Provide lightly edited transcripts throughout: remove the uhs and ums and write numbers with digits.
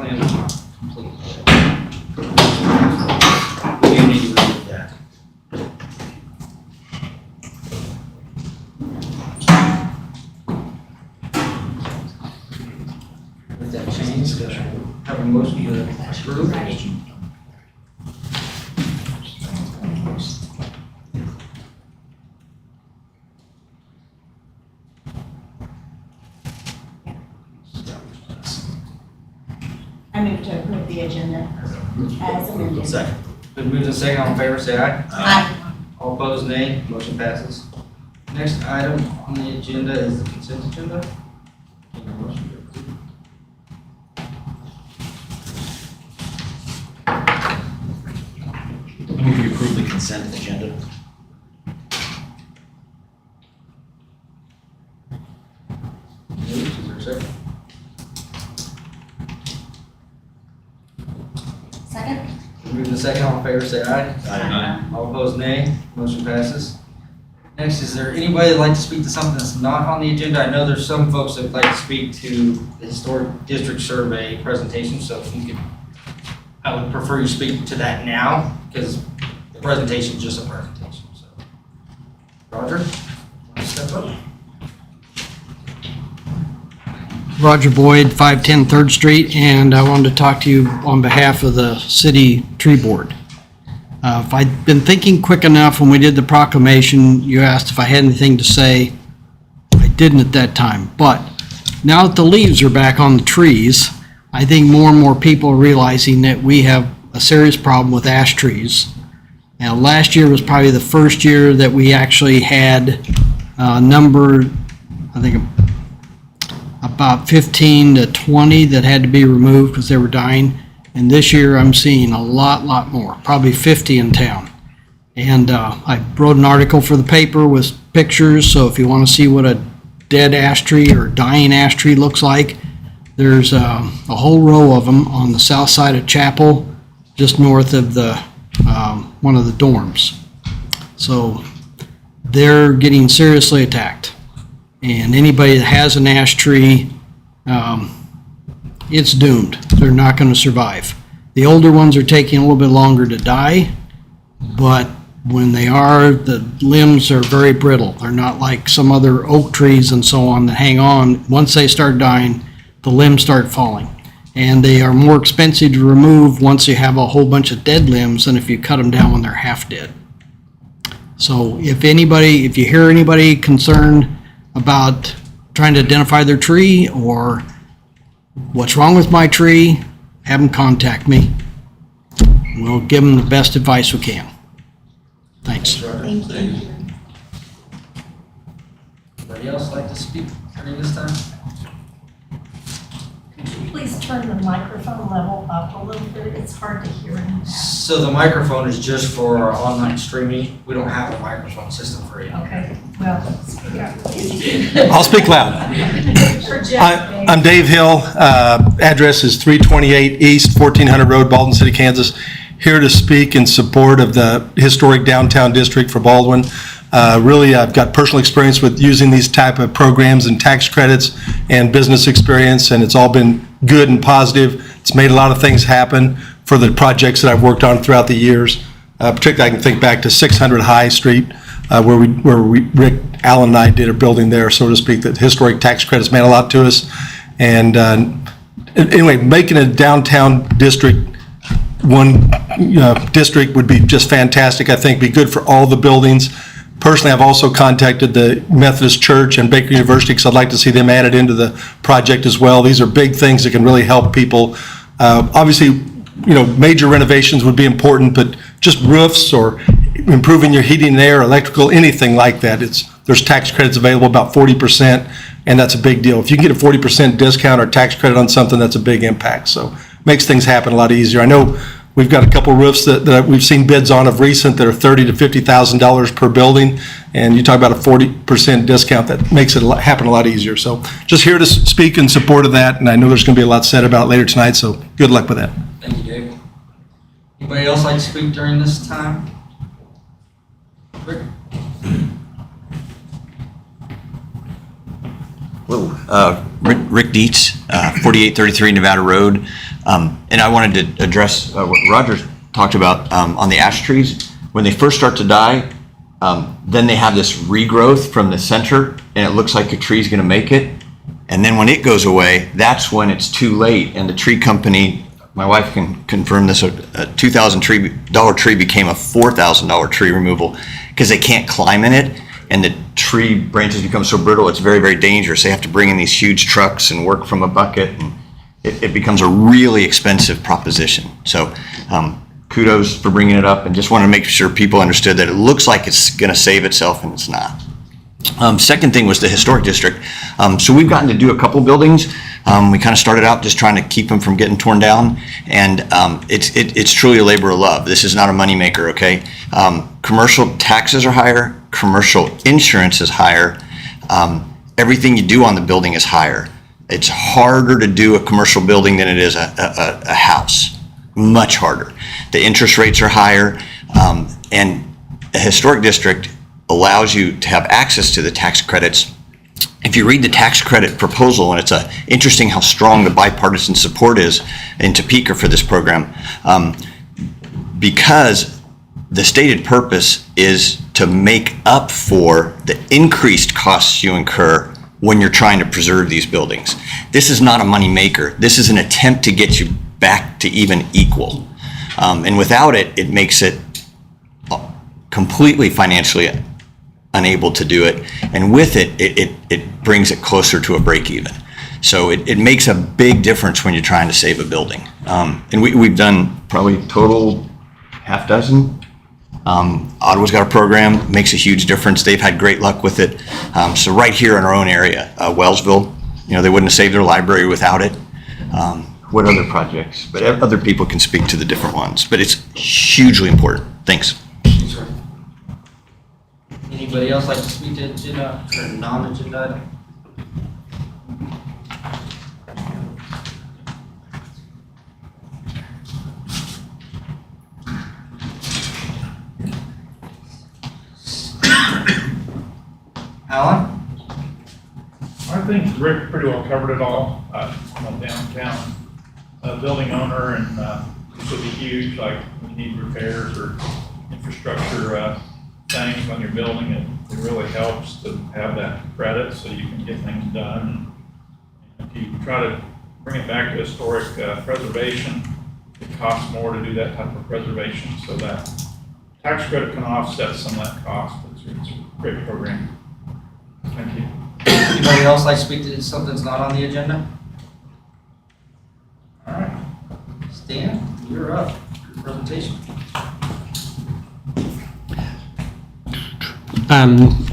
plan is not complete yet. You need to read that. With that change, have a motion to approve. I move to approve the agenda as amended. Second. Been moved and second, all in favor, say aye. Aye. All opposed, nay. Motion passes. Next item on the agenda is the consent agenda. Need a motion to approve. I move you approve the consent agenda. Moved, is there a second? Second? Been moved and second, all in favor, say aye. Aye. All opposed, nay. Motion passes. Next, is there anybody that'd like to speak to something that's not on the agenda? I know there's some folks that would like to speak to the historic district survey presentation, so if you could, I would prefer you speak to that now, because the presentation is just a presentation, so. Roger, want to step up? Roger Boyd, 510 3rd Street, and I wanted to talk to you on behalf of the city tree board. If I'd been thinking quick enough when we did the proclamation, you asked if I had anything to say. I didn't at that time, but now that the leaves are back on the trees, I think more and more people are realizing that we have a serious problem with ash trees. Now, last year was probably the first year that we actually had a number, I think about 15 to 20 that had to be removed because they were dying. And this year I'm seeing a lot more, probably 50 in town. And I wrote an article for the paper with pictures, so if you want to see what a dead ash tree or dying ash tree looks like, there's a whole row of them on the south side of Chapel, just north of the one of the dorms. So they're getting seriously attacked. And anybody that has an ash tree, it's doomed. They're not going to survive. The older ones are taking a little bit longer to die, but when they are, the limbs are very brittle. They're not like some other oak trees and so on that hang on. Once they start dying, the limbs start falling. And they are more expensive to remove once you have a whole bunch of dead limbs than if you cut them down when they're half dead. So if you hear anybody concerned about trying to identify their tree or what's wrong with my tree, have them contact me. We'll give them the best advice we can. Thanks. Thank you. Anybody else like to speak during this time? Could you please turn the microphone level up a little bit? It's hard to hear in the back. So the microphone is just for our online streaming. We don't have a microphone system for you. Okay, well, speak up, please. I'll speak loud. For Jeff, Dave. I'm Dave Hill. Address is 328 East 1400 Road, Baldwin City, Kansas. Here to speak in support of the historic downtown district for Baldwin. Really, I've got personal experience with using these type of programs and tax credits and business experience, and it's all been good and positive. It's made a lot of things happen for the projects that I've worked on throughout the years. Particularly, I can think back to 600 High Street, where Rick Allen and I did a building there, so to speak. That historic tax credits meant a lot to us. And anyway, making a downtown district one district would be just fantastic. I think be good for all the buildings. Personally, I've also contacted the Methodist Church and Baker University because I'd like to see them added into the project as well. These are big things that can really help people. Obviously, major renovations would be important, but just roofs or improving your heating and air, electrical, anything like that. There's tax credits available, about 40%, and that's a big deal. If you can get a 40% discount or tax credit on something, that's a big impact. So makes things happen a lot easier. I know we've got a couple roofs that we've seen bids on of recent that are $30,000 to $50,000 per building, and you talk about a 40% discount, that makes it happen a lot easier. So just here to speak in support of that, and I know there's going to be a lot said about it later tonight, so good luck with that. Thank you, Dave. Anybody else like to speak during this time? Rick? Hello, Rick Dietz, 4833 Nevada Road. And I wanted to address what Roger talked about on the ash trees. When they first start to die, then they have this regrowth from the center, and it looks like a tree's going to make it. And then when it goes away, that's when it's too late, and the tree company, my wife can confirm this, a $2,000 tree became a $4,000 tree removal because they can't climb in it, and the tree branches become so brittle, it's very, very dangerous. They have to bring in these huge trucks and work from a bucket, and it becomes a really expensive proposition. So kudos for bringing it up, and just want to make sure people understood that it looks like it's going to save itself, and it's not. Second thing was the historic district. So we've gotten to do a couple buildings. We kind of started out just trying to keep them from getting torn down, and it's truly a labor of love. This is not a moneymaker, okay? Commercial taxes are higher, commercial insurance is higher, everything you do on the building is higher. It's harder to do a commercial building than it is a house, much harder. The interest rates are higher, and a historic district allows you to have access to the tax credits. If you read the tax credit proposal, and it's interesting how strong the bipartisan support is in Topeka for this program, because the stated purpose is to make up for the increased costs you incur when you're trying to preserve these buildings. This is not a money maker. This is an attempt to get you back to even equal. And without it, it makes it completely financially unable to do it, and with it, it brings it closer to a break even. So it makes a big difference when you're trying to save a building. And we've done probably total half dozen. Ottawa's got a program, makes a huge difference. They've had great luck with it. So right here in our own area, Wellsville, they wouldn't have saved their library without it. What other projects? But other people can speak to the different ones, but it's hugely important. Thanks. Sure. Anybody else like to speak to agenda or non-agenda item? Alan? I think Rick pretty well covered it all. I'm a downtown building owner, and this will be huge, like when you need repairs or infrastructure things on your building. It really helps to have that credit so you can get things done. And if you try to bring it back to historic preservation, it costs more to do that type of preservation, so that tax credit can offset some of that cost. It's a great program. Thank you. Anybody else like to speak to something that's not on the agenda? All right. Stan, you're up. Your presentation.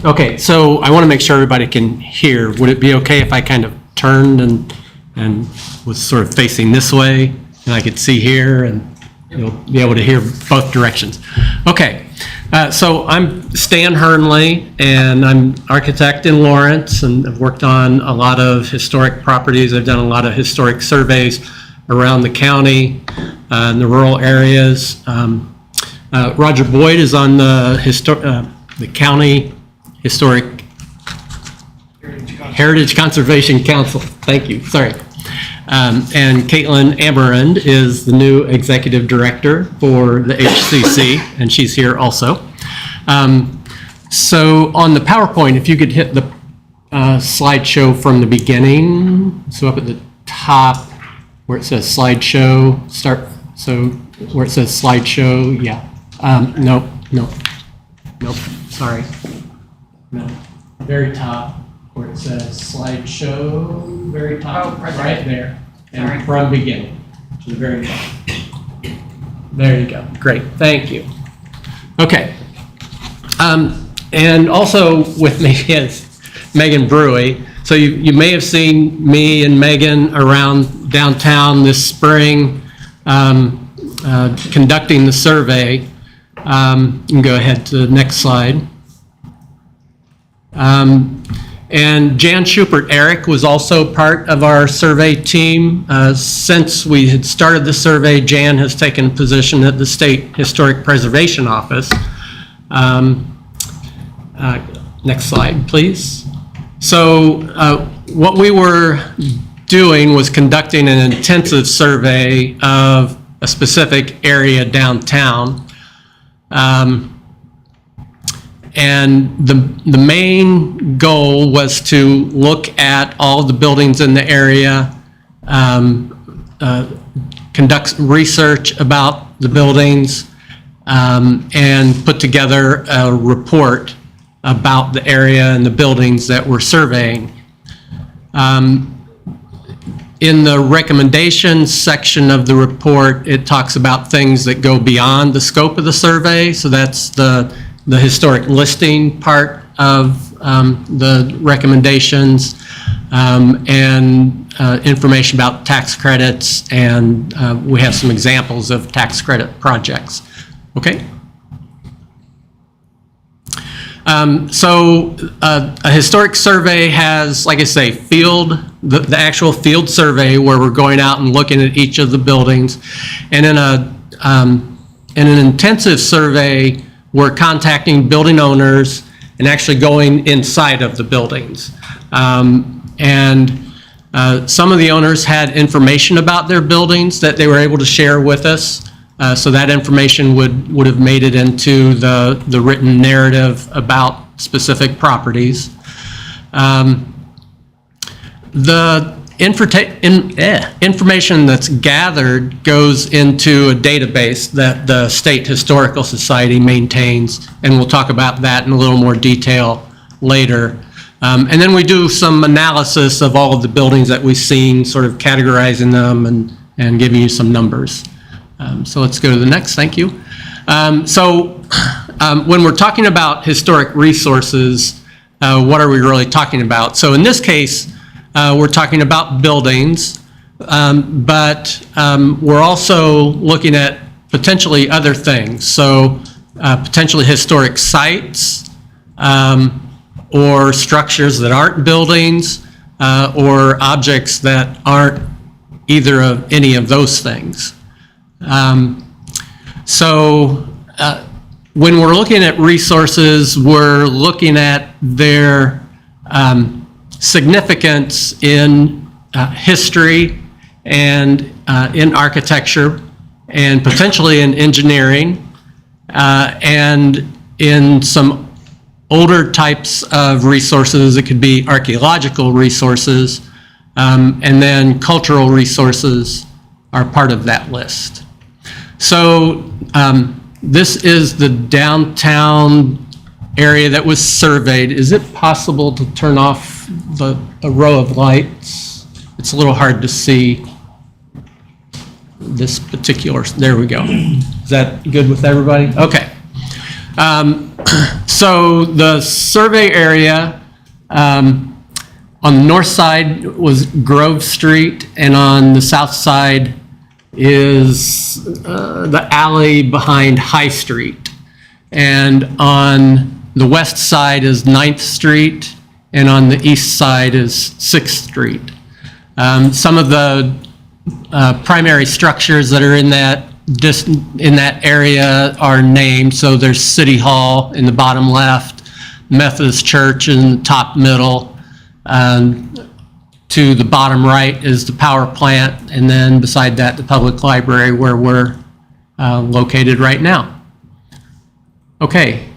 Okay, so I want to make sure everybody can hear. Would it be okay if I kind of turned and was sort of facing this way, and I could see here, and you'll be able to hear both directions? Okay, so I'm Stan Hernley, and I'm architect in Lawrence, and I've worked on a lot of historic properties. I've done a lot of historic surveys around the county, in the rural areas. Roger Boyd is on the County Historic Heritage Conservation Council. Thank you, sorry. And Caitlin Amarand is the new executive director for the HCC, and she's here also. So on the PowerPoint, if you could hit the slideshow from the beginning, so up at the top where it says slideshow, start, so where it says slideshow, yeah. Nope, sorry. No, very top where it says slideshow, very top, right there. And from beginning to the very top. There you go, great, thank you. Okay, and also with me is Megan Brewy. So you may have seen me and Megan around downtown this spring conducting the survey. You can go ahead to the next slide. And Jan Schubert Eric was also part of our survey team. Since we had started the survey, Jan has taken a position at the State Historic Preservation Office. Next slide, please. So what we were doing was conducting an intensive survey of a specific area downtown. And the main goal was to look at all the buildings in the area, conduct research about the buildings, and put together a report about the area and the buildings that we're surveying. In the recommendations section of the report, it talks about things that go beyond the scope of the survey. So that's the historic listing part of the recommendations, and information about tax credits, and we have some examples of tax credit projects. Okay? So a historic survey has, like I say, the actual field survey where we're going out and looking at each of the buildings. And in an intensive survey, we're contacting building owners and actually going inside of the buildings. And some of the owners had information about their buildings that they were able to share with us. So that information would have made it into the written narrative about specific properties. The information that's gathered goes into a database that the State Historical Society maintains, and we'll talk about that in a little more detail later. And then we do some analysis of all of the buildings that we've seen, sort of categorizing them and giving you some numbers. So let's go to the next, thank you. When we're talking about historic resources, what are we really talking about? So in this case, we're talking about buildings, but we're also looking at potentially other things. So potentially historic sites, or structures that aren't buildings, or objects that aren't either of any of those things. When we're looking at resources, we're looking at their significance in history and in architecture and potentially in engineering, and in some older types of resources. It could be archaeological resources, and then cultural resources are part of that list. So this is the downtown area that was surveyed. Is it possible to turn off a row of lights? It's a little hard to see this particular, there we go. Is that good with everybody? Okay. So the survey area, on the north side was Grove Street, and on the south side is the alley behind High Street. And on the west side is 9th Street, and on the east side is 6th Street. Some of the primary structures that are in that area are named. So there's City Hall in the bottom left, Methodist Church in the top middle. To the bottom right is the power plant, and then beside that, the public library where we're located right now. Okay,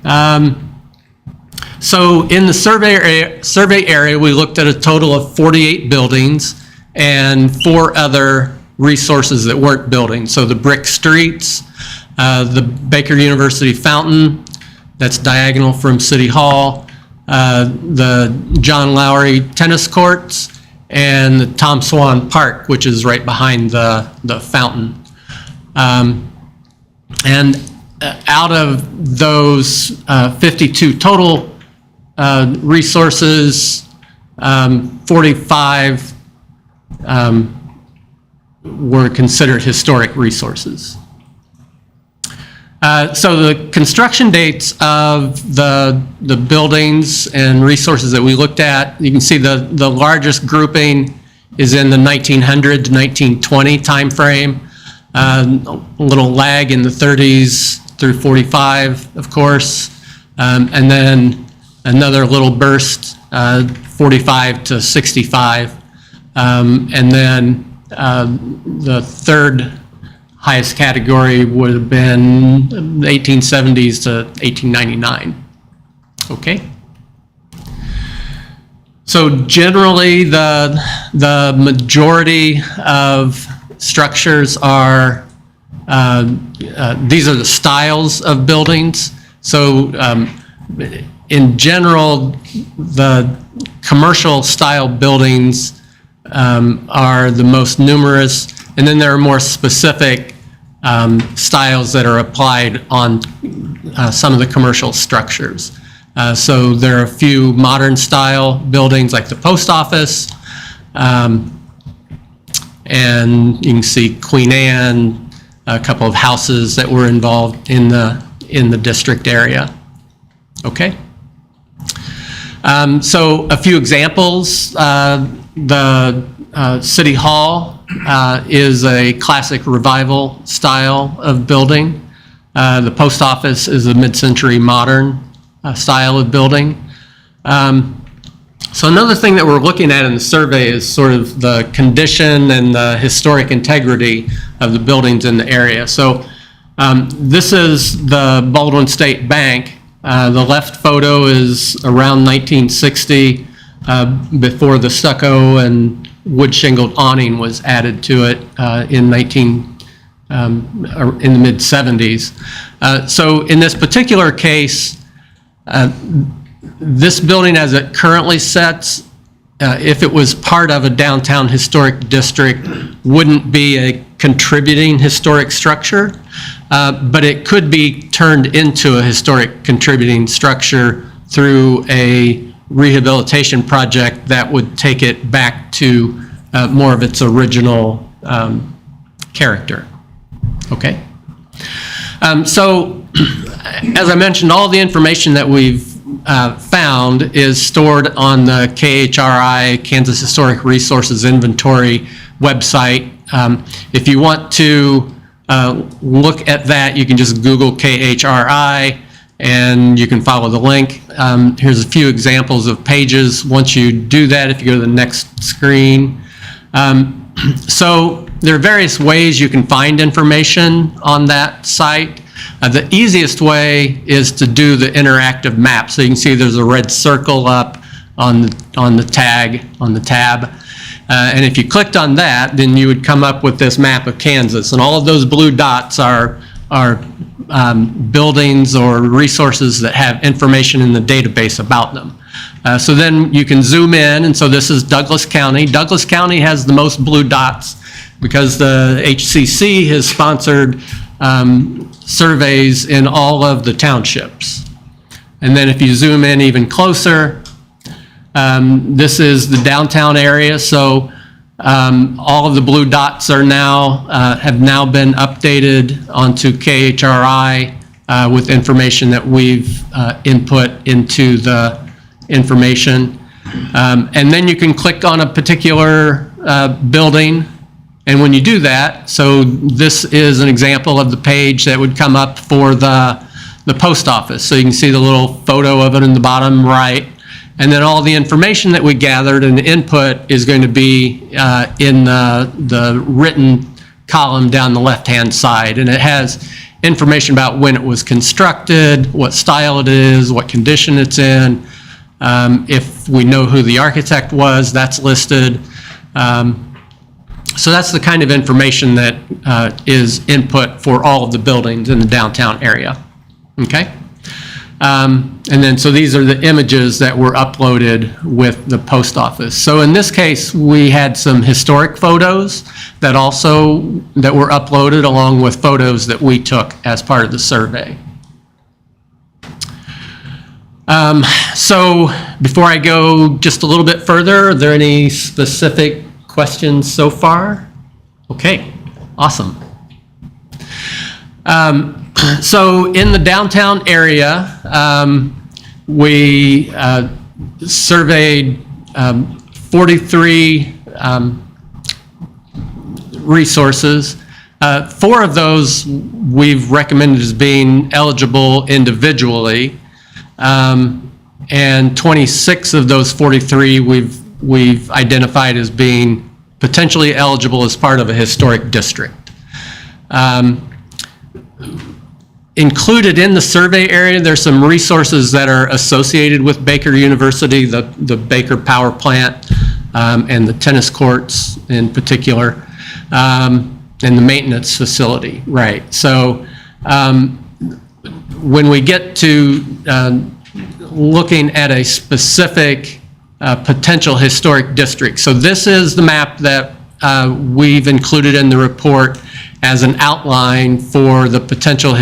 so in the survey area, we looked at a total of 48 buildings and 4 other resources that weren't buildings. So the brick streets, the Baker University fountain that's diagonal from City Hall, the John Lowry tennis courts, and the Tom Swan Park, which is right behind the fountain. And out of those 52 total resources, 45 were considered historic resources. So the construction dates of the buildings and resources that we looked at, you can see the largest grouping is in the 1900 to 1920 timeframe. A little lag in the 30s through 45, of course, and then another little burst, 45 to 65. And then the third highest category would have been the 1870s to 1899. Okay? So generally, the majority of structures are, these are the styles of buildings. So in general, the commercial style buildings are the most numerous, and then there are more specific styles that are applied on some of the commercial structures. So there are a few modern style buildings like the post office, and you can see Queen Anne, a couple of houses that were involved in the district area. Okay. So a few examples. The City Hall is a classic revival style of building. The post office is a mid-century modern style of building. So another thing that we're looking at in the survey is sort of the condition and the historic integrity of the buildings in the area. So this is the Baldwin State Bank. The left photo is around 1960, before the stucco and wood shingled awning was added to it in the mid 70s. So in this particular case, this building as it currently sits, if it was part of a downtown historic district, wouldn't be a contributing historic structure, but it could be turned into a historic contributing structure through a rehabilitation project that would take it back to more of its original character. Okay? So, as I mentioned, all the information that we've found is stored on the KHRI, Kansas Historic Resources Inventory website. If you want to look at that, you can just Google KHRI and you can follow the link. Here's a few examples of pages. Once you do that, if you go to the next screen. So there are various ways you can find information on that site. The easiest way is to do the interactive map. So you can see there's a red circle up on the tab. And if you clicked on that, then you would come up with this map of Kansas. And all of those blue dots are buildings or resources that have information in the database about them. So then you can zoom in, and so this is Douglas County. Douglas County has the most blue dots because the HCC has sponsored surveys in all of the townships. And then if you zoom in even closer, this is the downtown area. So all of the blue dots are now have now been updated onto KHRI with information that we've input into the information. And then you can click on a particular building. And when you do that, so this is an example of the page that would come up for the post office. So you can see the little photo of it in the bottom right. And then all the information that we gathered and the input is going to be in the written column down the left-hand side. And it has information about when it was constructed, what style it is, what condition it's in. If we know who the architect was, that's listed. So that's the kind of information that is input for all of the buildings in the downtown area. Okay? And then, so these are the images that were uploaded with the post office. So in this case, we had some historic photos that were uploaded along with photos that we took as part of the survey. So before I go just a little bit further, are there any specific questions so far? Okay, awesome. So in the downtown area, we surveyed 43 resources. 4 of those we've recommended as being eligible individually, and 26 of those 43 we've identified as being potentially eligible as part of a historic district. Included in the survey area, there's some resources that are associated with Baker University, the Baker Power Plant, and the tennis courts in particular, and the maintenance facility, right? So when we get to looking at a specific potential historic district, so this is the map that we've included in the report as an outline for the potential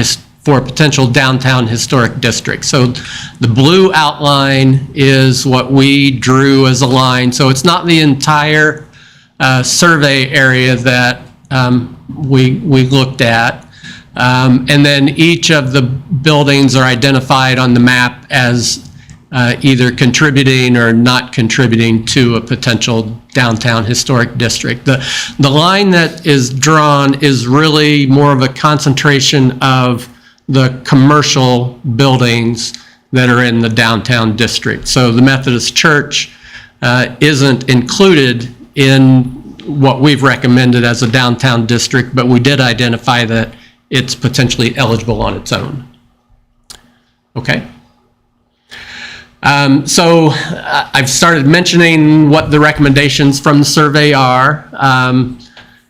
for a potential downtown historic district. So the blue outline is what we drew as a line. So it's not the entire survey area that we looked at. And then each of the buildings are identified on the map as either contributing or not contributing to a potential downtown historic district. The line that is drawn is really more of a concentration of the commercial buildings that are in the downtown district. So the Methodist Church isn't included in what we've recommended as a downtown district, but we did identify that it's potentially eligible on its own. Okay. So I've started mentioning what the recommendations from the survey are.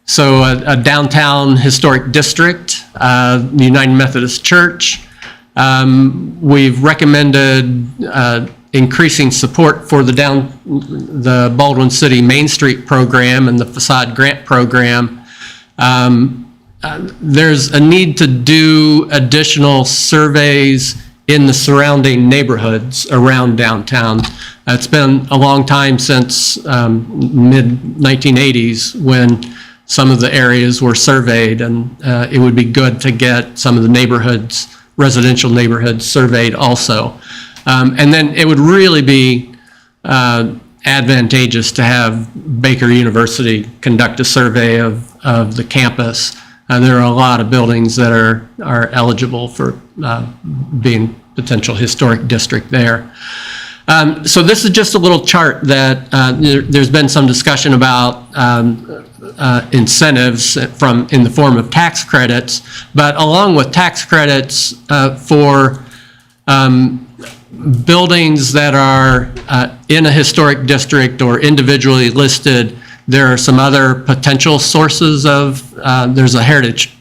So a downtown historic district, the United Methodist Church. We've recommended increasing support for the Baldwin City Main Street program and the facade grant program. There's a need to do additional surveys in the surrounding neighborhoods around downtown. It's been a long time since mid-1980s when some of the areas were surveyed, and it would be good to get some of the neighborhoods, residential neighborhoods, surveyed also. And then it would really be advantageous to have Baker University conduct a survey of the campus. There are a lot of buildings that are eligible for being potential historic district there. So this is just a little chart that there's been some discussion about incentives in the form of tax credits, but along with tax credits for buildings that are in a historic district or individually listed, there are some other potential sources of, there's a Heritage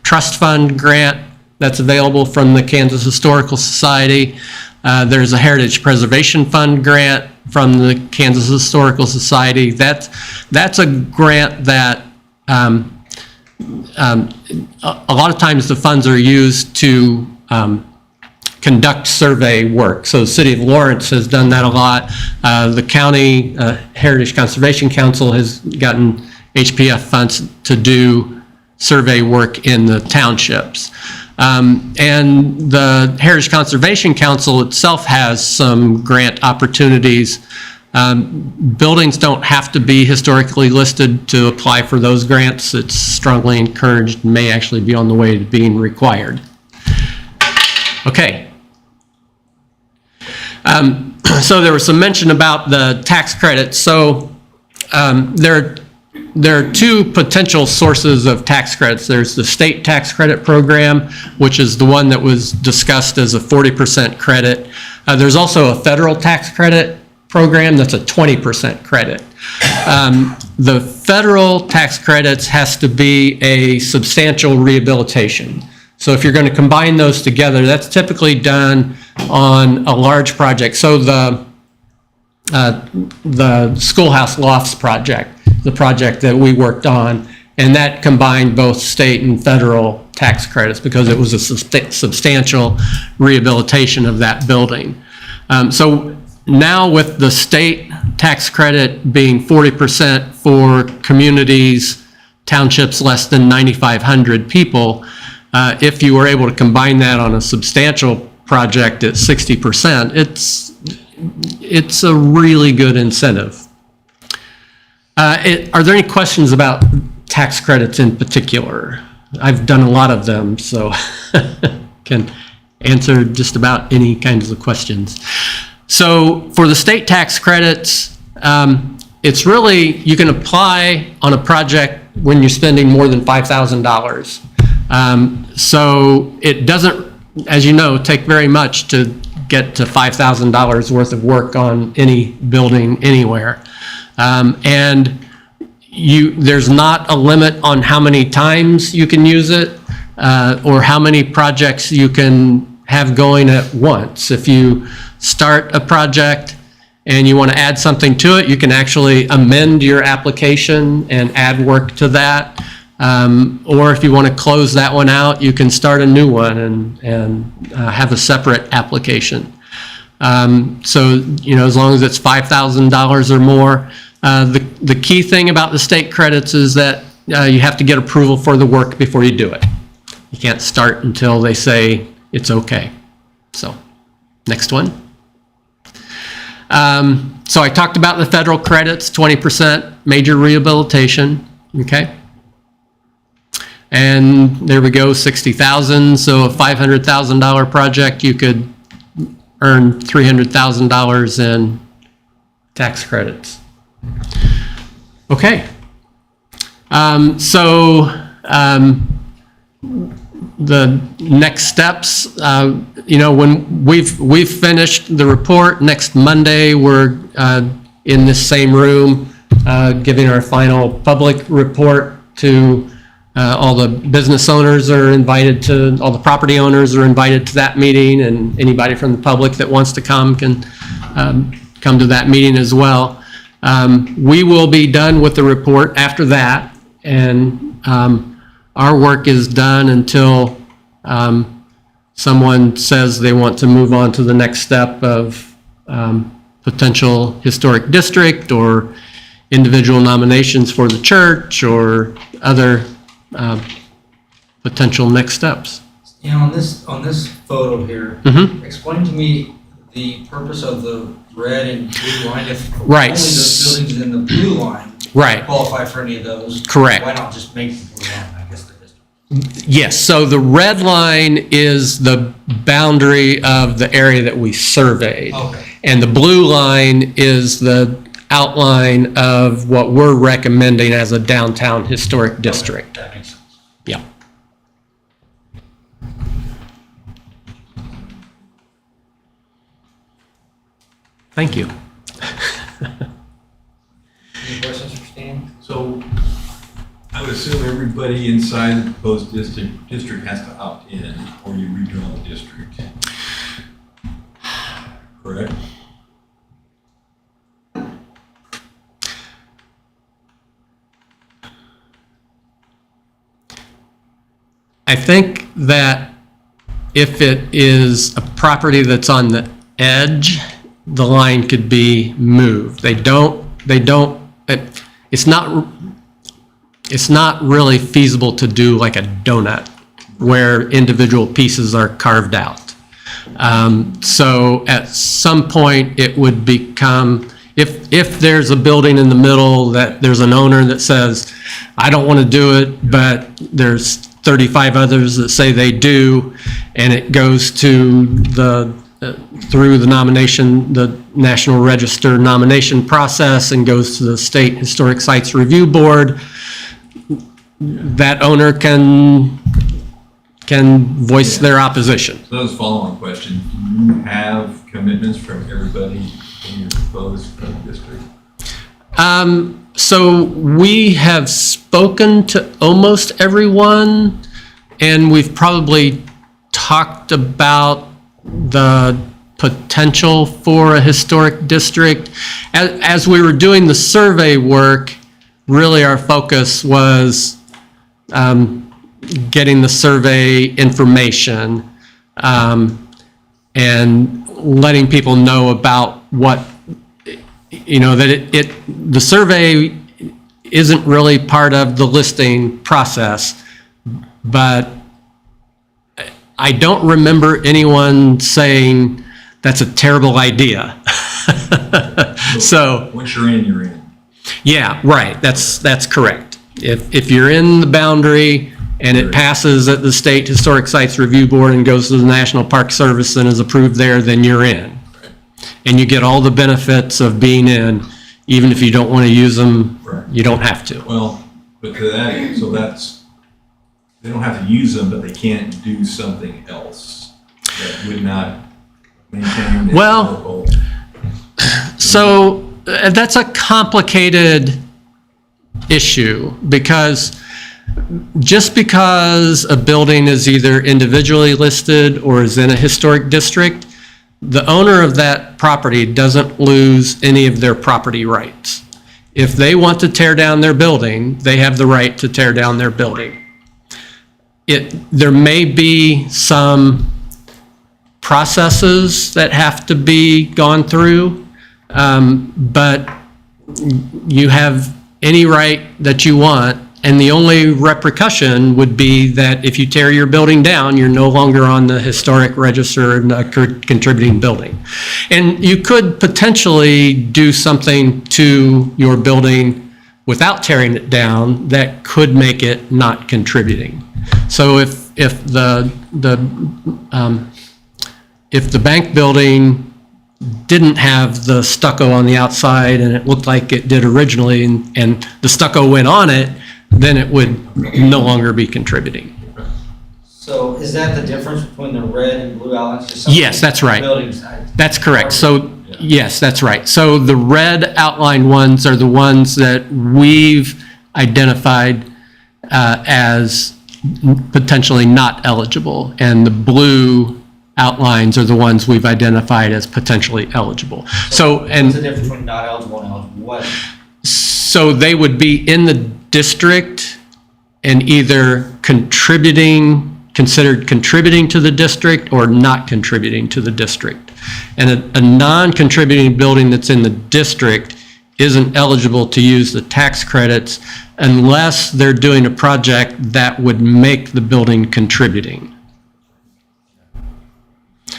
Trust Fund grant that's available from the Kansas Historical Society. There's a Heritage Preservation Fund grant from the Kansas Historical Society. That's a grant that a lot of times the funds are used to conduct survey work. So the City of Lawrence has done that a lot. The County Heritage Conservation Council has gotten HPF funds to do survey work in the townships. And the Heritage Conservation Council itself has some grant opportunities. Buildings don't have to be historically listed to apply for those grants. It's strongly encouraged, may actually be on the way to being required. Okay. So there was some mention about the tax credits. So there are two potential sources of tax credits. There's the state tax credit program, which is the one that was discussed as a 40% credit. There's also a federal tax credit program that's a 20% credit. The federal tax credits has to be a substantial rehabilitation. So if you're going to combine those together, that's typically done on a large project. So the Schoolhouse Lofts project, the project that we worked on, and that combined both state and federal tax credits because it was a substantial rehabilitation of that building. So now with the state tax credit being 40% for communities, townships less than 9,500 people, if you were able to combine that on a substantial project at 60%, it's a really good incentive. Are there any questions about tax credits in particular? I've done a lot of them, so can answer just about any kinds of questions. So for the state tax credits, it's really, you can apply on a project when you're spending more than $5,000. So it doesn't, as you know, take very much to get to $5,000 worth of work on any building anywhere. And there's not a limit on how many times you can use it, or how many projects you can have going at once. If you start a project and you want to add something to it, you can actually amend your application and add work to that. Or if you want to close that one out, you can start a new one and have a separate application. So, you know, as long as it's $5,000 or more. The key thing about the state credits is that you have to get approval for the work before you do it. You can't start until they say it's okay. So, next one. So I talked about the federal credits, 20% major rehabilitation, okay? And there we go, 60,000. So a $500,000 project, you could earn $300,000 in tax credits. Okay. The next steps, you know, when we've finished the report, next Monday, we're in this same room giving our final public report to all the business owners are invited to, all the property owners are invited to that meeting, and anybody from the public that wants to come can come to that meeting as well. We will be done with the report after that, and our work is done until someone says they want to move on to the next step of potential historic district or individual nominations for the church or other potential next steps. Yeah, on this photo here, Mhm. explain to me the purpose of the red and blue line. If Right. only those buildings in the blue line Right. qualify for any of those, Correct. why not just make the blue line, I guess, the district? Yes, so the red line is the boundary of the area that we surveyed. Okay. And the blue line is the outline of what we're recommending as a downtown historic district. That makes sense. Yeah. Thank you. Any questions for Stan? So I would assume everybody inside the proposed district has to opt in, or you redraw the district. Correct? I think that if it is a property that's on the edge, the line could be moved. It's not really feasible to do like a donut where individual pieces are carved out. So at some point it would become, if there's a building in the middle that there's an owner that says, I don't want to do it, but there's 35 others that say they do, and it goes to through the nomination, the National Register nomination process, and goes to the State Historic Sites Review Board, that owner can voice their opposition. So that was a follow-on question. Do you have commitments from everybody in your proposed district? So we have spoken to almost everyone, and we've probably talked about the potential for a historic district. As we were doing the survey work, really our focus was getting the survey information and letting people know about what, you know, that the survey isn't really part of the listing process, but I don't remember anyone saying that's a terrible idea. So Once you're in, you're in. yeah, right, that's correct. If you're in the boundary and it passes at the State Historic Sites Review Board and goes to the National Park Service and is approved there, then you're in. And you get all the benefits of being in. Even if you don't want to use them, Right. you don't have to. Well, but to that, so that's, they don't have to use them, but they can't do something else that would not maintain the Well- historical. So that's a complicated issue because just because a building is either individually listed or is in a historic district, the owner of that property doesn't lose any of their property rights. If they want to tear down their building, they have the right to tear down their building. There may be some processes that have to be gone through, but you have any right that you want, and the only repercussion would be that if you tear your building down, you're no longer on the historic register and a contributing building. And you could potentially do something to your building without tearing it down that could make it not contributing. So if the bank building didn't have the stucco on the outside and it looked like it did originally and the stucco went on it, then it would no longer be contributing. So is that the difference between the red and blue outlines? Just something Yes, that's right. Building side. That's correct. So, yes, that's right. So the red outlined ones are the ones that we've identified as potentially not eligible, and the blue outlines are the ones we've identified as potentially eligible. So, What's and the difference between not eligible and eligible? What? so they would be in the district and either considered contributing to the district or not contributing to the district. And a non-contributing building that's in the district isn't eligible to use the tax credits unless they're doing a project that would make the building contributing.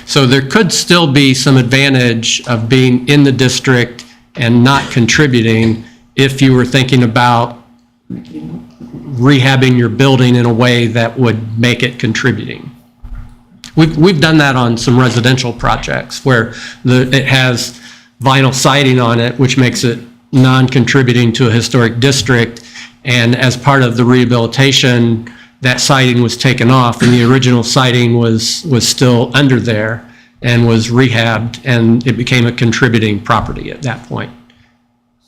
So there could still be some advantage of being in the district and not contributing if you were thinking about rehabbing your building in a way that would make it contributing. We've done that on some residential projects where it has vinyl siding on it, which makes it non-contributing to a historic district. And as part of the rehabilitation, that siding was taken off and the original siding was still under there and was rehabbed, and it became a contributing property at that point.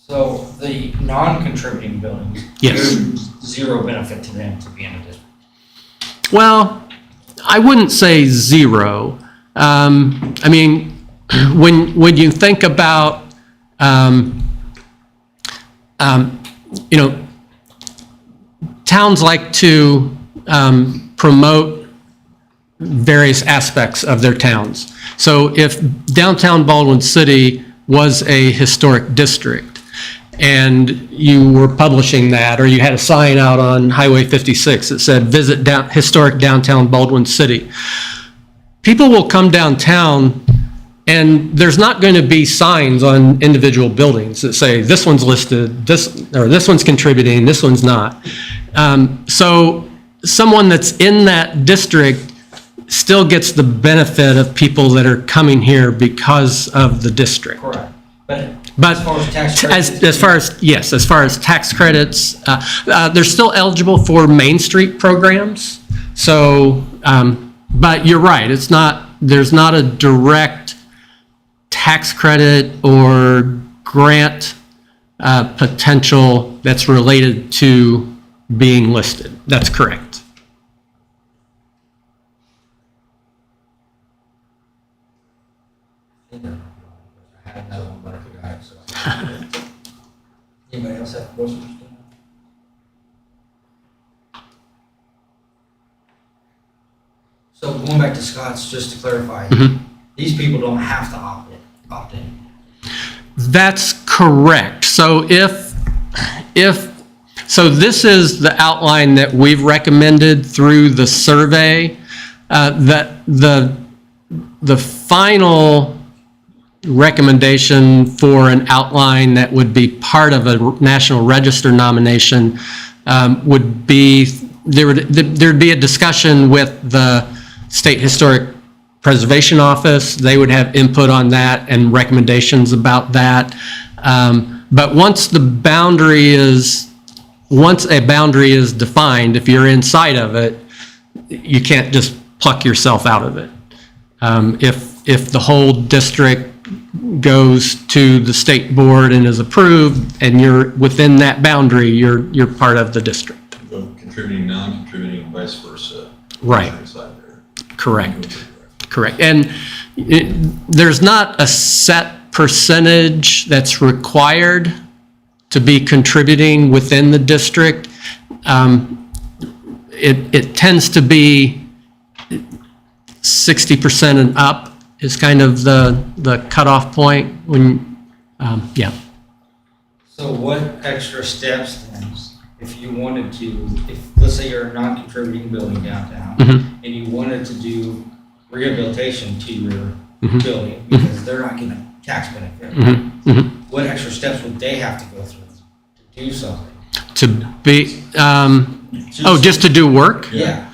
So the non-contributing buildings. Yes. There's zero benefit to them to be in a district. Well, I wouldn't say zero. I mean, when you think about, you know, towns like to promote various aspects of their towns. So if downtown Baldwin City was a historic district, and you were publishing that, or you had a sign out on Highway 56 that said, visit historic downtown Baldwin City. People will come downtown and there's not going to be signs on individual buildings that say, this one's listed, this one's contributing, this one's not. So someone that's in that district still gets the benefit of people that are coming here because of the district. Correct. But But as far as tax credits. as far as tax credits, they're still eligible for Main Street programs. So, but you're right, there's not a direct tax credit or grant potential that's related to being listed. That's correct. I had another one, but I forgot, so. Anybody else have questions? So going back to Scott's, just to clarify, these people don't have to opt in. That's correct. So so this is the outline that we've recommended through the survey. That the final recommendation for an outline that would be part of a National Register nomination would be, there'd be a discussion with the State Historic Preservation Office. They would have input on that and recommendations about that. But once a boundary is defined, if you're inside of it, you can't just pluck yourself out of it. If the whole district goes to the state board and is approved, and you're within that boundary, you're part of the district. Contributing, non-contributing, vice versa. Right. Inside there. Correct. Correct. And there's not a set percentage that's required to be contributing within the district. It tends to be 60% and up is kind of the cutoff point when, yeah. So what extra steps then, if you wanted to, if, let's say you're a non-contributing building downtown, Mhm. and you wanted to do rehabilitation to your Mhm. building, because they're not getting a tax benefit, Mhm. Mhm. what extra steps would they have to go through to do something? To be, just to do work? Yeah.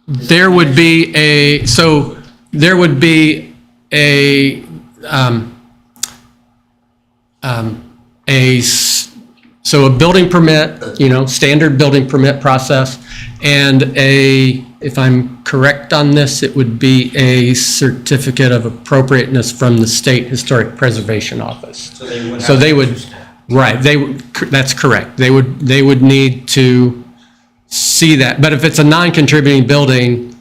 There would be a, so there would be a, so a building permit, standard building permit process, and if I'm correct on this, it would be a certificate of appropriateness from the State Historic Preservation Office. So they would So have they an would, extra step. right, that's correct. They would need to see that. But if it's a non-contributing building,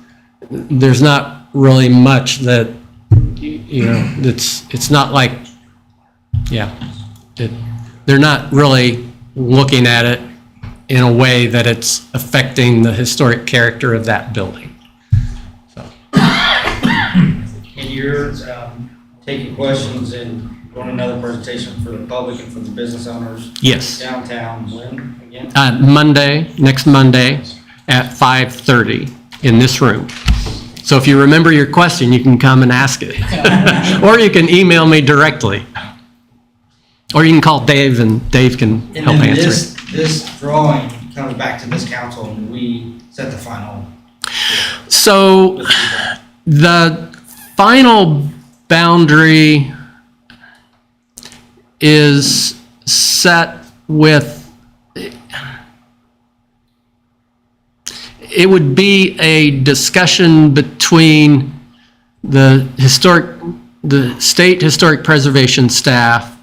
there's not really much that, it's not like, they're not really looking at it in a way that it's affecting the historic character of that building. And you're taking questions and going another presentation for the public and for the business owners Yes. downtown when again? Next Monday at 5:30 in this room. So if you remember your question, you can come and ask it. Or you can email me directly. Or you can call Dave and Dave can And help then answer this, it. this drawing comes back to this council and we set the final. So the final boundary is set with, it would be a discussion between the State Historic Preservation staff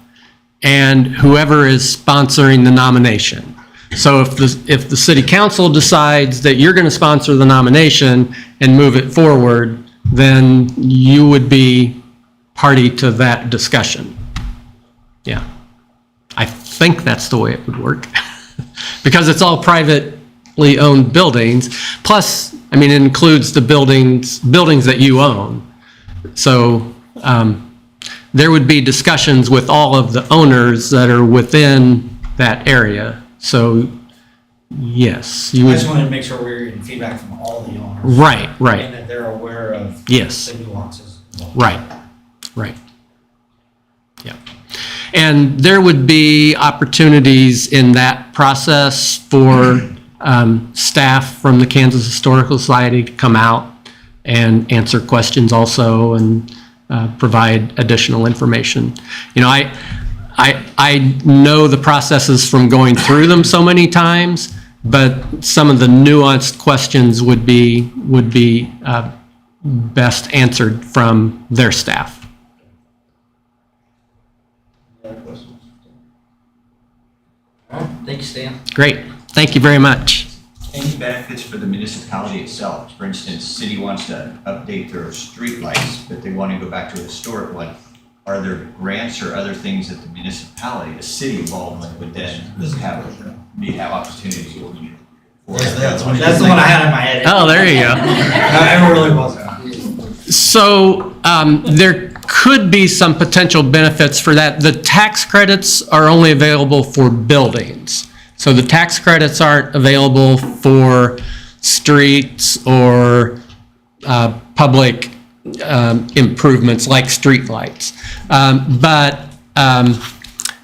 and whoever is sponsoring the nomination. So if the city council decides that you're going to sponsor the nomination and move it forward, then you would be party to that discussion. Yeah. I think that's the way it would work. Because it's all privately owned buildings. Plus, it includes the buildings that you own. So there would be discussions with all of the owners that are within that area. So, yes, you I would. just wanted to make sure we were getting feedback from all the owners. Right, And right, that they're aware of yes, the nuances. right, right. Yeah. And there would be opportunities in that process for staff from the Kansas Historical Society to come out and answer questions also and provide additional information. I know the processes from going through them so many times, but some of the nuanced questions would be best answered from their staff. Any other questions? All right, thanks, Stan. Great, thank you very much. Any benefits for the municipality itself? For instance, city wants to update their streetlights, but they want to go back to a historic one. Are there grants or other things that the municipality, the city of Baldwin would then have opportunities for? That's the one I had in my head. Oh, there you go. It really wasn't. So there could be some potential benefits for that. The tax credits are only available for buildings. So the tax credits aren't available for streets or public improvements like streetlights. But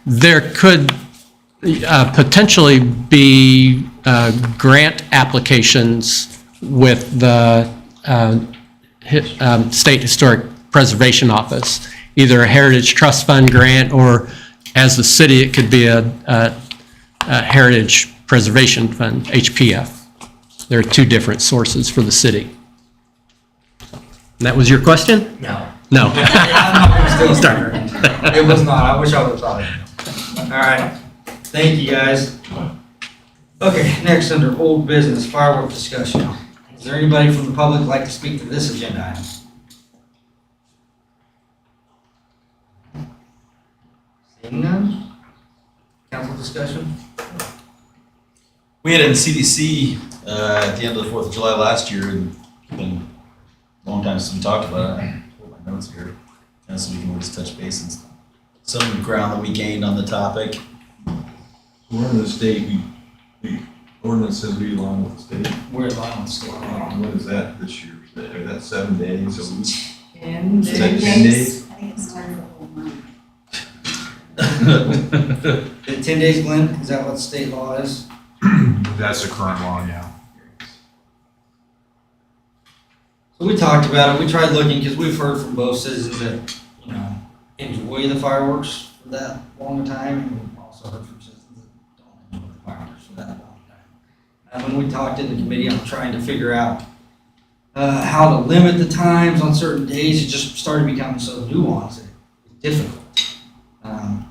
there could potentially be grant applications with the State Historic Preservation Office. either a Heritage Trust Fund grant, or as the city, it could be a Heritage Preservation Fund, HPF. There are two different sources for the city. And that was your question? No. No. I'm not still starting. It was not. I wish I would have thought it. All right. Thank you, guys. Okay, next under old business, firework discussion. Is there anybody from the public who'd like to speak to this agenda item? Seeing none? Council discussion? We had it in CDC at the end of the 4th of July last year, and it's been a long time since we talked about it. I pulled my notes here, so we can always touch bases. Some ground that we gained on the topic. We're in the state, the ordinance says we along with the state. We're allowed to stay on. What is that this year? Is that 7 days a week? And Is that 10 days? I think it's time for a whole month. 10 days, Glenn? Is that what state law is? That's the current law, yeah. So we talked about it, we tried looking, because we've heard from both citizens that, enjoy the fireworks for that long time, and we've also heard from citizens that don't enjoy the fireworks for that long time. And when we talked in the committee, I'm trying to figure out how to limit the times on certain days. It just started becoming so nuanced, it's difficult.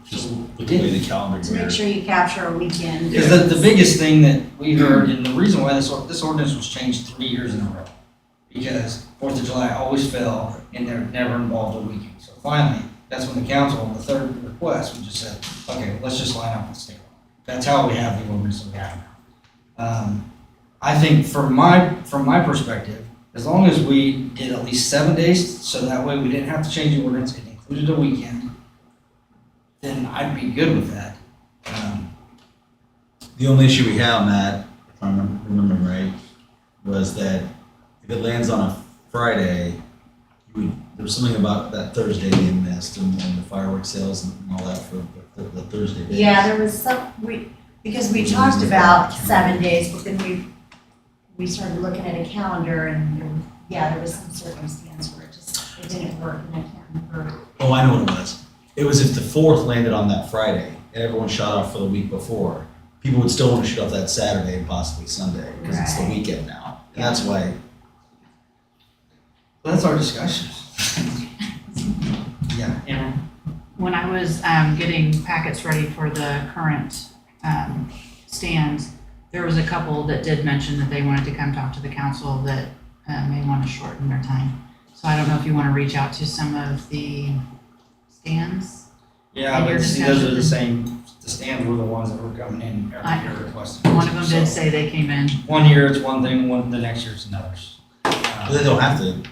Just look at the way the calendar To make sure you capture a weekend. Because the biggest thing that we heard, and the reason why this ordinance was changed 3 years in a row, because 4th of July always fell and there never involved a weekend. So finally, that's when the council, on the third request, we just said, okay, let's just line up with state law. That's how we have the ordinance that we have now. I think from my perspective, as long as we did at least 7 days, so that way we didn't have to change the ordinance, it included a weekend, then I'd be good with that. The only issue we have, Matt, if I'm remembering right, was that if it lands on a Friday, there was something about that Thursday being missed and the fireworks sales and all that for the Thursday days. Yeah, there was because we talked about 7 days, but then we started looking at a calendar and there was some circumstance where it didn't work, and I can't remember. Oh, I know what it was. It was if the 4th landed on that Friday and everyone shot off for the week before, people would still want to shoot off that Saturday and possibly Sunday because it's the Right. weekend now. And that's why. That's our discussion. Yeah, Aaron? When I was getting packets ready for the current stands, there was a couple that did mention that they wanted to come talk to the council that may want to shorten their time. So I don't know if you want to reach out to some of the stands. Yeah, And your but see, those are the discussion. same, the stands were the ones that were coming in every year requesting. One of them did So, say they came in. one year it's one thing, the next year it's another. But they don't have to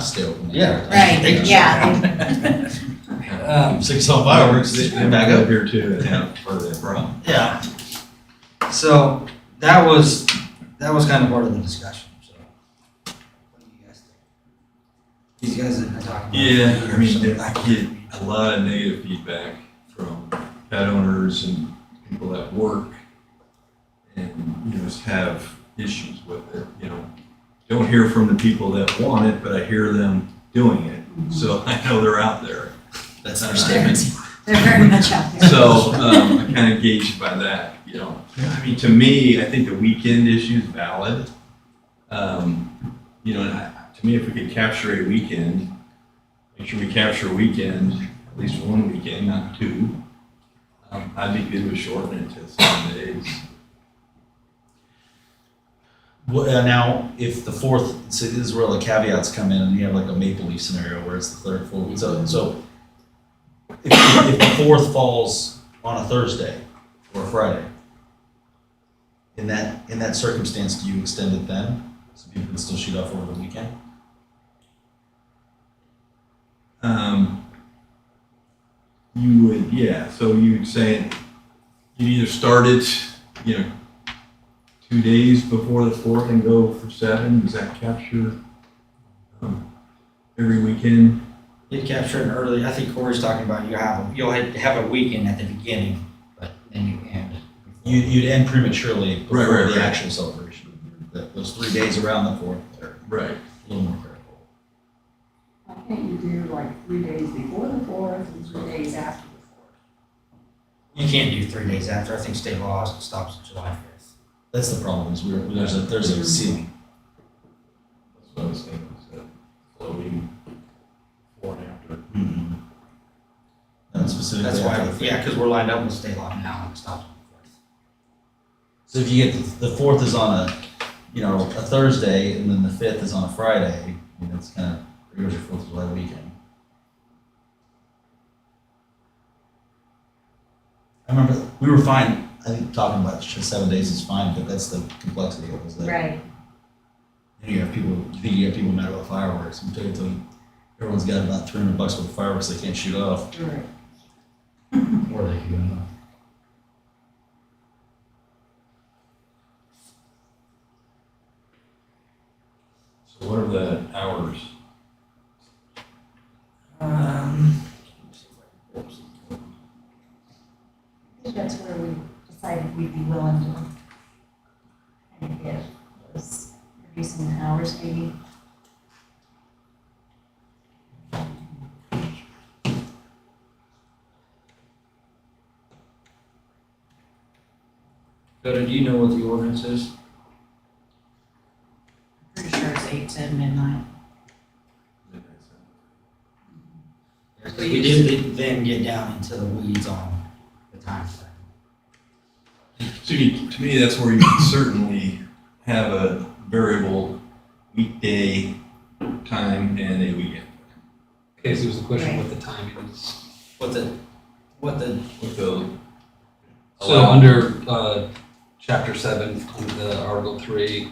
stay open. Yeah. Right, They can yeah. shut down. 6 on fireworks, They back back up. up here too, and have part of that problem. Yeah. So that was kind of part of the discussion, so. What do you guys think? These guys that are talking about. Yeah, I mean, I get a lot of negative feedback from pet owners and people at work, and just have issues with it, Don't hear from the people that want it, but I hear them doing it, so I know they're out there. That's understanding. They're very much out there. So, I'm kind of gauged by that, I mean, to me, I think the weekend issue is valid. And to me, if we could capture a weekend, make sure we capture a weekend, at least one weekend, not two, I'd be good with shortening it to 7 days. Well, now, if the 4th, so this is where the caveats come in, and you have like a Maple Leaf scenario where it's the 3rd, 4th. So if the 4th falls on a Thursday or a Friday, in that circumstance, do you extend it then? So people can still shoot off over the weekend? You would, yeah, so you'd say, you'd either start it, 2 days before the 4th and go for 7, does that capture every weekend? You capture it early, I think Corey's talking about you'll have a weekend at the beginning, but then you end. You'd end prematurely before Right, the right. actual celebration. Those 3 days around the 4th are Right. a little more critical. can't you do like 3 days before the 4th and 3 days after the 4th? You can't do 3 days after. I think state law stops July 5th. That's the problem, is there's a ceiling. That's what I was thinking, so floating before and after. Mm-hmm. And specifically That's after why, the 5th. yeah, because we're lined up with state law now and it stops on the 4th. So if you get the 4th is on a Thursday, and then the 5th is on a Friday, I mean, that's kind of, there's your 4th of July weekend. I remember, we were fine, I think talking about 7 days is fine, but that's the complexity of it, is that Right. you have people, you have people mad about fireworks, until everyone's got about $300 worth of fireworks they can't shoot off. Right. Or they could go no. So what are the hours? I think that's where we decided we'd be willing to kind of get those, reducing the hours maybe. Coda, do you know what the ordinance is? Pretty sure it's 8 to midnight. We did then get down into the weeds on the time frame. So to me, that's where you can certainly have a variable weekday time and a weekend. Okay, so it was a question Right. what the timing is. What the, With the So under chapter 7, under the article 3,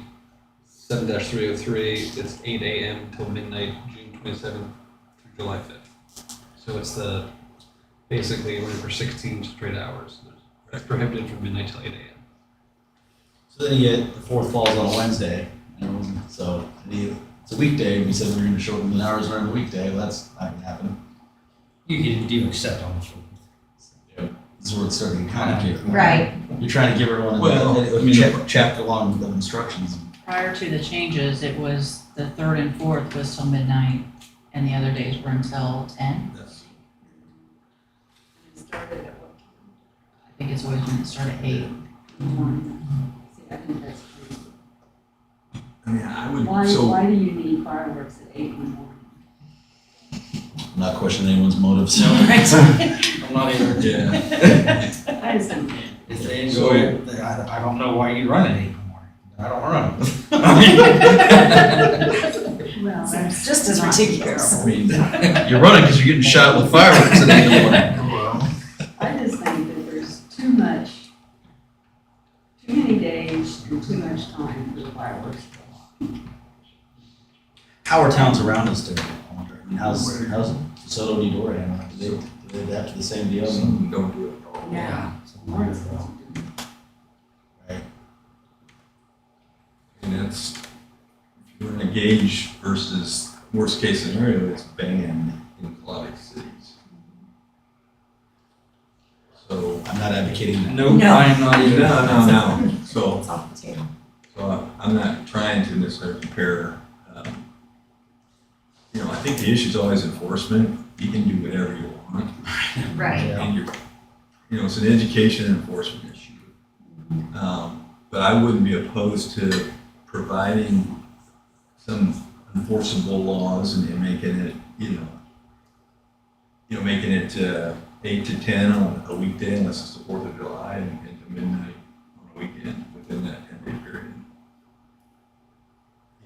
7-303, it's 8 a.m. till midnight, June 27th through July 5th. So it's basically running for 16 straight hours. It's prohibited from midnight till 8 a.m. So then you get, the 4th falls on a Wednesday, so it's a weekday, we said we were gonna shorten the hours around the weekday, well, that's not gonna happen. you do accept on the 4th. This is where it's starting to complicated. Right. You're trying to give everyone Well, a chapter long of instructions. Prior to the changes, it was the 3rd and 4th was till midnight, and the other days were until 10. It started at what I think it's always been started at 8. time? See, I think that's crazy. I mean, I would, Why do you need fireworks at 8 in the morning? I'm not questioning anyone's motives. I'm not even. Yeah. I just don't. If they enjoy it, I don't know why you run at 8 in the morning. I don't run. Well, Seems just as ridiculous. I mean, you're running because you're getting shot with fireworks at 8 in the morning. I just think that there's too many days and too much time for the fireworks. How are towns around us doing it? I wonder. I mean, how's DeSoto, Eudora handling it? Do they adapt to the same deal? some don't do it at all. Yeah. Right. And that's, if you're in a gauge versus worst case scenario, it's banned in a lot of cities. So, I'm not advocating that. No, I am not either. no. So, It's off the table. I'm not trying to necessarily compare, I think the issue is always enforcement. You can do whatever you want. Right. And it's an education and enforcement issue. But I wouldn't be opposed to providing some enforceable laws and making it, making it 8 to 10 on a weekday unless it's the 4th of July and to midnight on a weekend within that 10-day period.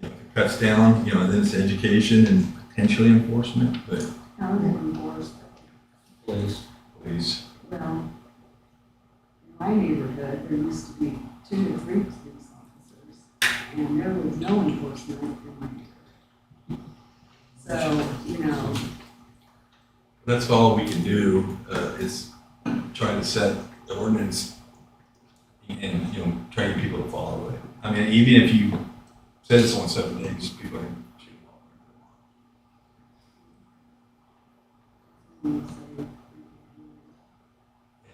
If it cuts down, then it's education and potentially enforcement, but How do they enforce that? please. Well, in my neighborhood, there used to be 2 to 3 police officers, and there was no enforcement in my neighborhood. So, That's all we can do, is try to set the ordinance and, try to get people to follow it. I mean, even if you said it's only 7 days, people are going to shoot. And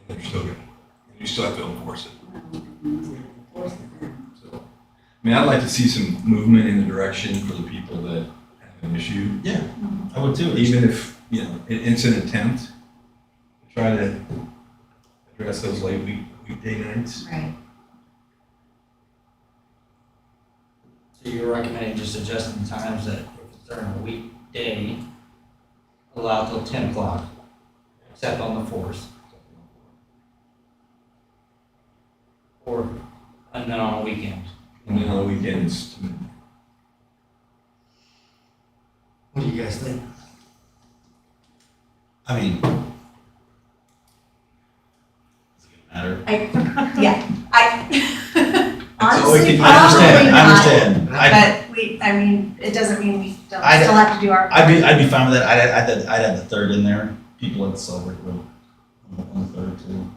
they're still good. And you still have to enforce it. So, I mean, I'd like to see some movement in the direction for the people that have an issue. Yeah, I would too. Even if, you know, it's an attempt to try to address those late weekday nights. Right. So you're recommending just adjusting the times that if it's during a weekday, allow till 10 o'clock, except on the 4th. Or, and then on a weekend. And then on the weekends, What do you guys think? I mean, does it matter? Honestly, I understand, probably I not, understand. but I mean, it doesn't mean we don't I'd- still have to do our. I'd be fine with that. I'd have the third in there. People at the celebrate room on the third too.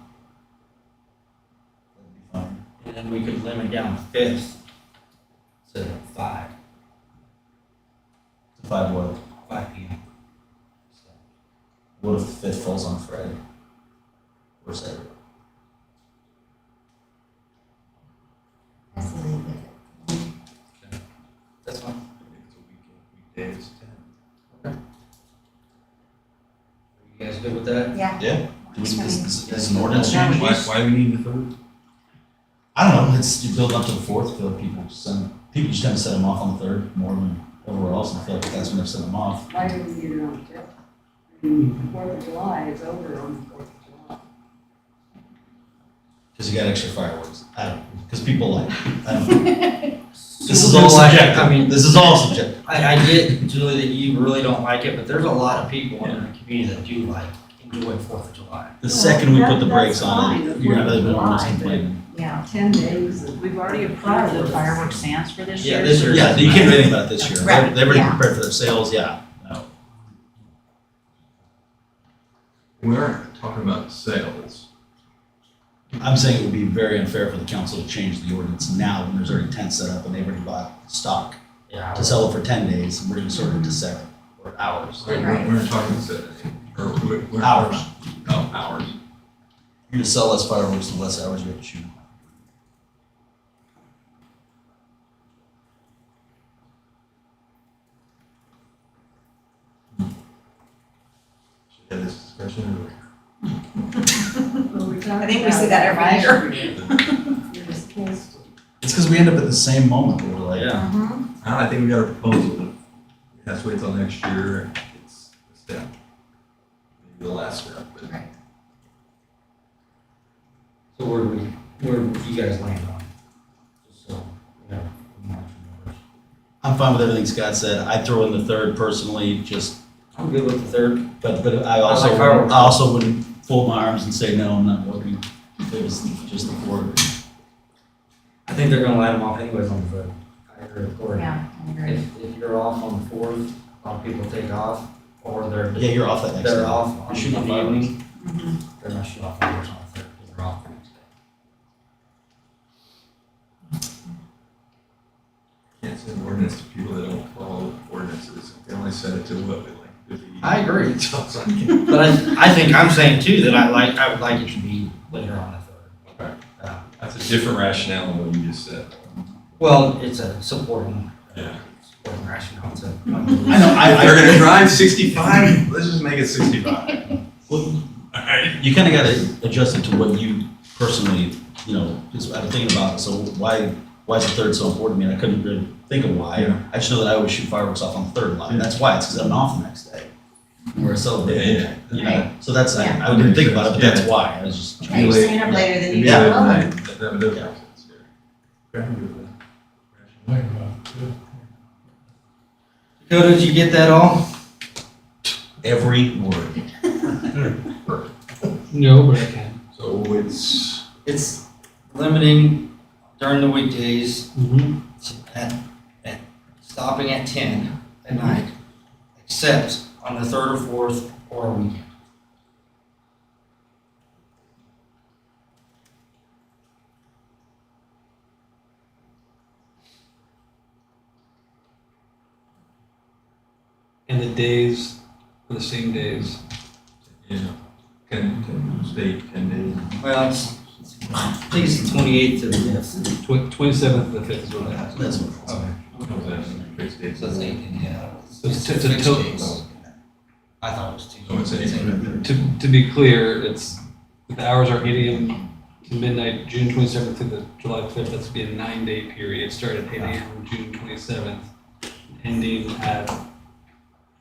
That'd be fine. And then we could limit down 5th to 5, To 5 what? 5 p.m. So, What if the fifth falls on Friday? Or Saturday? That's a little bit. that's fine. weekdays, 10. Are you guys good with that? Yeah. Yeah. Do we, That's fine. is an ordinance change? Why do we need the third? I don't know. It's you build up to the fourth. I feel like people just tend to set them off on the third more than everywhere else. And I feel like that's when they're setting them off. Why did we get it on the fifth? I mean, Fourth of July is over on the Fourth of July. Because you got extra fireworks. I don't, because people like, I don't know. This is People all like it. subjective. I mean, This is all subjective. I get, Julie, that you really don't like it, but there's a lot of people in the community that do enjoy 4th of July. The second we put the That's brakes on fine, it, the you're not 4th of really going to July, complaining. Yeah. 10 days of. We've already approved the fireworks stands for this Yeah, year. this year. Yeah, you can't do anything about it this year. Right, They've already yeah. prepared for their sales, yeah. No. We aren't talking about sales. I'm saying it would be very unfair for the council to change the ordinance now when there's already tents set up and they've already bought stock Yeah. to sell it for 10 days, and we're gonna sort it to 7 or hours. We're not talking sales. Or we're. Hours. Oh, hours. You're gonna sell less fireworks the less hours you have to shoot. Should we have this discussion or? I think we see that every year. You're just supposed to. It's because we end up at the same moment where we're like, Yeah. Mhm. I think we got a proposal. It has to wait till next year. It's a step. Maybe the last step, but. Right. So where would you guys land on? Just so, we have numbers. I'm fine with everything Scott said. I'd throw in the third personally, just, I'm good with the 3rd. but I like also, fireworks. I also wouldn't fold my arms and say, no, I'm not voting. If it was just the fourth. I think they're gonna let them off anyways on the 3rd. I agree with Cory. Yeah, I agree. If you're off on the 4th, a lot of people take off, or they're. Yeah, you're off that next day. They're off on You're shooting the fireworks. evening. They're not shooting off fireworks on the 3rd, because they're off the next day. Can't send ordinance to people that don't follow ordinances. They only set it to what we like to be. I agree. So it's like- But I think I'm saying too, that I would like it to be later on the 3rd. Okay. That's a different rationale than what you just said. Well, it's a supporting Yeah. rationale to. I know, If they're gonna drive 65, let's just make it 65. Well, Alright. you kind of got to adjust it to what you personally, just I've been thinking about, so why is the third so important? I mean, I couldn't really think of why. Yeah. I just know that I always shoot fireworks off on the third line. That's why, it's because I'm off the next day. We're celebrating, Yeah. so that's, Yeah. I didn't think about it, but that's Yeah. why. I was just. Yeah, you're staying up later than you Yeah. do. That does make sense, yeah. Okay, I'm good with that. Dakota, did you get that all? Every word. No, but I can. So It's limiting during the weekdays at stopping at 10 at night, except on the 3rd or 4th or a weekend. And the days are the same days. yeah, can stay 10 days. Well, I think it's the 28th to the 5th. 27th to the 5th is what it has. That's what. Okay. What was that? Fixed days? So it's 18, yeah. So it's It's to- fixed to- days. I thought it was 2. So it's 18. To be clear, the hours are 8 AM to midnight, June 27th to the July 5th. That's be a 9-day period. Start at 8 AM June 27th, ending at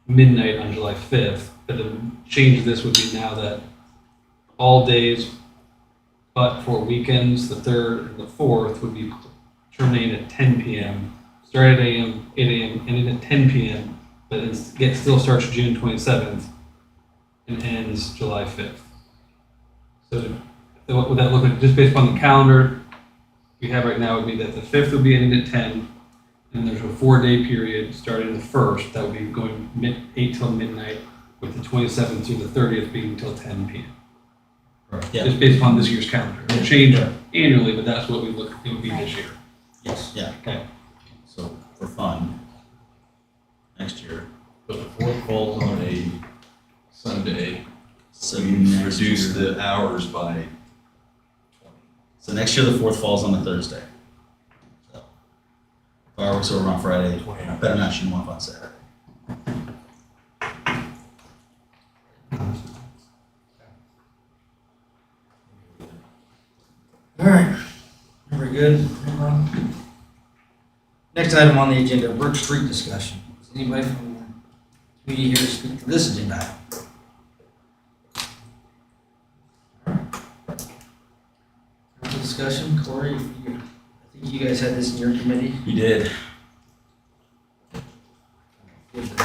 midnight on July 5th. But the change of this would be now that all days but for weekends, the 3rd and the 4th would be terminating at 10 PM. Start at 8 AM, ending at 10 PM, but still starts June 27th and ends July 5th. So what would that look like, just based upon the calendar we have right now, would be that the 5th would be ending at 10, and there's a 4-day period starting the 1st, that would be going 8 till midnight, with the 27th through the 30th being till 10 PM. Yeah. Just based upon this year's calendar. It'll change annually, but that's what it would be this year. Yes, yeah. Okay. So for fun, next year, But the 4th falls on a Sunday. so We next reduce year, the hours by 20. so next year the 4th falls on a Thursday. So fireworks over on Friday, better not shoot them off on Saturday. All right, very good. Next item on the agenda, Brook Street discussion. Is anybody from the committee here to speak to this agenda item? All right. Further discussion, Corey, I think you guys had this in your committee. We did. Give the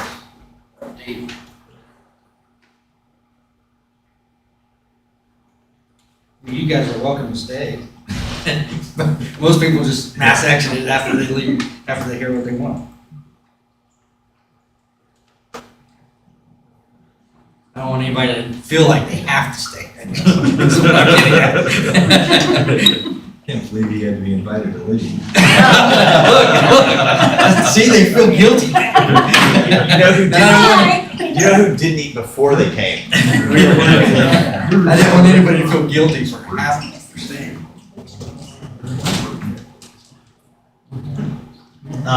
update. You guys are welcome to stay. Most people just mass exit it after they leave, after they hear what they want. I don't want anybody to feel like they have to stay. That's what I'm getting at. Can't believe he had to be invited to leave. Look, see, they feel guilty. You know who Hi. who didn't eat before they came? I didn't want anybody to feel guilty for having to stay.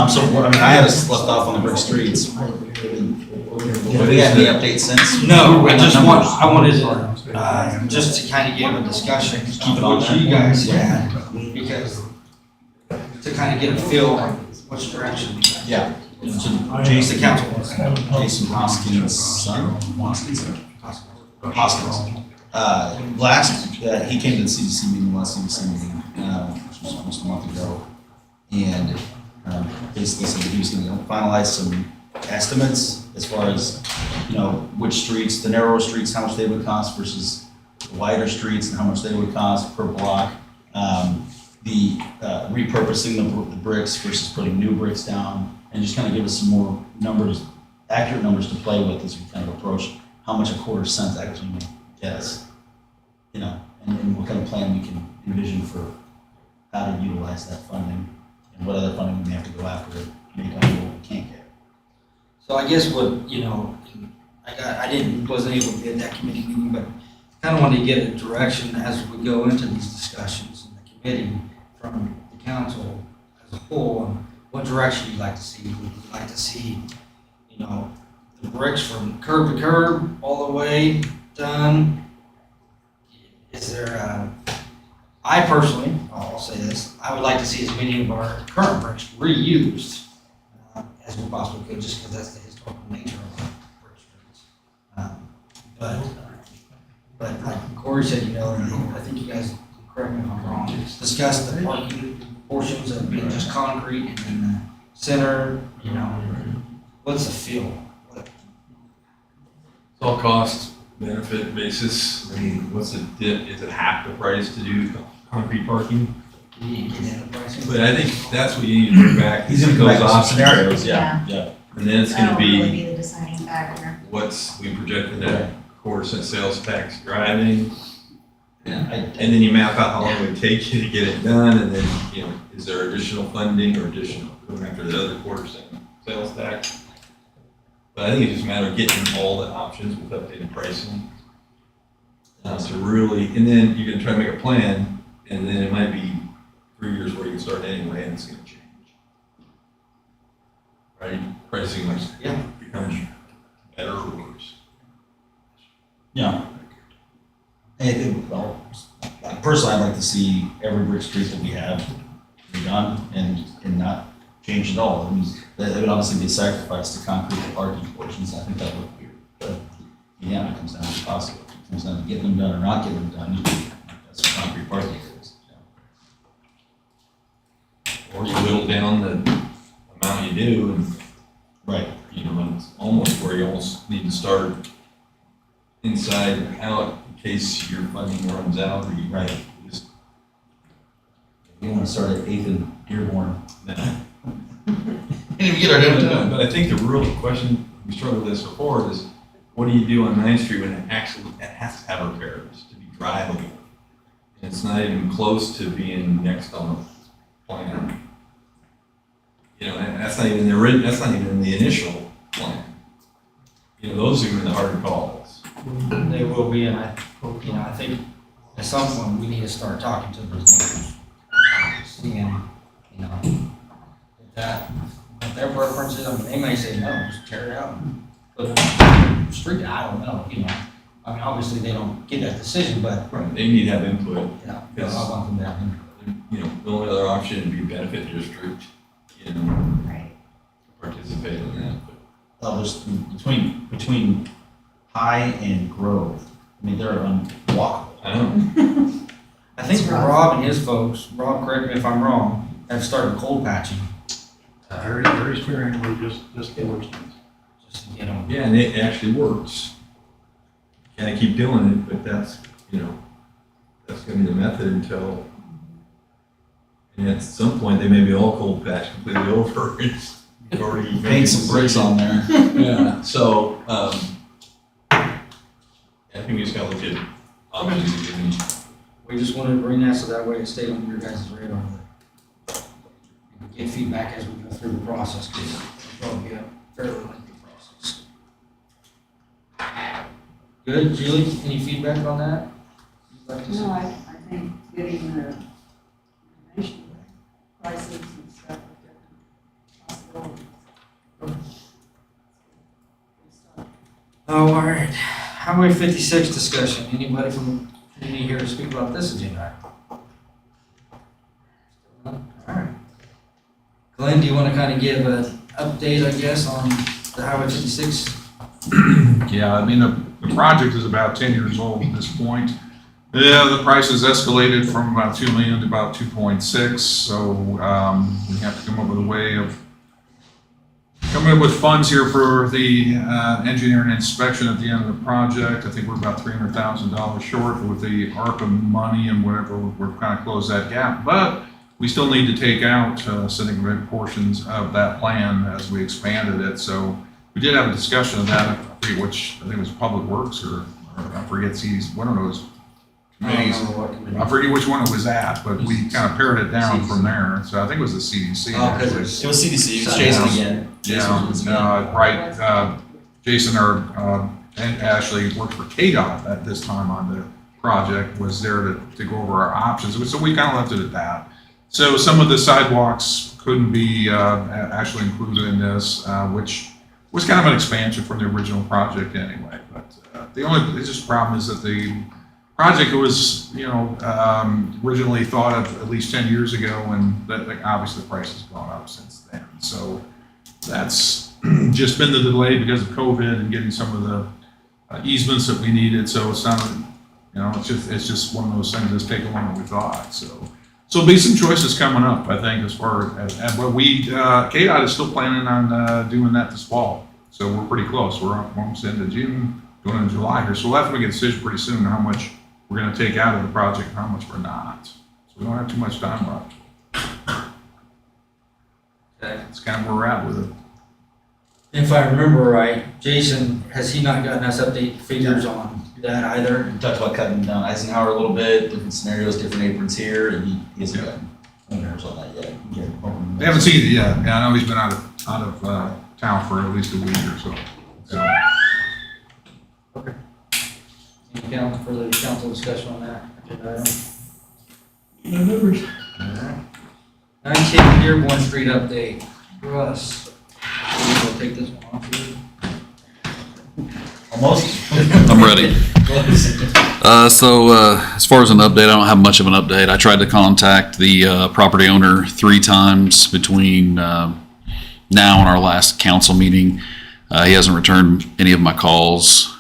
So I had us left off on the brick streets. Have we had any updates since? No, I wanted to, just to kind of give a discussion, keep it on you guys had, because to kind of get a feel on which direction. Yeah. So Jason, the council was. Jason Hoskins' son, Hoskins. He came to the CDC meeting, last CDC meeting, which was almost a month ago. And basically said that he was gonna finalize some estimates as far as, which streets, the narrower streets, how much they would cost versus the wider streets and how much they would cost per block. The repurposing the bricks versus putting new bricks down, and just kind of give us some more numbers, accurate numbers to play with as we kind of approach how much a quarter cent actually may get us. And what kind of plan we can envision for how to utilize that funding and what other funding we may have to go after to make up for what we can't get. So I guess what, wasn't able to be at that committee meeting, but kind of wanted to get a direction as we go into these discussions in the committee from the council as a whole, on what direction you'd like to see. Would you like to see, the bricks from curb to curb all the way done? Is there I personally, I'll say this, I would like to see as many of our current bricks reused as we possibly could, just because that's the historical nature of our brick streets. But like Corey said, I think you guys, correct me if I'm wrong, discussed the parking portions of being just concrete and then the center, what's the feel? It's all cost benefit basis. I mean, what's the dip? Is it half the price to do concrete parking? You need to get into pricing. But I think that's what you need to bring back. He's gonna come those back with some options. scenarios, yeah. And then it's gonna That'll really be be the deciding factor. we projected that quarter-cent sales tax driving. Yeah, And then you map out how long it would take you to get it done, and then, is there additional funding or additional, going after the other quarter-cent sales tax? But I think it's just a matter of getting all the options with updated pricing. To really, and then you can try to make a plan, and then it might be 3 years where you can start anyway, and it's gonna change. right? Pricing Yeah. becomes better or worse. Yeah. Well, personally, I'd like to see every brick street that we have redone and not change at all. I mean, that would obviously be a sacrifice to concrete the parking portions. I think that would be weird. But yeah, it comes down to possible. It comes down to getting them done or not getting them done. That's what concrete parking is. Or you whittle down the amount you do and, Right. you know, it's almost where you almost need to start inside and out in case your funding runs out or you Right. just, You want to start at 8th and Dearborn. nah. Didn't even get our downtown. But I think the real question, we struggled with this before, is what do you do on 9th Street when it has to have repairs to be drivable? And it's not even close to being next on the plan. You know, and that's not even that's not even the initial plan. You know, those are even the harder calls. They will be, and I think at some point, we need to start talking to those neighbors. Seeing, you know, if their preferences, I mean, they may say, no, just tear it out and put it on the street, I don't know, you know. I mean, obviously, they don't get that decision, but, Right, they need to have input. yeah, I want them to have input. You know, the only other option would be benefit district, you know, Right. participate in that, but. Oh, there's between High and Grove. I mean, they're unwalkable. I know. I think It's rough. Rob and his folks, Rob, correct me if I'm wrong, have started cold patching. Very sparingly, just the worst. Just to get them. Yeah, and it actually works. Kind of keep doing it, but that's, you know, that's gonna be the method until, and at some point, they may be all cold patched completely over. It's already. Paint some bricks on there. Yeah, so, I think we just gotta look at options and We just wanted to bring that so that way it stayed on your guys' radar. And get feedback as we go through the process, because it'll probably be a fairly lengthy process. Good, Julie, any feedback on that? You'd like to see? No, I think getting the information, prices and stuff of different possibilities. Oh, all right. Highway 56 discussion. Anybody from the community here to speak about this agenda item? All right. Glenn, do you want to kind of give an update, I guess, on the Highway 56? Yeah, I mean, the project is about 10 years old at this point. Yeah, the price has escalated from about 2 million to about 2.6, so we have to come up with a way of coming up with funds here for the engineering inspection at the end of the project. I think we're about $300,000 short with the ARPA money and whatever, we're kind of close that gap. But we still need to take out significant portions of that plan as we expanded it. So we did have a discussion of that. I forget which, I think it was Public Works or I forget, one of those committees. I forget which one it was at, but we kind of pared it down from there. So I think it was the CDC. actually. It was CDC, it was Jason again. Yeah, Jason and Ashley worked for KDOT at this time on the project, was there to go over our options. So we kind of left it at that. So some of the sidewalks couldn't be actually included in this, which was kind of an expansion from the original project anyway. But the just problem is that the project was, originally thought of at least 10 years ago, and that obviously the price has gone up since then. So that's just been the delay because of COVID and getting some of the easements that we needed. So it's not, it's just one of those things that's taken longer than we thought. So there'll be some choices coming up, I think, as far as, but KDOT is still planning on doing that this fall. So we're pretty close. We're almost into June, going into July here. So we'll have to make a decision pretty soon on how much we're going to take out of the project and how much we're not. So we don't have too much time left. Okay. That's kind of where we're at with it. If I remember right, Jason, has he not gotten us update figures on that either? We talked about cutting down Eisenhower a little bit, different scenarios, different aprons here, and he hasn't gotten numbers on that yet. They haven't seen it yet. Yeah, I know he's been out of town for at least a week or so. Any further council discussion on that agenda item? No numbers. All right. 19 Dearborn Street update. Russ. We'll take this one off here. Almost? I'm ready. As far as an update, I don't have much of an update. I tried to contact the property owner 3 times between now and our last council meeting. He hasn't returned any of my calls.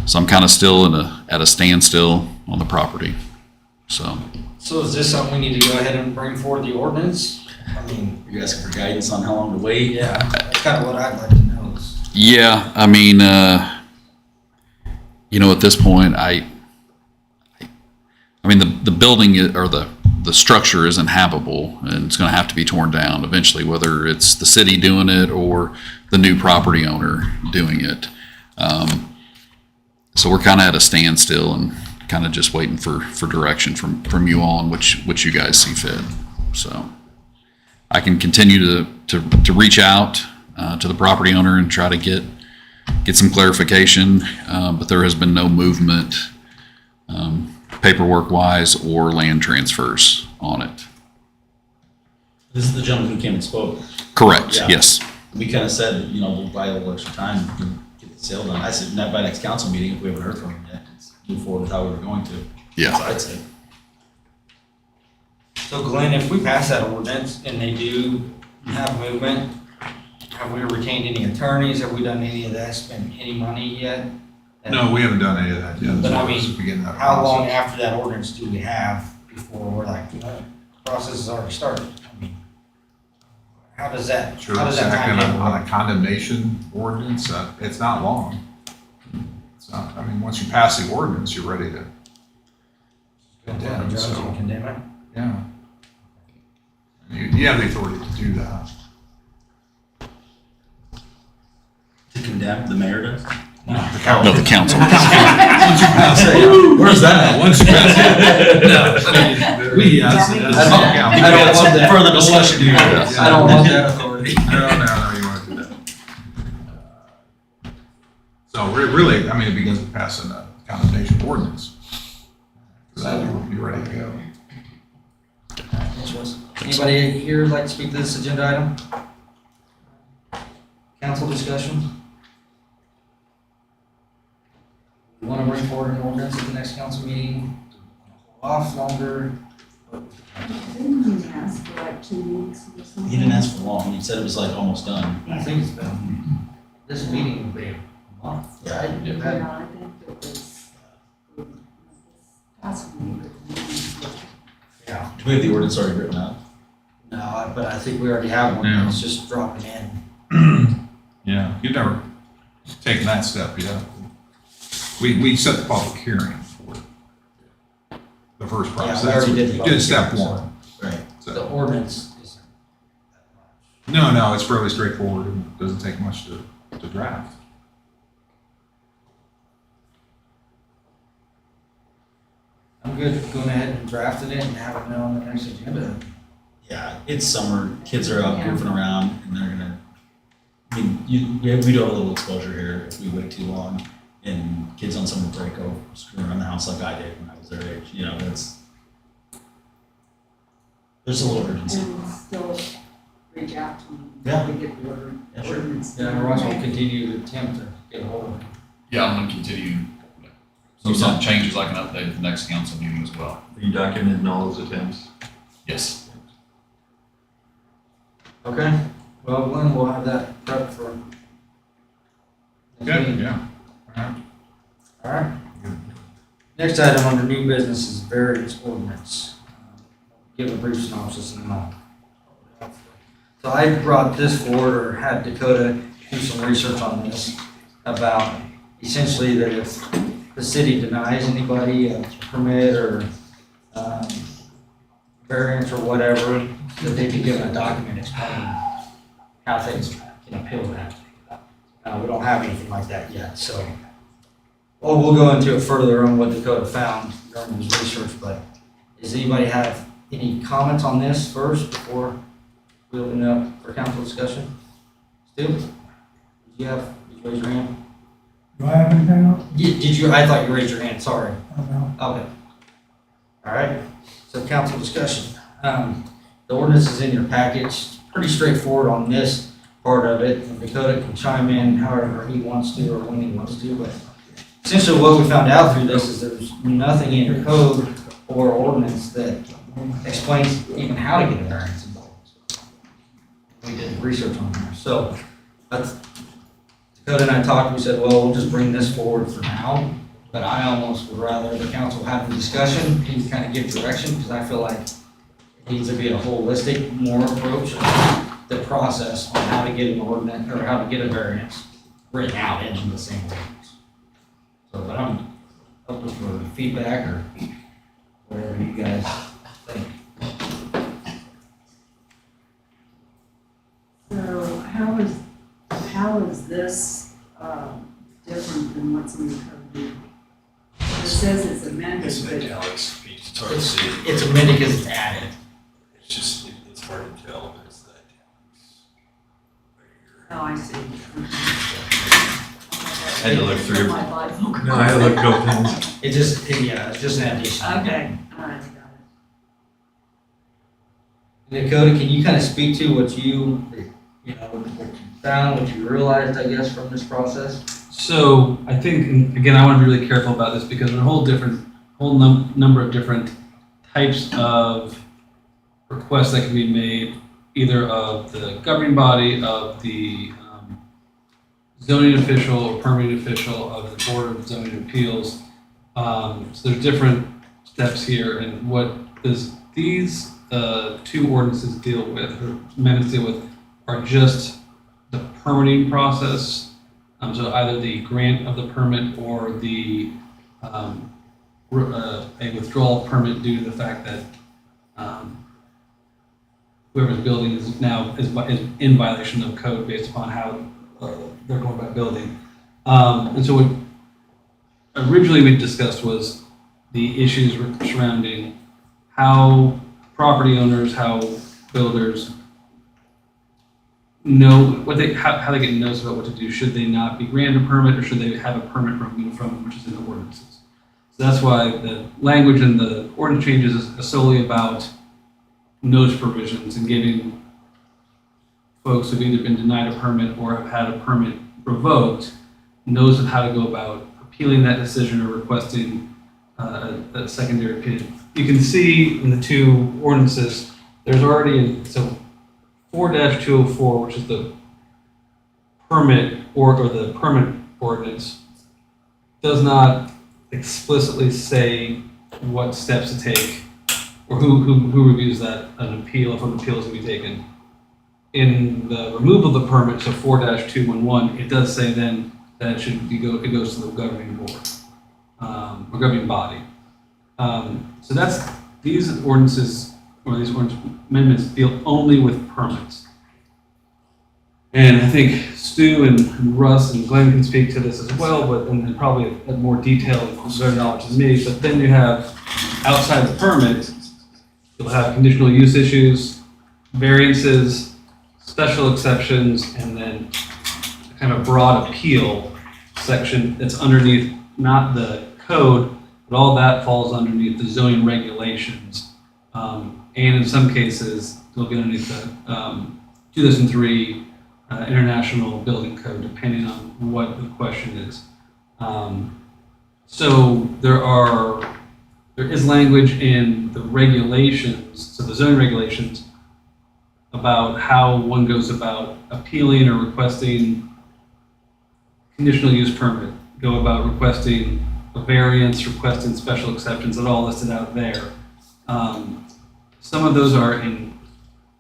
So I'm kind of still at a standstill on the property. So So is this something we need to go ahead and bring forward the ordinance? I mean, You're asking for guidance on how long to wait? yeah, that's kind of what I'd like to know is. yeah, I mean, at this point, I mean, the building or the structure isn't habitable, and it's going to have to be torn down eventually, whether it's the city doing it or the new property owner doing it. So we're kind of at a standstill and kind of just waiting for direction from you all on which you guys see fit. So I can continue to reach out to the property owner and try to get some clarification, but there has been no movement paperwork wise or land transfers on it. This is the gentleman who came and spoke. Correct, Yeah. yes. We kind of said, we'll buy a little extra time to get the sale done. I said, not by next council meeting, if we haven't heard from him yet, let's move forward with how we were going to. Yeah. That's what I'd say. So Glenn, if we pass that ordinance and they do have movement, have we retained any attorneys? Have we done any of that, spent any money yet? No, we haven't done any of that yet. But I This is mean, beginning that how long process. after that ordinance do we have before we're like, the process has already started? I mean, how does that Sure, time second on work? a condemnation ordinance, it's not long. It's not, once you pass the ordinance, you're ready to, Go to the judge and condemn it? yeah. You have the authority to do that. To condemn, the mayor does? No, the council. Where's that? Once you pass it. No. We, I don't want that. Further discussion here. I don't want that authority. No, you want to do that. So really, it begins with passing a condemnation ordinance. So that will be ready to go. Anybody here like to speak to this agenda item? Council discussion? You want to bring forward an ordinance at the next council meeting? Hold off longer? Didn't you ask for like 2 weeks or something? He didn't ask for long. He said it was like almost done. I think it's been, this meeting will be a month. Yeah. I think it was this past week. Yeah. Do we have the ordinance already written out? No, but I think we already have one, Yeah. it's just dropping in. Yeah, you've never taken that step yet. We set the public hearing for the first Yeah, process. we already did the You public did step hearing, so- one. Right. The So, ordinance is. no, it's fairly straightforward and doesn't take much to draft. I'm good going ahead and drafting it and having it on the next agenda. Yeah, it's summer, kids are out goofing around and they're gonna, we do have a little exposure here if we wait too long. And kids on summer break go screw around the house like I did when I was their age, there's a little urgency. And still reach out to them. Yeah. To get the order. Yeah, sure. ordinance Yeah, done. we're also gonna continue to attempt to get a hold of it. Yeah, I'm gonna continue. So if something changes, I can update at the next council meeting as well. Are you documenting all those attempts? Yes. Okay, well, Glenn, we'll have that prepped for. next Good, meeting. yeah. All right. All right. Next item under new business is variance ordinance. Give a brief synopsis and then I'll. So I brought this forward, or had Dakota do some research on this, about essentially that if the city denies anybody a permit or variance or whatever, that they be given a document explaining how things can appeal that. We don't have anything like that yet, so. Well, we'll go into it further on what Dakota found during his research, but does anybody have any comments on this first before we open it up for council discussion? Stu, did you raise your hand? Do I have anything else? Did you, I thought you raised your hand, sorry. Oh, no. Okay. All right, so council discussion. The ordinance is in your package, pretty straightforward on this. part of it, and Dakota can chime in however he wants to or when he wants to, but essentially what we found out through this is there's nothing in your code or ordinance that explains even how to get a variance involved. We did research on there, so that's, Dakota and I talked, we said, well, we'll just bring this forward for now, but I almost would rather the council have the discussion, he kind of give direction, because I feel like it needs to be a holistic, more approach of the process on how to get an ordinance, or how to get a variance written out into the same ordinance. So, but I'm open for feedback or whatever you guys think. So how is this different than what's in the code now? It says it's amended, It's but italics, it's hard to see. It's amended because it's added. It's just, it's hard to tell, but it's the italics. oh, I see. I had to look through. My bifocal. No, I had to look go pins. It just, yeah, it's just an addition. Okay, all right, got it. Dakota, can you kind of speak to what you know, what you found, what you realized, I guess, from this process? So I think, and again, I want to be really careful about this because there are a whole number of different types of requests that can be made, either of the governing body, of the zoning official or permitting official, of the Board of Zoning Appeals. So there's different steps here, and what these two ordinances deal with, or amendments deal with, are just the permitting process. So either the grant of the permit or the a withdrawal permit due to the fact that whoever's building is now is in violation of code based upon how they're going about building. And so what originally we discussed was the issues surrounding how property owners, how builders know how they get notice about what to do. Should they not be granted a permit, or should they have a permit removed from them, which is in the ordinances? So that's why the language in the ordinance changes is solely about notice provisions and giving folks who've either been denied a permit or have had a permit revoked notice of how to go about appealing that decision or requesting a secondary opinion. You can see in the two ordinances, there's already, so 4-204, which is the permit or the permit ordinance, does not explicitly say what steps to take or who reviews that, an appeal, if an appeal is to be taken. In the removal of the permit, so 4-211, it does say then that it goes to the governing board, or governing body. So these ordinances, or these ordinance amendments deal only with permits. And I think Stu and Russ and Glenn can speak to this as well, but and probably at more detail and better knowledge than me. But then you have, outside the permit, you'll have conditional use issues, variances, special exceptions, and then a kind of broad appeal section that's underneath, not the code, but all that falls underneath the zoning regulations. And in some cases, they'll get underneath the 2003 International Building Code, depending on what the question is. So there is language in the regulations, so the zoning regulations, about how one goes about appealing or requesting conditional use permit, go about requesting a variance, requesting special exceptions, that all listed out there. Some of those are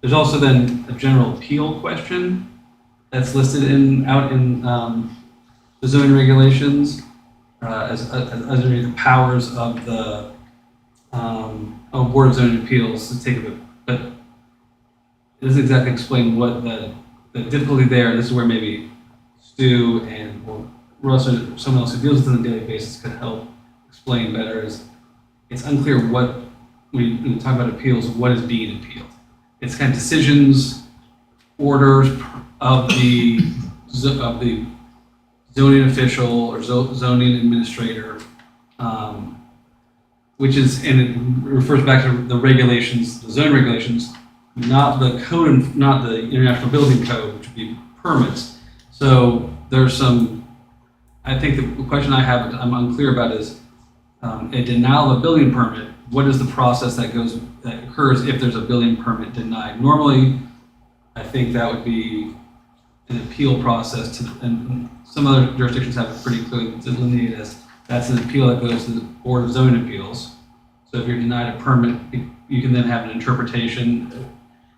there's also then a general appeal question that's listed out in the zoning regulations as underneath the powers of the Board of Zoning Appeals to take a, but it doesn't exactly explain what the difficulty there. This is where maybe Stu or Russ or someone else who deals with it on a daily basis could help explain better. Is it's unclear what, when we talk about appeals, what is being appealed. It's kind of decisions, orders of the zoning official or zoning administrator, which is, and it refers back to the regulations, the zoning regulations, not the code, not the International Building Code, which would be permits. So there's some, I think the question I have, I'm unclear about is, a denial of a building permit, what is the process that occurs if there's a building permit denied? Normally, I think that would be an appeal process and some other jurisdictions have it pretty clearly delineated as that's an appeal that goes to the Board of Zoning Appeals. So if you're denied a permit, you can then have an interpretation.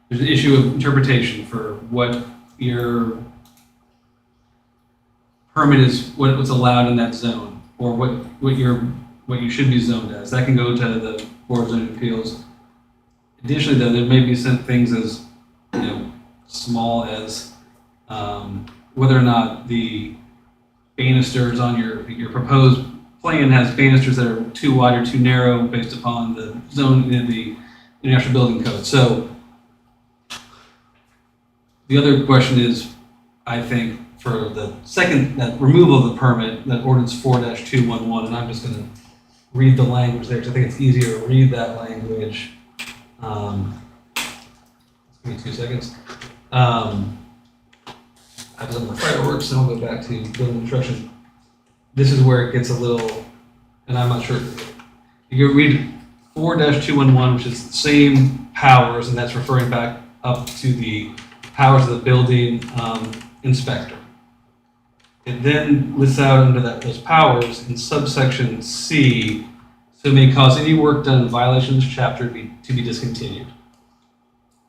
There's an issue of interpretation for what your permit is, what's allowed in that zone, or what you should be zoned as. That can go to the Board of Zoning Appeals. Additionally, though, there may be some things as, small as whether or not the banisters on your proposed plan has banisters that are too wide or too narrow based upon the zone in the International Building Code. So the other question is, I think, for the second, that removal of the permit, that ordinance 4-211, and I'm just going to read the language there because I think it's easier to read that language. Give me 2 seconds. I've done the fireworks, and I'll go back to building construction. This is where it gets a little, and I'm not sure. You read 4-211, which is the same powers, and that's referring back up to the powers of the building inspector. It then lists out under those powers in subsection C, so it may cause any work done in violation of this chapter to be discontinued.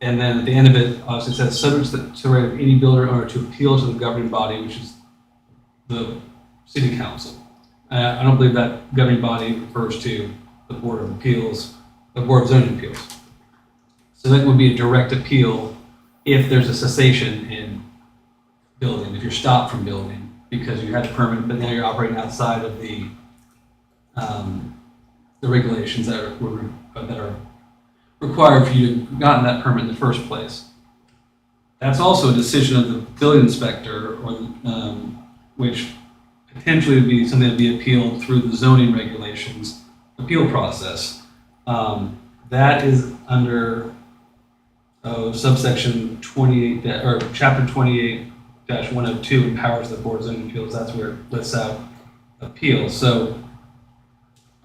And then at the end of it, obviously it says, subject to the right of any builder owner to appeal to the governing body, which is the city council. I don't believe that governing body refers to the Board of Appeals, the Board of Zoning Appeals. So that would be a direct appeal if there's a cessation in building, if you're stopped from building because you had a permit, but now you're operating outside of the regulations that are required for you to have gotten that permit in the first place. That's also a decision of the building inspector, or which potentially would be something that would be appealed through the zoning regulations appeal process. That is under subsection 28, or chapter 28-102, empowers the Board of Zoning Appeals. That's where it lists out appeals. So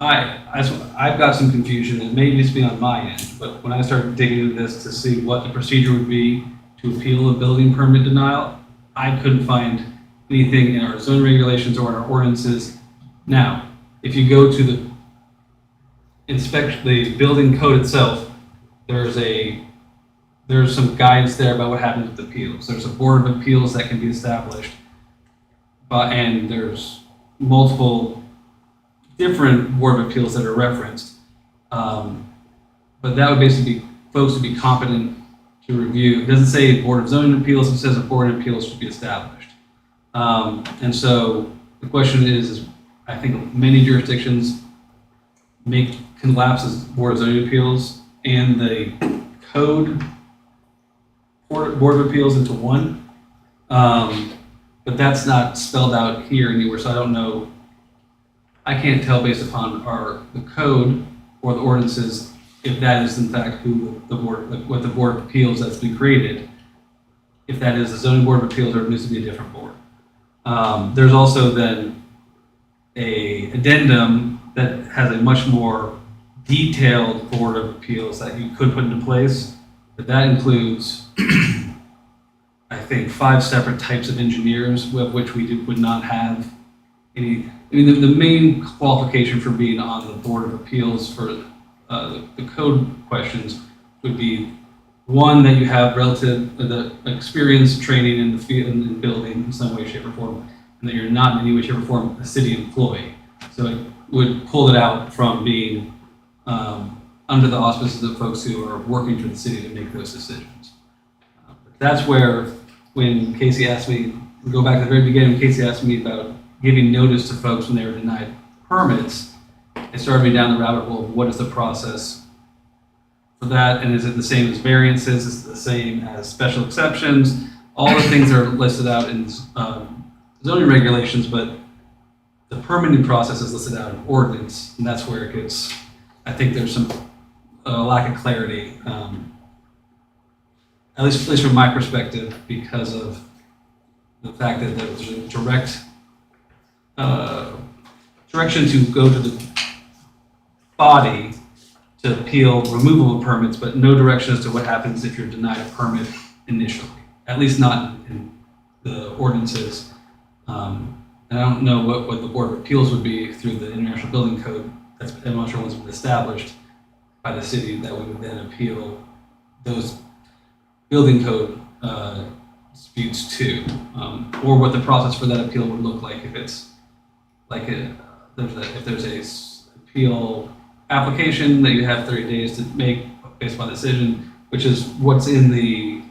I've got some confusion, and maybe it's been on my end, but when I started digging into this to see what the procedure would be to appeal a building permit denial, I couldn't find anything in our zoning regulations or in our ordinances. Now, if you go to the the building code itself, there's some guidance there about what happens with appeals. There's a Board of Appeals that can be established, and there's multiple different Board of Appeals that are referenced. But that would basically be folks to be competent to review. It doesn't say Board of Zoning Appeals, it says a Board of Appeals should be established. And so the question is I think many jurisdictions can lapse as Board of Zoning Appeals and the code Board of Appeals into one. But that's not spelled out here anywhere, so I don't know. I can't tell based upon the code or the ordinances if that is in fact who what the Board of Appeals that's been created, if that is the Zoning Board of Appeals or it needs to be a different board. There's also then a addendum that has a much more detailed Board of Appeals that you could put into place, but that includes I think 5 separate types of engineers, of which we would not have any. I mean, the main qualification for being on the Board of Appeals for the code questions would be, one, that you have the experience, training in the field in building in some way, shape, or form, and that you're not in any way, shape, or form a city employee. So it would pull it out from being under the auspices of folks who are working for the city to make those decisions. That's where, when Casey asked me, we go back to the very beginning, when Casey asked me about giving notice to folks when they were denied permits, it started me down the rabbit hole of what is the process for that, and is it the same as variances, is it the same as special exceptions? All the things are listed out in zoning regulations, but the permitting process is listed out in ordinance, and that's where it gets, I think there's some lack of clarity, at least from my perspective, because of the fact that there's a direct direction to go to the body to appeal removal of permits, but no direction as to what happens if you're denied a permit initially, at least not in the ordinances. And I don't know what the Board of Appeals would be through the International Building Code. I'm not sure once it's been established by the city that we would then appeal those building code disputes to, or what the process for that appeal would look like if it's like if there's a appeal application that you have 30 days to make based on decision, which is what's in you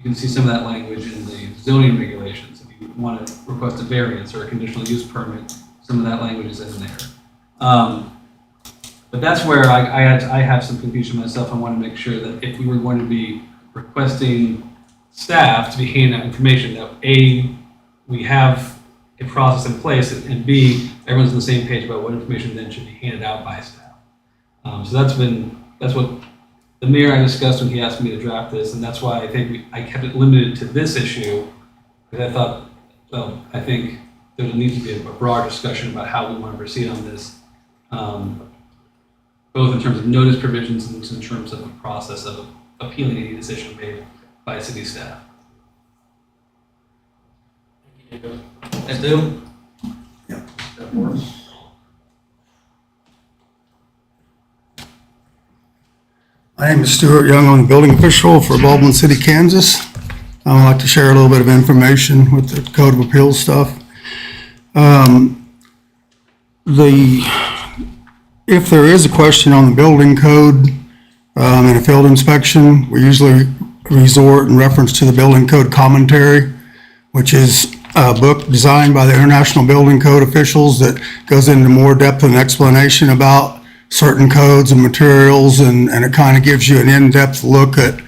can see some of that language in the zoning regulations. If you want to request a variance or a conditional use permit, some of that language is in there. But that's where I have some confusion myself. I want to make sure that if we were going to be requesting staff to be handing out information, that A, we have a process in place, and B, everyone's on the same page about what information then should be handed out by staff. So that's what the mayor and I discussed when he asked me to draft this, and that's why I think I kept it limited to this issue, because I thought, well, I think there needs to be a broad discussion about how we want to proceed on this, both in terms of notice provisions and in terms of the process of appealing any decision made by city staff. And do? Yeah. That works. My name is Stuart Young. I'm the building official for Baldwin City, Kansas. I'd like to share a little bit of information with the Code of Appeals stuff. If there is a question on the building code in a field inspection, we usually resort in reference to the building code commentary, which is a book designed by the International Building Code officials that goes into more depth and explanation about certain codes and materials, and it kind of gives you an in-depth look at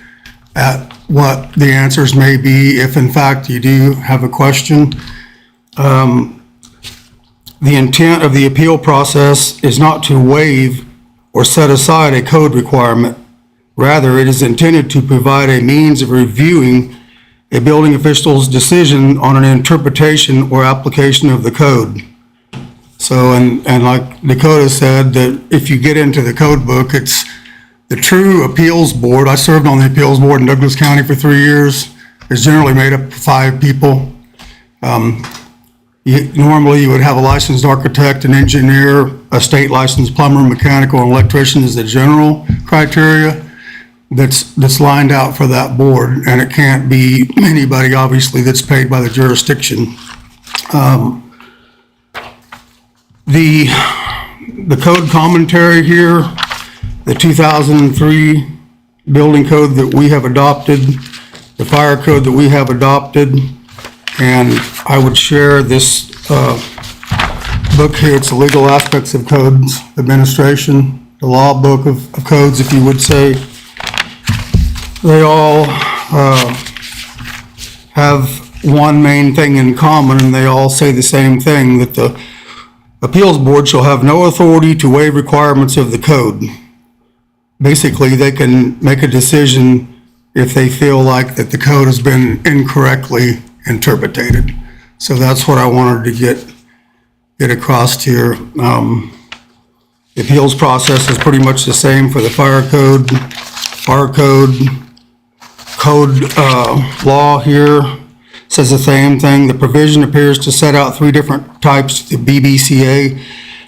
what the answers may be if in fact you do have a question. The intent of the appeal process is not to waive or set aside a code requirement. Rather, it is intended to provide a means of reviewing a building official's decision on an interpretation or application of the code. So, and like Dakota said, that if you get into the code book, it's the true appeals board. I served on the appeals board in Douglas County for 3 years. It's generally made up of 5 people. Normally, you would have a licensed architect, an engineer, a state licensed plumber, mechanical, and electrician is the general criteria that's lined out for that board, and it can't be anybody, obviously, that's paid by the jurisdiction. The code commentary here, the 2003 building code that we have adopted, the fire code that we have adopted, and I would share this book here. It's the legal aspects of codes administration, the law book of codes, if you would say. They all have one main thing in common, and they all say the same thing, that the appeals board shall have no authority to waive requirements of the code. Basically, they can make a decision if they feel like that the code has been incorrectly interpreted. So that's what I wanted to get across here. The appeals process is pretty much the same for the fire code, our code law here says the same thing. The provision appears to set out 3 different types of the BBCA.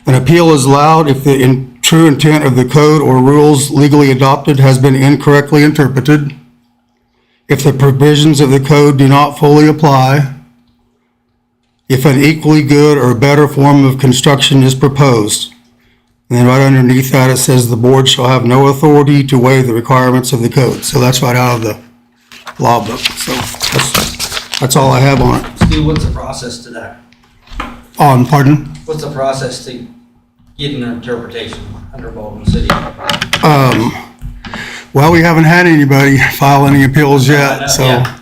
An appeal is allowed if the true intent of the code or rules legally adopted has been incorrectly interpreted, if the provisions of the code do not fully apply, if an equally good or better form of construction is proposed. And then right underneath that, it says the board shall have no authority to waive the requirements of the code. So that's right out of the law book. So that's all I have on it. Stu, what's the process to that? Pardon? What's the process to get an interpretation under Baldwin City? Well, we haven't had anybody file any appeals yet, so Yeah.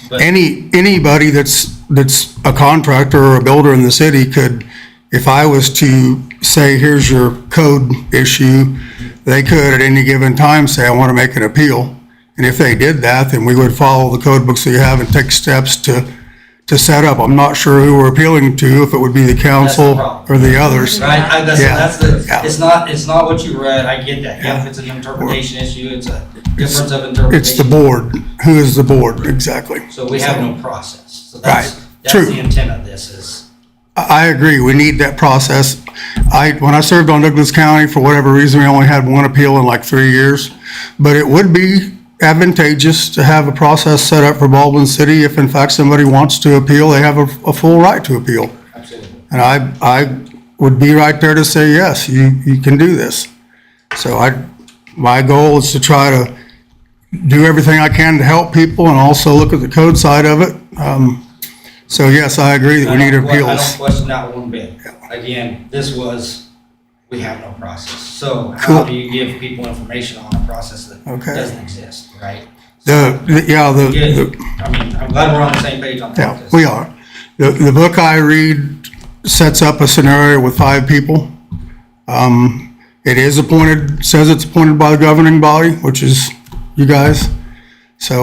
But anybody that's a contractor or a builder in the city could, if I was to say, here's your code issue, they could at any given time say, I want to make an appeal. And if they did that, then we would follow the code books that you have and take steps to to set up. I'm not sure who we're appealing to, if it would be the council problem. or the others. Right, Yeah, that's the, yeah. it's not what you read, I get that, yeah, if it's an interpretation issue, it's a difference of interpretation. It's the board. Who is the board, exactly? So we have no process, so Right, that's true. the intent of this is, I agree, we need that process. When I served on Douglas County, for whatever reason, we only had one appeal in like 3 years. But it would be advantageous to have a process set up for Baldwin City. If in fact somebody wants to appeal, they have a full right to appeal. absolutely. And I would be right there to say, yes, you can do this. So my goal is to try to do everything I can to help people and also look at the code side of it. So yes, I agree that we need I appeals. don't question that one bit. Again, we have no process. So Cool. how do you give people information on a process that Okay. doesn't exist, right? Yeah, I mean, I'm glad we're on the same page on yeah, this. we are. The book I read sets up a scenario with 5 people. It is appointed, says it's appointed by the governing body, which is you guys. So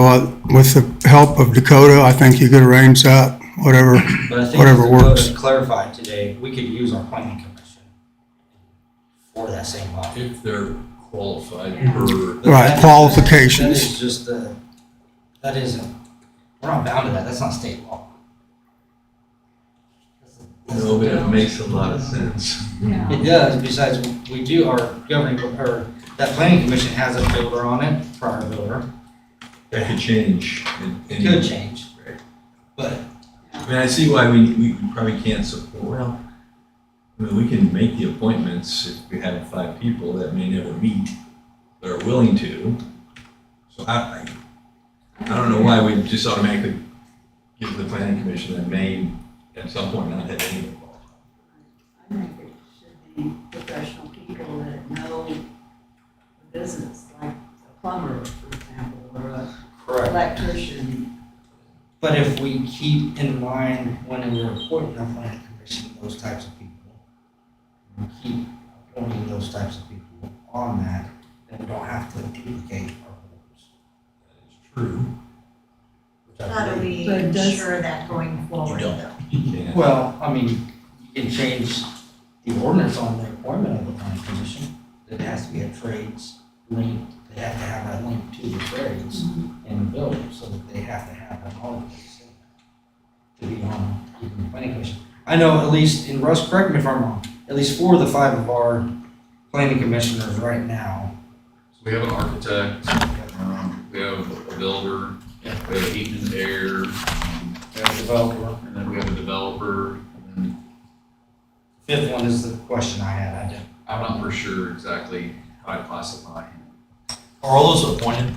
with the help of Dakota, I think you could arrange that, whatever But I think whatever as Dakota works. clarified today, we could use our planning commission for that same body. If they're qualified Yeah. per. Right, qualifications. That is just that isn't, we're not bound to that, that's not state law. No, but it makes a lot of sense. Yeah. It does, besides, we do, our governing, or that planning commission has a builder on it, prior builder, That could change. it could change, Right. but I mean, I see why we probably can't support, well, I mean, we can make the appointments if we have 5 people that may never meet, that are willing to. So I don't know why we just automatically give the planning commission that may at some point not have any involvement. I think it should be professional people that know the business, like a plumber, for example, or a correct. electrician. But if we keep in mind when we're appointing our planning commission, those types of people, we keep appointing those types of people on that, then we don't have to duplicate our boards. True. which I How do believe- we But does- ensure that going forward don't. though? You can't. Well, I mean, you can change the ordinance on the appointment of the planning commission. It has to be a trades link, they have to have that link to the trades in the building, so that they have to have that all of these to be on even the planning commission. I know at least, and Russ, correct me if I'm wrong, at least 4 of the 5 of our planning commissioners right now. So we have an architect, we have a builder, we have a heat and air, We have a developer. and then we have a developer, and then 5th one is the question I had, I didn't. I'm not for sure exactly how I classify him. Are all those appointed?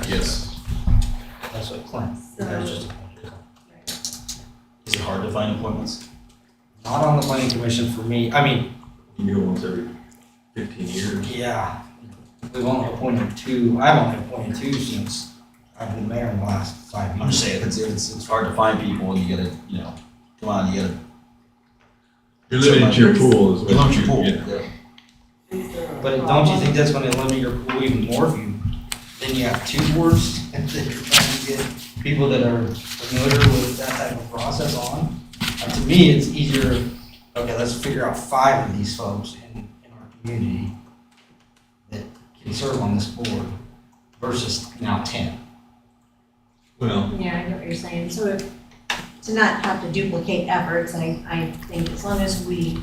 Yes. That's what Clint, that's just appointed. Is it hard to find appointments? Not on the planning commission for me, I mean, You do it once every 15 years. yeah, we've only appointed 2, I've only appointed 2 since I've been mayor in the last 5 years. I'm just saying, it's hard to find people and you gotta, come on, you gotta. You're limited to your pool is what. You limit your pool, yeah. yeah. But don't you think that's gonna limit your pool even more if then you have 2 boards and then you're trying to get people that are familiar with that type of process on? To me, it's easier, okay, let's figure out 5 of these folks in our community that can serve on this board versus now 10. Well, Yeah, I know what you're saying. So to not have to duplicate efforts, I think as long as we,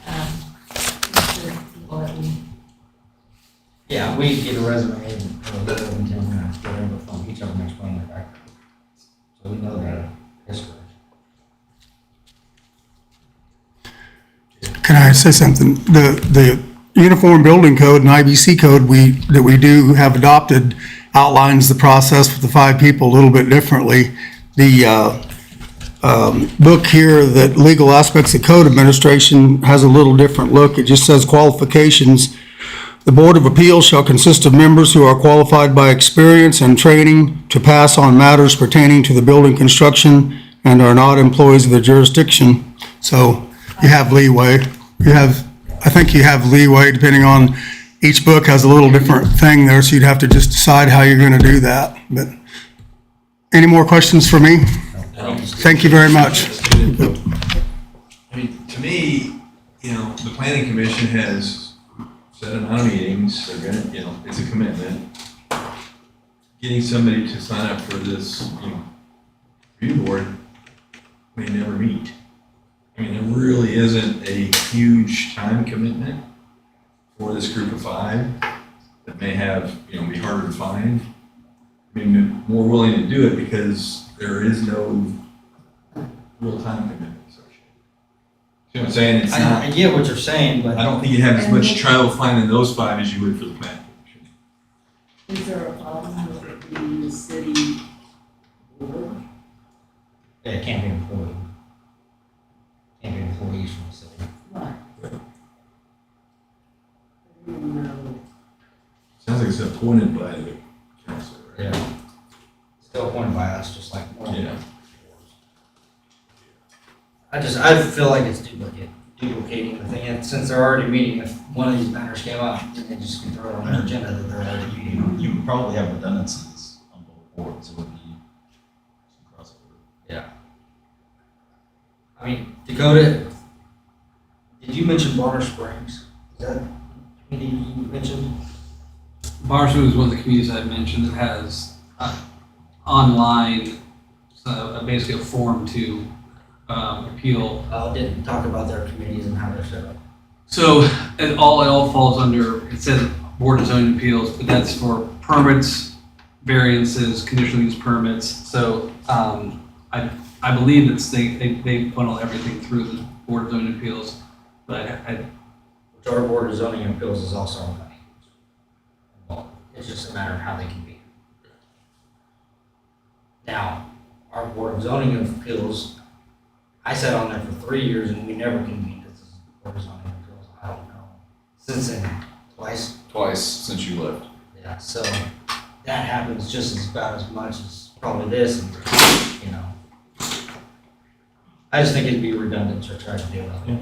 ensure people that we. Yeah, we get a resume or a letter of intent, whatever, from each of them explain their background. So we know their history. Can I say something? The Uniform Building Code and IBC code that we do have adopted outlines the process for the 5 people a little bit differently. The book here, that Legal Aspects of Code Administration, has a little different look. It just says qualifications. The Board of Appeals shall consist of members who are qualified by experience and training to pass on matters pertaining to the building construction and are not employees of the jurisdiction. So you have leeway. I think you have leeway depending on, each book has a little different thing there, so you'd have to just decide how you're gonna do that. But any more questions for me? I don't Thank you very much. I mean, to me, you know, the planning commission has set amount of meetings, they're gonna, you know, it's a commitment. Getting somebody to sign up for this, you know, review board may never meet. I mean, there really isn't a huge time commitment for this group of five that may have, you know, be harder to find. I mean, they're more willing to do it because there is no real time commitment associated. See what I'm saying? It's I not, get what you're saying, but I don't think you have as much trouble finding those five as you would for the planning commission. Is there a problem with it being the city board? it can't be employed. Can't be employees from the city. Right. I don't know. Sounds like it's appointed by the council, right? Yeah. Still appointed by us, just like. Yeah. I feel like it's duplicating the thing, and since they're already meeting, if one of these matters came up, then they just can throw it on their agenda that they're already meeting. You would probably have redundancies on both boards, it would be some crossover. Yeah. I mean, Dakota, did you mention Bonner Springs? Is that, community you mentioned? Barstow is one of the communities I mentioned that has online, basically a form to appeal. Didn't talk about their committees and how they're set up. So it all falls under, it says Board of Zoning Appeals, but that's for permits, variances, conditional use permits. So I believe it's they funnel everything through the Board of Zoning Appeals, but Which our Board of Zoning Appeals is also on that. Well, it's just a matter of how they can be. Now, our Board of Zoning Appeals, I sat on there for 3 years and we never convened as a Board of Zoning Appeals. I don't know. Since then, twice. Twice since you left. Yeah, so that happens just about as much as probably this, and, you know. I just think it'd be redundant to try to do it.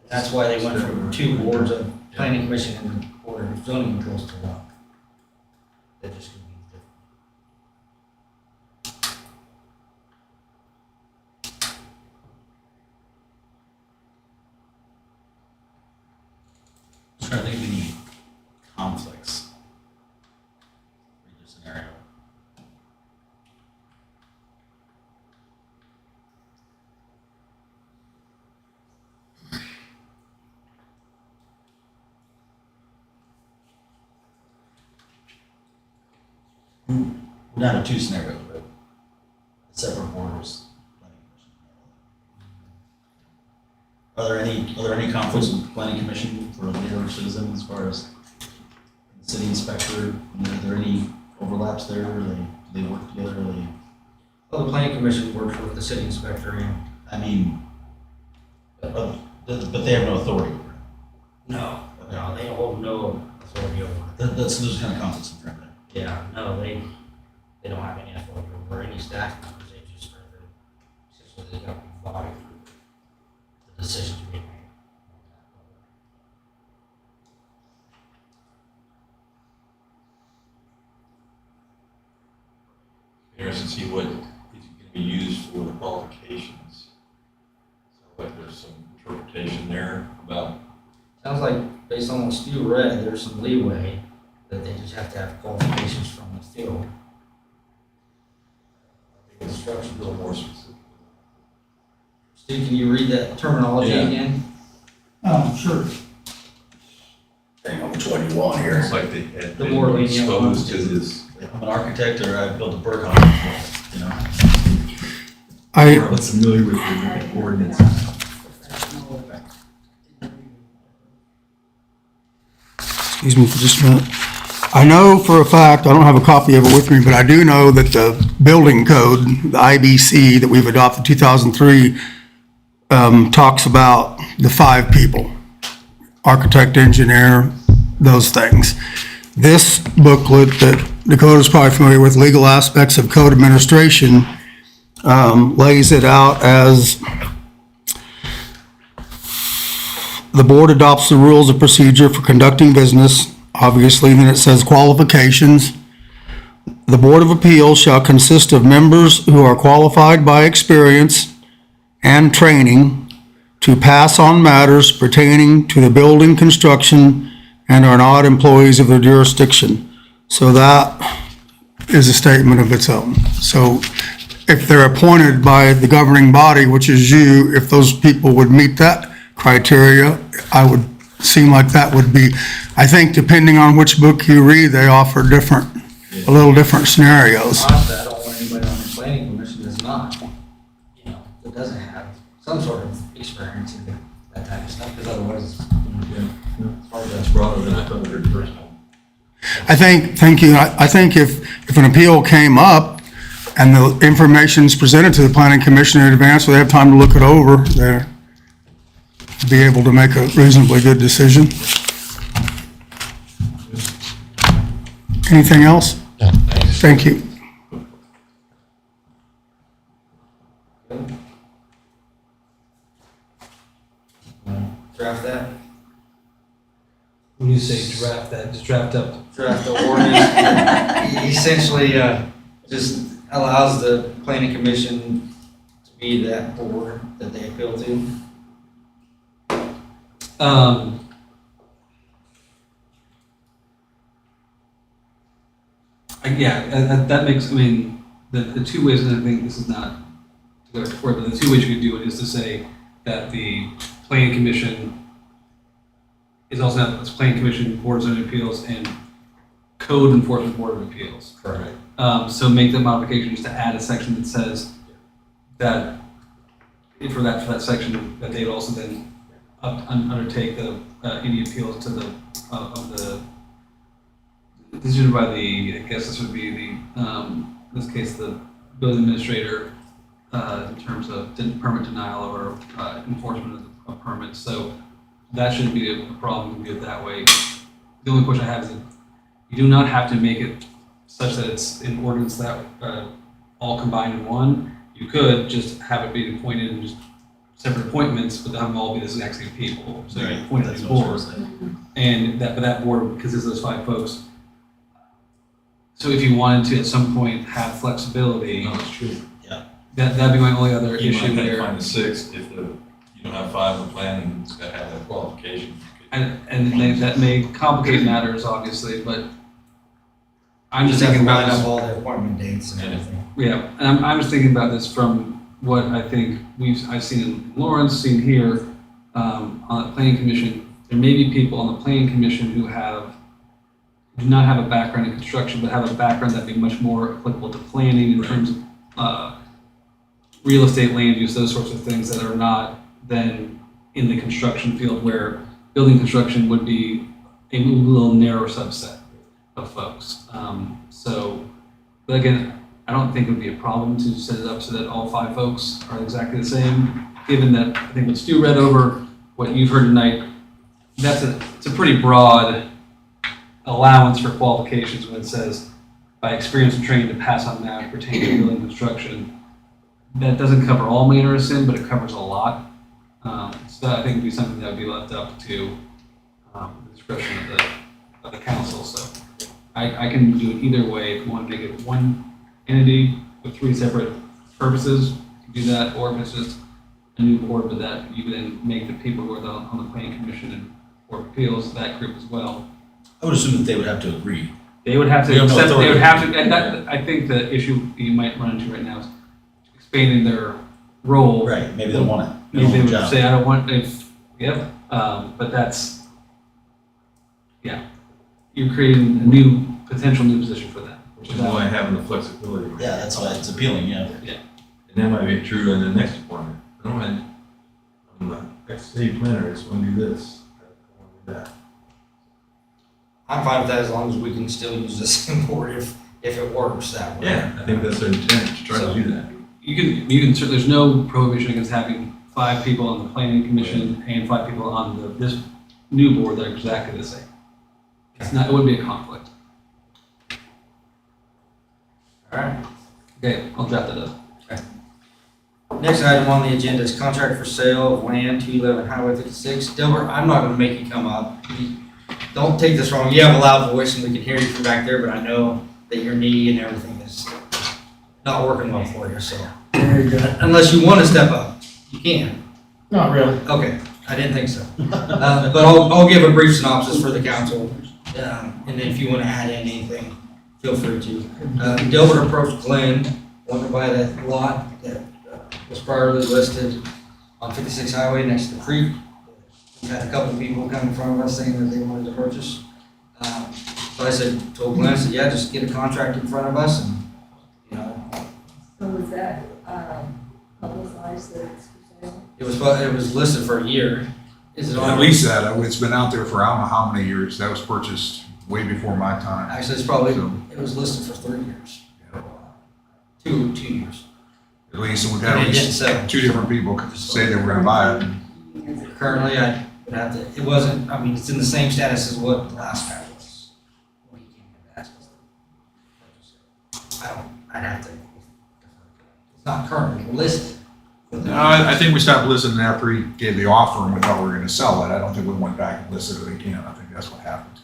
That's why they went from 2 boards of planning commission and Board of Zoning Appeals to 1. That just could be different. I'm trying to think of any conflicts for either scenario. We're down to 2 scenarios, but separate borders. Are there any conflicts with the planning commission for a leader or citizen as far as the city inspector? Are there any overlaps there? Do they work together? Well, the planning commission works with the city inspector and. I mean, but they have no authority over it. No, they hold no authority over it. That's those kind of conflicts in front of it. Yeah, no, they don't have any authority over any staff members, they just are essentially the governing body for the decisions being made. Interesting to see what is going to be used for the qualifications. Sounds like there's some interpretation there about. Sounds like, based on what Stu read, there's some leeway that they just have to have qualifications from the field. Instruction a little more specific. Stu, can you read that terminology Yeah. again? Sure. Hang on, which one do you want here? It's like they had The been more lenient exposed ones. to this. I'm an architect or I built a burg house, you know? Or what's familiar with the ordinance. Excuse me for just a minute. I know for a fact, I don't have a copy of it with me, but I do know that the building code, the IBC that we've adopted 2003, talks about the 5 people, architect, engineer, those things. This booklet that Dakota's probably familiar with, Legal Aspects of Code Administration, lays it out as the board adopts the rules of procedure for conducting business, obviously, then it says qualifications, The Board of Appeals shall consist of members who are qualified by experience and training to pass on matters pertaining to the building construction and are not employees of the jurisdiction. So that is a statement of its own. So if they're appointed by the governing body, which is you, if those people would meet that criteria, I would seem like that would be, I think depending on which book you read, they offer different, a little different scenarios. Honestly, I don't want anybody on the planning commission that's not, that doesn't have some sort of experience in that type of stuff, because otherwise it's hard to. That's broader than I thought we heard the first time. I think if an appeal came up and the information's presented to the planning commission in advance, so they have time to look it over, they'll be able to make a reasonably good decision. Anything else? Thank you. Draft that, When you say draft that, just draft up. draft the ordinance, essentially, just allows the planning commission to be that board that they appeal to. That makes, I mean, the two ways, and I think this is not to go forward, but the two ways you could do it is to say that the planning commission is also not, it's planning commission, board of zoning appeals, and code enforcement board of appeals. Correct. So make the modification just to add a section that says that, for that section, that they would also then undertake the, any appeals to the, of the decision by the, I guess this would be the, in this case, the building administrator, in terms of permit denial or enforcement of permits. So that shouldn't be a problem to do it that way. The only question I have is that you do not have to make it such that it's an ordinance that all combined in one. You could just have it be appointed in just separate appointments, but them all be the exact same people. So you appoint these boards, and that board consists of those 5 folks. So if you wanted to at some point have flexibility, No, it's true. that'd be my only other You issue might there. find the 6 if you don't have 5 on the plan that have that qualification. And that may complicate matters, obviously, but I'm just Just have to thinking line about up this. all the appointment dates and everything. Yeah, and I'm just thinking about this from what I think I've seen in Lawrence, seen here, on the planning commission. There may be people on the planning commission who do not have a background in construction, but have a background that'd be much more applicable to planning in terms of real estate, land use, those sorts of things that are not then in the construction field, where building construction would be a little narrower subset of folks. But again, I don't think it would be a problem to set it up so that all 5 folks are exactly the same, given that I think what Stu read over, what you've heard tonight, it's a pretty broad allowance for qualifications when it says by experience and training to pass on matters pertaining to building construction. That doesn't cover all manner of sin, but it covers a lot. So that I think would be something that would be left up to the discretion of the council. So I can do it either way. If you want to make it one entity with 3 separate purposes, you can do that, or if it's just a new board, but that you then make the people who are on the planning commission and board of appeals that group as well. I would assume that they would have to agree. They would have We to have no accept, they would authority. have to, and that, I think the issue you might run into right now is expanding their role. Right, maybe they want it. They Maybe don't they want would a job. say, I don't want, but that's, yeah. You're creating a potential new position for them. Which is why having the flexibility. Yeah, that's why it's appealing, yeah. Yeah. And that might be true in the next appointment. I don't mind, I'm the next city planner, I just want to do this. I want to do that. I'm fine with that as long as we can still use the same board if it works that way. Yeah, I think that's their intent, to try to do that. You can certainly, there's no prohibition against having 5 people on the planning commission and 5 people on this new board that are exactly the same. It wouldn't be a conflict. All right. Okay, I'll draft that up. Next item on the agenda is contract for sale of land, 211 Highway 56. Delbert, I'm not gonna make you come up. Don't take this wrong. You have a loud voice and we can hear you from back there, but I know that your knee and everything is not working well for you, so. There you go. Unless you want to step up, you can. Not really. Okay, I didn't think so. But I'll give a brief synopsis for the council, and then if you want to add in anything, feel free to. Delbert approached Glenn, wanted to buy that lot that was priorly listed on 56 Highway next to the creek. We've had a couple of people come in front of us saying that they wanted to purchase. So I told Glenn, I said, yeah, just get a contract in front of us and, you know, So was that, publicized that it's for sale? it was listed for a year. Is it on? At least that, it's been out there for I don't know how many years. That was purchased way before my time. Actually, it's probably, it was listed for 3 years. 2 years. At least, and we've had And at it didn't least sell. 2 different people say they were gonna buy it. Currently, I would have to, it wasn't, I mean, it's in the same status as what the last guy was. When he came to that. I'd have to. It's not currently listed. No, I think we stopped listening after he gave the offer and we thought we were gonna sell it. I don't think we went back and listed it again. I think that's what happened to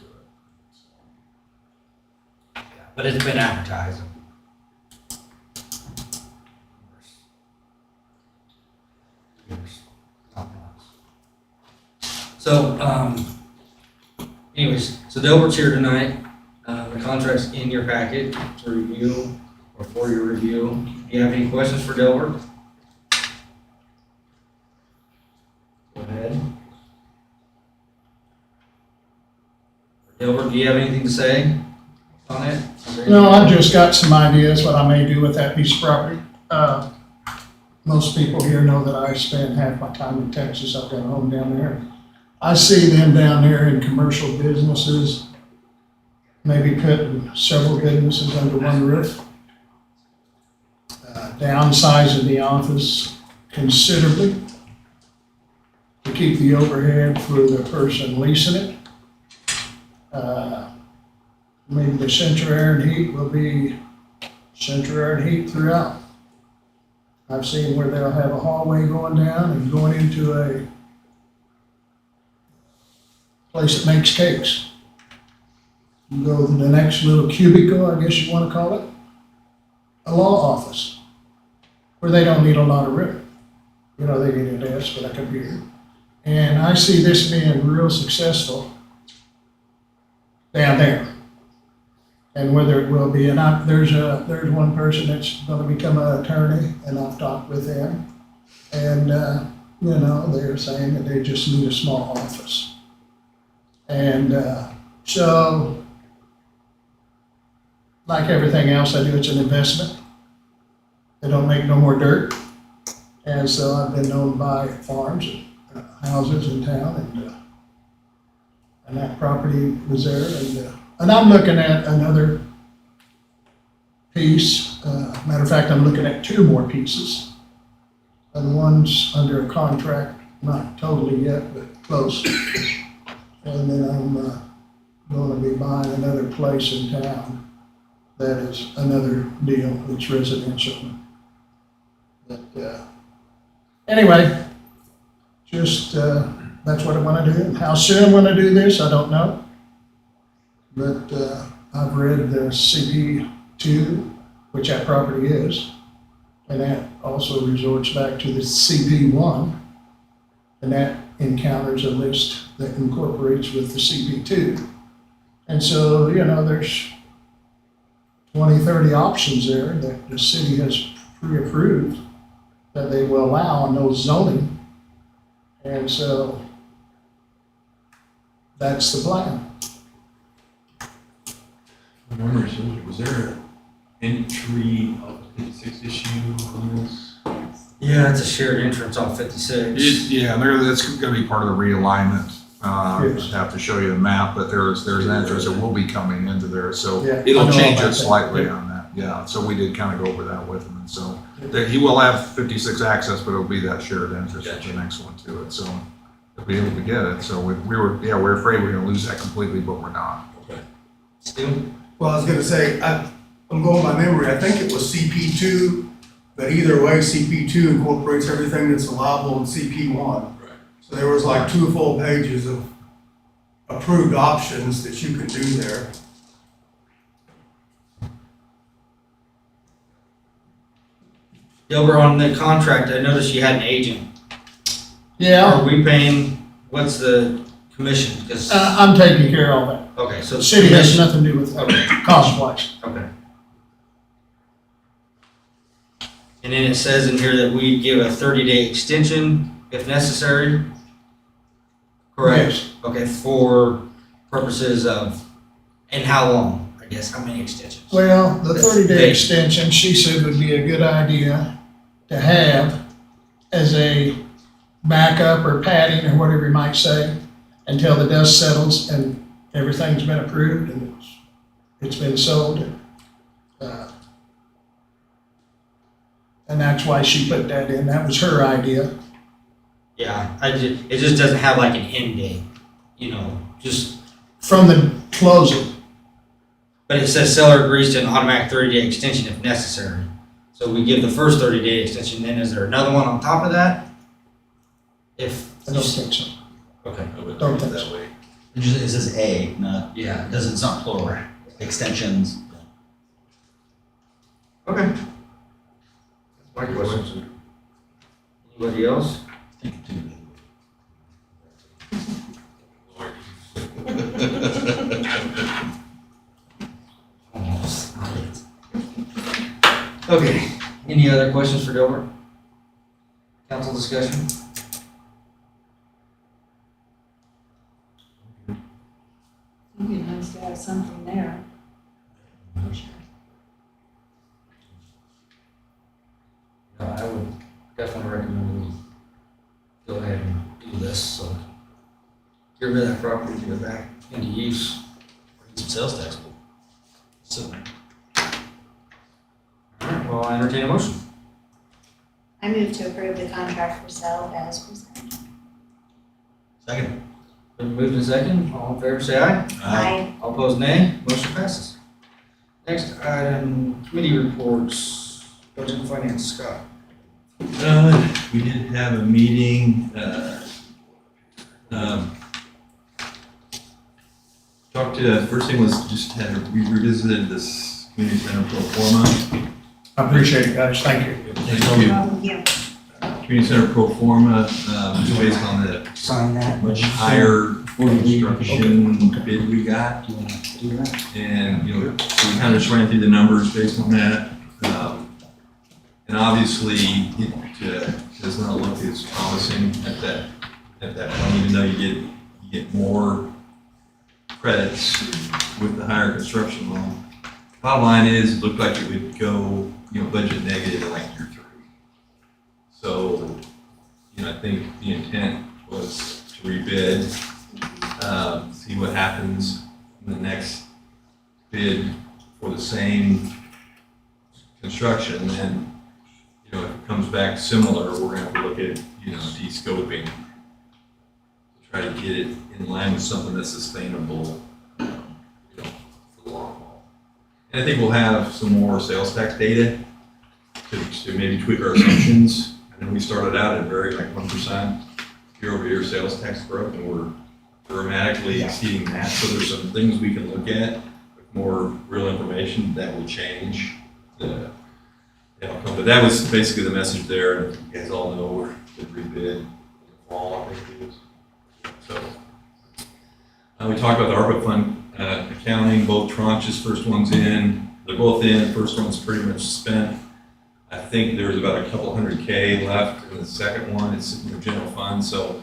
it. But it's been advertised. So, anyways, so Delbert's here tonight. The contract's in your packet to review or for your review. Do you have any questions for Delbert? Go ahead. Delbert, do you have anything to say on it? Is there No, anything- I've just got some ideas what I may do with that piece of property. Most people here know that I spend half my time in Texas. I've got a home down there. I see them down there in commercial businesses, maybe putting several businesses under one roof. Downsizing the office considerably to keep the overhead for the person leasing it. Maybe the central air and heat will be central air and heat throughout. I've seen where they'll have a hallway going down and going into a place that makes cakes. You go to the next little cubicle, I guess you want to call it, a law office, where they don't need a lot of room. You know, they need a desk and a computer. And I see this being real successful down there. And whether it will be, and there's one person that's gonna become an attorney, and I've talked with him. And, you know, they're saying that they just need a small office. And, so, like everything else I do, it's an investment. They don't make no more dirt. And so I've been known to buy farms and houses in town, and that property was there, and I'm looking at another piece. Matter of fact, I'm looking at 2 more pieces. And one's under a contract, not totally yet, but close. And then I'm going to be buying another place in town that is another deal, it's residential. But anyway, just that's what I want to do. And how soon I'm going to do this, I don't know. But I've read the CP2, which that property is, and that also resorts back to the CP1, and that encounters a list that incorporates with the CP2. And so, you know, there's 20, 30 options there that the city has pre-approved that they will allow on those zoning. And so that's the plan. I wonder, was there an entry of the 56 issue on this? Yeah, it's a shared entrance off 56. Yeah, that's gonna be part of the realignment. Yes. I'd have to show you the map, but there's an entrance that will be coming into there, so Yeah, I it'll know change about it that. slightly on that. Yeah, so we did kind of go over that with him, and so he will have 56 access, but it'll be that shared entrance with the next one to it, so he'll be able to get it. So we were afraid we were gonna lose that completely, but we're not. Still, Well, I was gonna say, I'm going by memory, I think it was CP2, but either way, CP2 incorporates everything that's allowable in CP1. So there was like 2 full pages of approved options that you could do there. Gilbert, on the contract, I noticed you had an agent. Yeah, Are we paying, what's the commission? Because, I'm taking care of all that. okay, so. The city has nothing to do with that, cost-wise. Okay. And then it says in here that we give a 30-day extension if necessary? Correct? Yes. Okay, for purposes of, and how long, I guess, how many extensions? Well, the That's 30-day vague. extension, she said would be a good idea to have as a backup or padding or whatever you might say, until the dust settles and everything's been approved and it's been sold. And that's why she put that in. That was her idea. Yeah, it just doesn't have like an end date, you know, just, From the closing, but it says seller agrees to an automatic 30-day extension if necessary. So we give the first 30-day extension, then is there another one on top of that? If. I don't think so. Okay. I would Don't read it think that so. way. It just, it says A, not, Yeah. it doesn't, it's not plural. Extensions. Okay. That's my question. Anybody else? Think too. Almost. Okay, any other questions for Gilbert? Council discussion? It'd be nice to have something there. No, I would definitely recommend we go ahead and do this, so get rid of that property, give it back into use. Some sales tax. So, Alright, well, I entertain a motion. I move to approve the contract for sale as presented. second. Been moved and second, all in favor say aye. Aye. All opposed nay, motion passes. Next item, committee reports, budget and finance, Scott. We did have a meeting, talked to, first thing was just we revisited this community center pro forma. I appreciate it, guys. Thank you. Thank you. Yeah. Community center pro forma, just based on the Sign that. much higher construction bid we got. And, you know, so we kind of just ran through the numbers based on that. And obviously, it does not look as promising at that point, even though you get more credits with the higher construction loan. Bottom line is, it looked like it would go, you know, budget negative in like year 3. So, you know, I think the intent was to rebid, see what happens in the next bid for the same construction. And, you know, if it comes back similar, we're gonna have to look at, you know, de-scoping. Try to get it in line with something that's sustainable, you know, for the long haul. And I think we'll have some more sales tax data to maybe tweak our assumptions. And then we started out at very like 1% year-over-year sales tax growth, and we're dramatically exceeding that. So there's some things we can look at with more real information that will change the outcome. But that was basically the message there. And you guys all know we're going to rebid in the fall, I think it is. So we talked about the ARPA fund accounting, both tranches, first one's in, they're both in, first one's pretty much spent. I think there's about a couple $100K left in the second one, it's in the general fund, so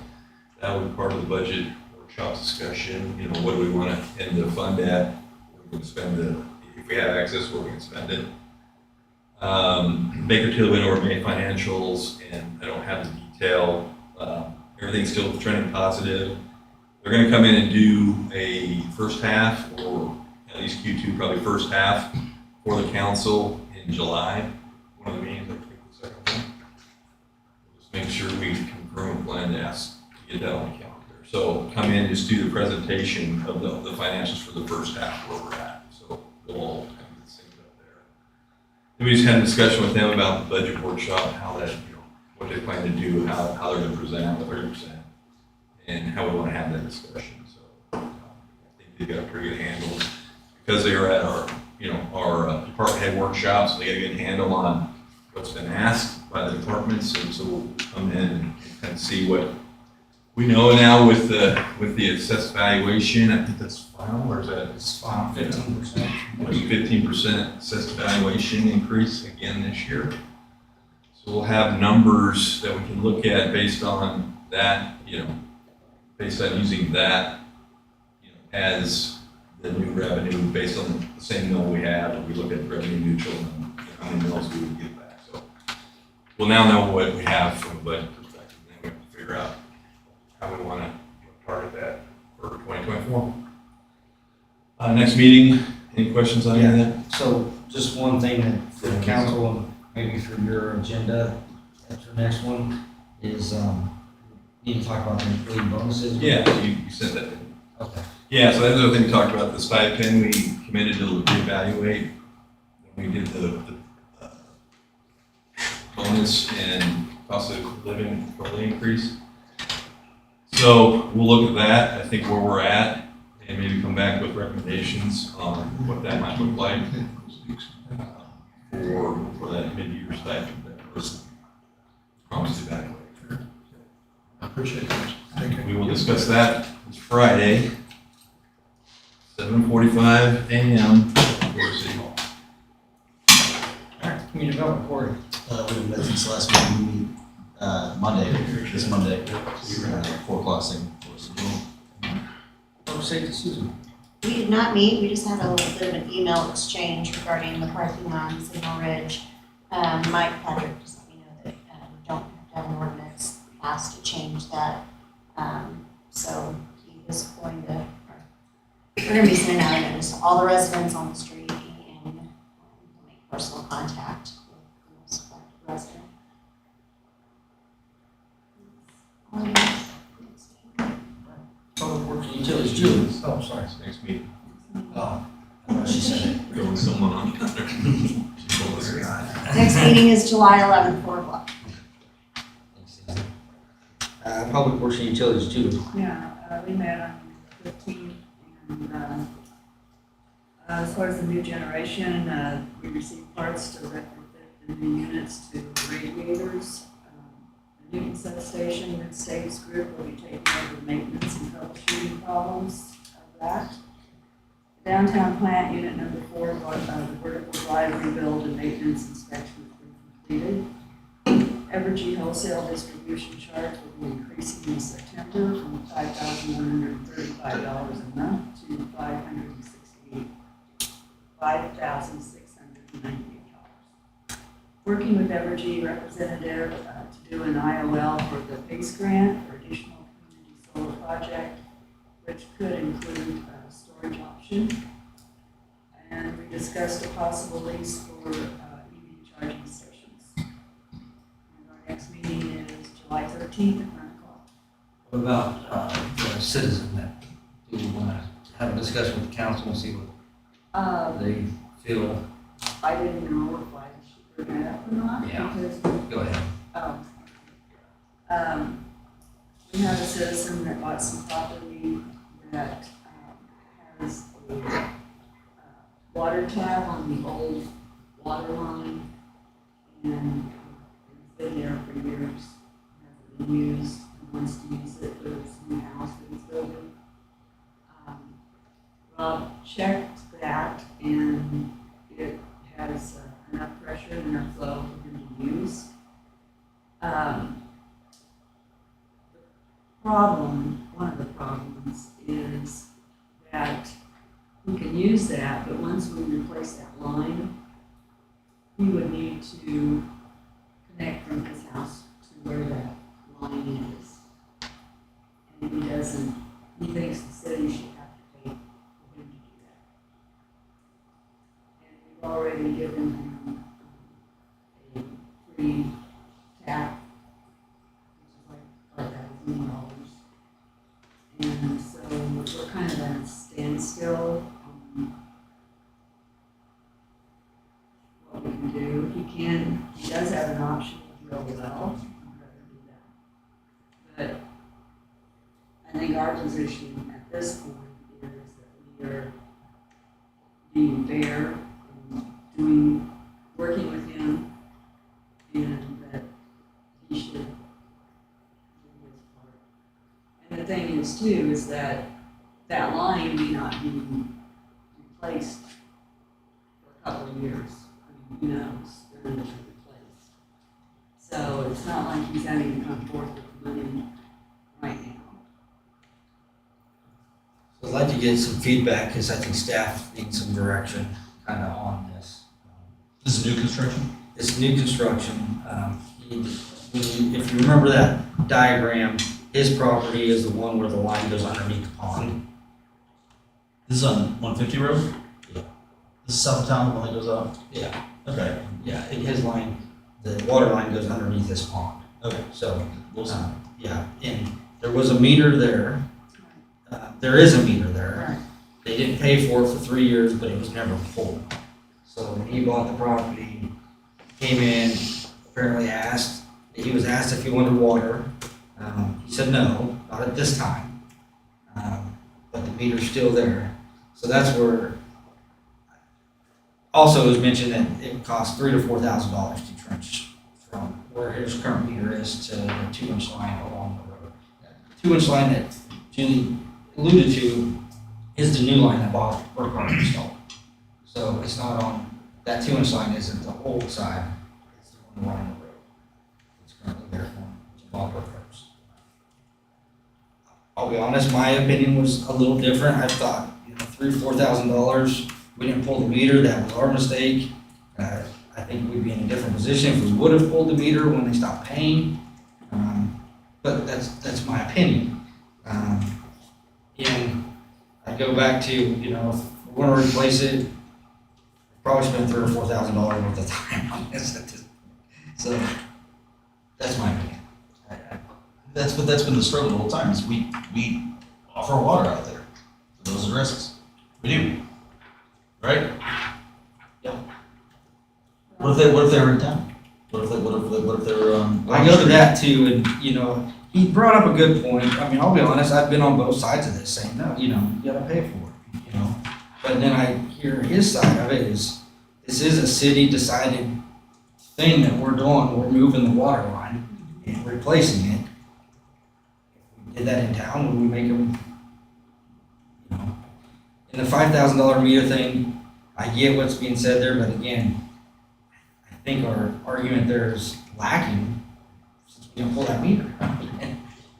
that would be part of the budget workshop discussion. You know, what do we want to end the fund at? Where we can spend it, if we have access, where we can spend it. Baker Tilly went over May financials, and I don't have the detail. Everything's still trending positive. They're going to come in and do a first half, or at least Q2, probably first half, for the council in July. One of the meetings, I think the second one. Just make sure we confirm with Glenn to get that on the calendar. So come in, just do the presentation of the financials for the first half, where we're at. So we'll all kind of get synced up there. Then we just had a discussion with them about the budget workshop, how that, you know, what they plan to do, how they're going to present, what they're going to present, and how we want to have that discussion. So I think they've got a pretty good handle, because they are at our, you know, our department head workshops. So they got a good handle on what's been asked by the departments, and so we'll come in and kind of see what we know now with the assessed valuation. I think that's final, or is that? It's final, 15%. 15% assessed valuation increase again this year. So we'll have numbers that we can look at based on that, based on using that, as the new revenue based on the same mill we have. We look at revenue neutral and how many mills we would get back. So we'll now know what we have from a budget perspective, and then we have to figure out how we want to target that for 2024. Next meeting, any questions on any of that? So just one thing that for the council, and maybe for your agenda, that's your next one, is need to talk about the employee bonuses. Yeah, you said that. Okay. Yeah, so that's the other thing we talked about, the stipend, we committed to reevaluate when we did the bonus and cost of living totally increase. So we'll look at that, I think where we're at, and maybe come back with recommendations on what that might look like for that mid-year stipend that was promised to evaluate. I appreciate that. Thank you. We will discuss that this Friday, 7:45 a.m. for City Hall. All right, community development, Corey. We've been met since last meeting, we meet, Monday, this Monday, 4 o'clock, same. Public safety, Susan. We did not meet, we just had a little bit of an email exchange regarding the parking on Signal Ridge. Mike Patrick just let me know that we don't have to have an ordinance passed to change that. So he is going to, we're going to be sending out a notice to all the residents on the street and make personal contact with the most affected resident. Public works and utilities, Julie. Oh, sorry. Next meeting. Oh, I thought she said it. Go with someone on. She told us. Next meeting is July 11th, 4 o'clock. Public works and utilities, Julie. Yeah, we met on the 15th, and as far as the new generation, we received parts to retrofit the new units to radiators. The Newton substation, Mid-States Group will be taking over the maintenance and troubleshooting problems of that. Downtown plant, unit number 4, the vertical drive rebuild and maintenance inspection has been completed. Evergy wholesale distribution charge will be increasing in September from $5,135 a month to $5,698. Working with Evergy representative to do an IOL for the PACE grant for additional community solar project, which could include a storage option. And we discussed a possible lease for EV charging stations. And our next meeting is July 13th at 9 o'clock. What about the citizen that, do we want to have a discussion with the council and see what they feel? I didn't know if I should bring that up or not. Yeah. Because Go ahead. we have a citizen that bought some property that has a water tap on the old water line, and it's been there for years, hasn't been used, and wants to use it for this new house that he's building. Rob checked that, and it has enough pressure and enough flow for him to use. One of the problems is that we can use that, but once we replace that line, he would need to connect from his house to where that line is. And he doesn't, he thinks the city should have to pay for him to do that. And we've already given him a free tap, which is like $5,000. And so we're kind of at a standstill on what we can do. He does have an option to drill a well, I'd rather do that. But I think our position at this point is that we are being fair and working with him is too, is that that line may not be replaced for a couple of years. I mean, who knows, they're gonna be replaced. So it's not like he's having to come forth with money right now. So I'd like to get some feedback, because I think staff needs some direction kind of on this. This is new construction? It's new construction. If you remember that diagram, his property is the one where the line goes underneath the pond. This is on 150 Road? Yeah. This is south of town, the one that goes up? Yeah. Okay, Yeah, his line, the water line goes underneath this pond. okay. So, We'll see. yeah, and there was a meter there. There is a meter there. Right. They didn't pay for it for 3 years, but it was never pulled. So when he bought the property, came in, apparently he was asked if he wanted water. He said no, not at this time. But the meter's still there. So that's where, also it was mentioned that it would cost $3,000 to $4,000 to trench from where his current meter is to the 2-inch line along the road. The 2-inch line that Julie alluded to is the new line that Bob Burkhardt installed. So it's not on, that 2-inch line isn't the old side, it's the one along the road. It's currently there for Bob Burkhardt's. I'll be honest, my opinion was a little different. I thought, $3,000 or $4,000, we didn't pull the meter, that was our mistake. I think we'd be in a different position if we would have pulled the meter when they stopped paying. But that's my opinion. And I go back to, if we're gonna replace it, probably spend $3,000 or $4,000 worth of time on this. So that's my opinion. That's been the struggle the whole time, is we offer water out there for those addresses. We do. Right? Yeah. What if they were in town? What if they were, I go to that too, and, he brought up a good point. I mean, I'll be honest, I've been on both sides of this, saying, no, you gotta pay for it, But then I hear his side of it is, this is a city decided thing that we're doing. We're moving the water line and replacing it. If we did that in town, would we make them, in the $5,000 meter thing, I get what's being said there, but again, I think our argument there is lacking since we don't pull that meter.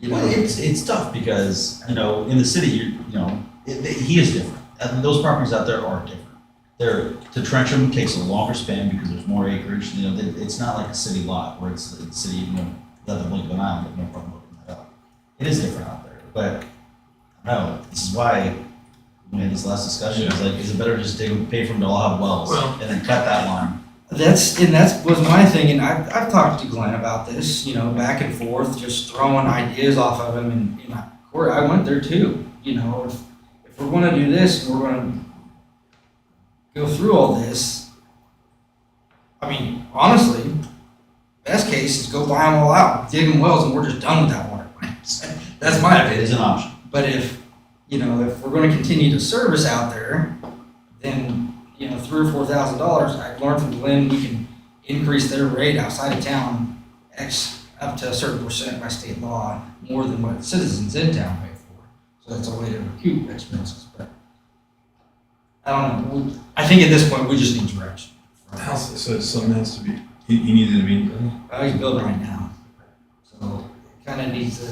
Well, it's tough because, in the city, he is different. And those properties out there are different. To trench them takes a longer span because there's more acreage. It's not like a city lot where it's city, let the blink of an eye, no problem looking that up. It is different out there, but I don't know. This is why we had this last discussion. It's like, is it better just to pay for them to all have wells and then cut that line? That was my thing, and I've talked to Glenn about this, back and forth, just throwing ideas off of him, and I went there too. If we're going to do this, and we're going to go through all this, I mean, honestly, best case is go buy them all out, dig them wells, and we're just done with that water line. That's my opinion. It is an option. But if we're going to continue to service out there, then $3,000 or $4,000. I've learned from Glenn, we can increase their rate outside of town up to a certain percent by state law, more than what citizens in town pay for. So that's a way to recoup expenses. But I don't know. I think at this point we just need direction. So something has to be, he needed to be, He's building right now, so it kind of needs to.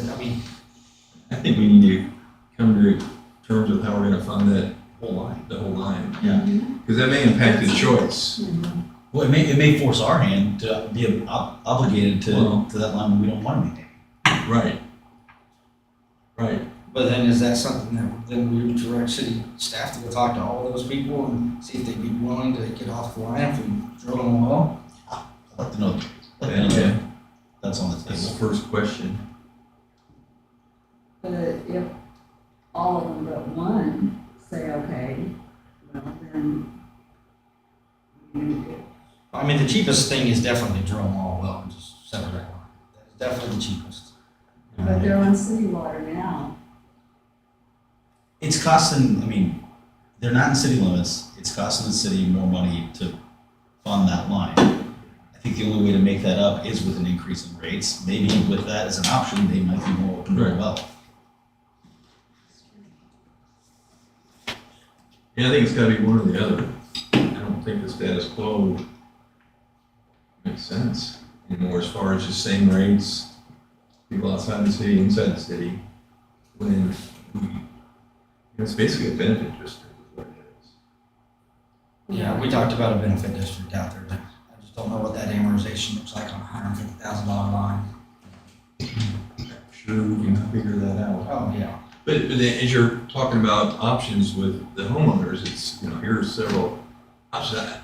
I think we need to come to terms with how we're gonna fund that the whole line. Yeah. Because that may impact his choice. Well, it may force our hand to be obligated to that line when we don't want to maintain. Right. Right. But then is that something that then we would direct city staff to go talk to all those people and see if they'd be willing to get off the line if we drill them a well? I'd like to know. Okay. That's on the That's the table. first question. But if all of them but one say, okay, well, then we need to. I mean, the cheapest thing is definitely to drill them all well and just sever that line. That's definitely the cheapest. But they're on city water now. It's costing, they're not in city limits. It's costing the city more money to fund that line. I think the only way to make that up is with an increase in rates. Maybe with that as an option, they might be more open to a well. Yeah, I think it's gotta be one or the other. I don't think the status quo makes sense anymore as far as just same rates, people outside the city, inside the city, when it's basically a benefit district is what it is. Yeah, we talked about a benefit district out there, but I just don't know what that amortization looks like on a $150,000 line. Sure, we can figure that out. Oh, yeah. But then as you're talking about options with the homeowners, it's, here's several options,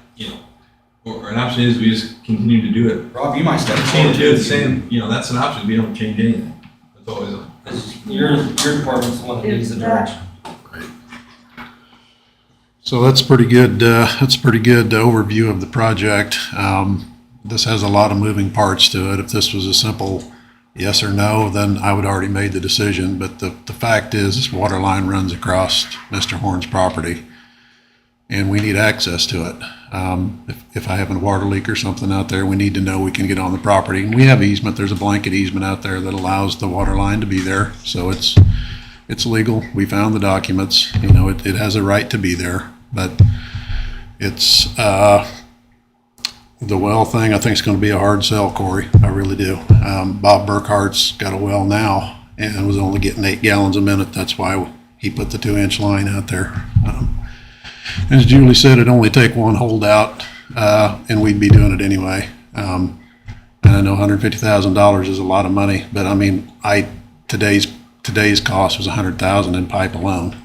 or an option is we just continue to do it. Rob, you might step Continue to do it the forward. same, that's an option, we don't change anything. That's always a. Your department's the one that needs the direction. So that's pretty good, overview of the project. This has a lot of moving parts to it. If this was a simple yes or no, then I would already made the decision. But the fact is, this water line runs across Mr. Horn's property, and we need access to it. If I have a water leak or something out there, we need to know we can get on the property. And we have easement. There's a blanket easement out there that allows the water line to be there. So it's legal. We found the documents. It has a right to be there. But it's the well thing, I think it's going to be a hard sell, Corey. I really do. Bob Burkhart's got a well now and was only getting 8 gallons a minute. That's why he put the 2-inch line out there. As Julie said, it'd only take one holdout, and we'd be doing it anyway. And I know $150,000 is a lot of money, but I mean, today's cost was $100,000 in pipe alone.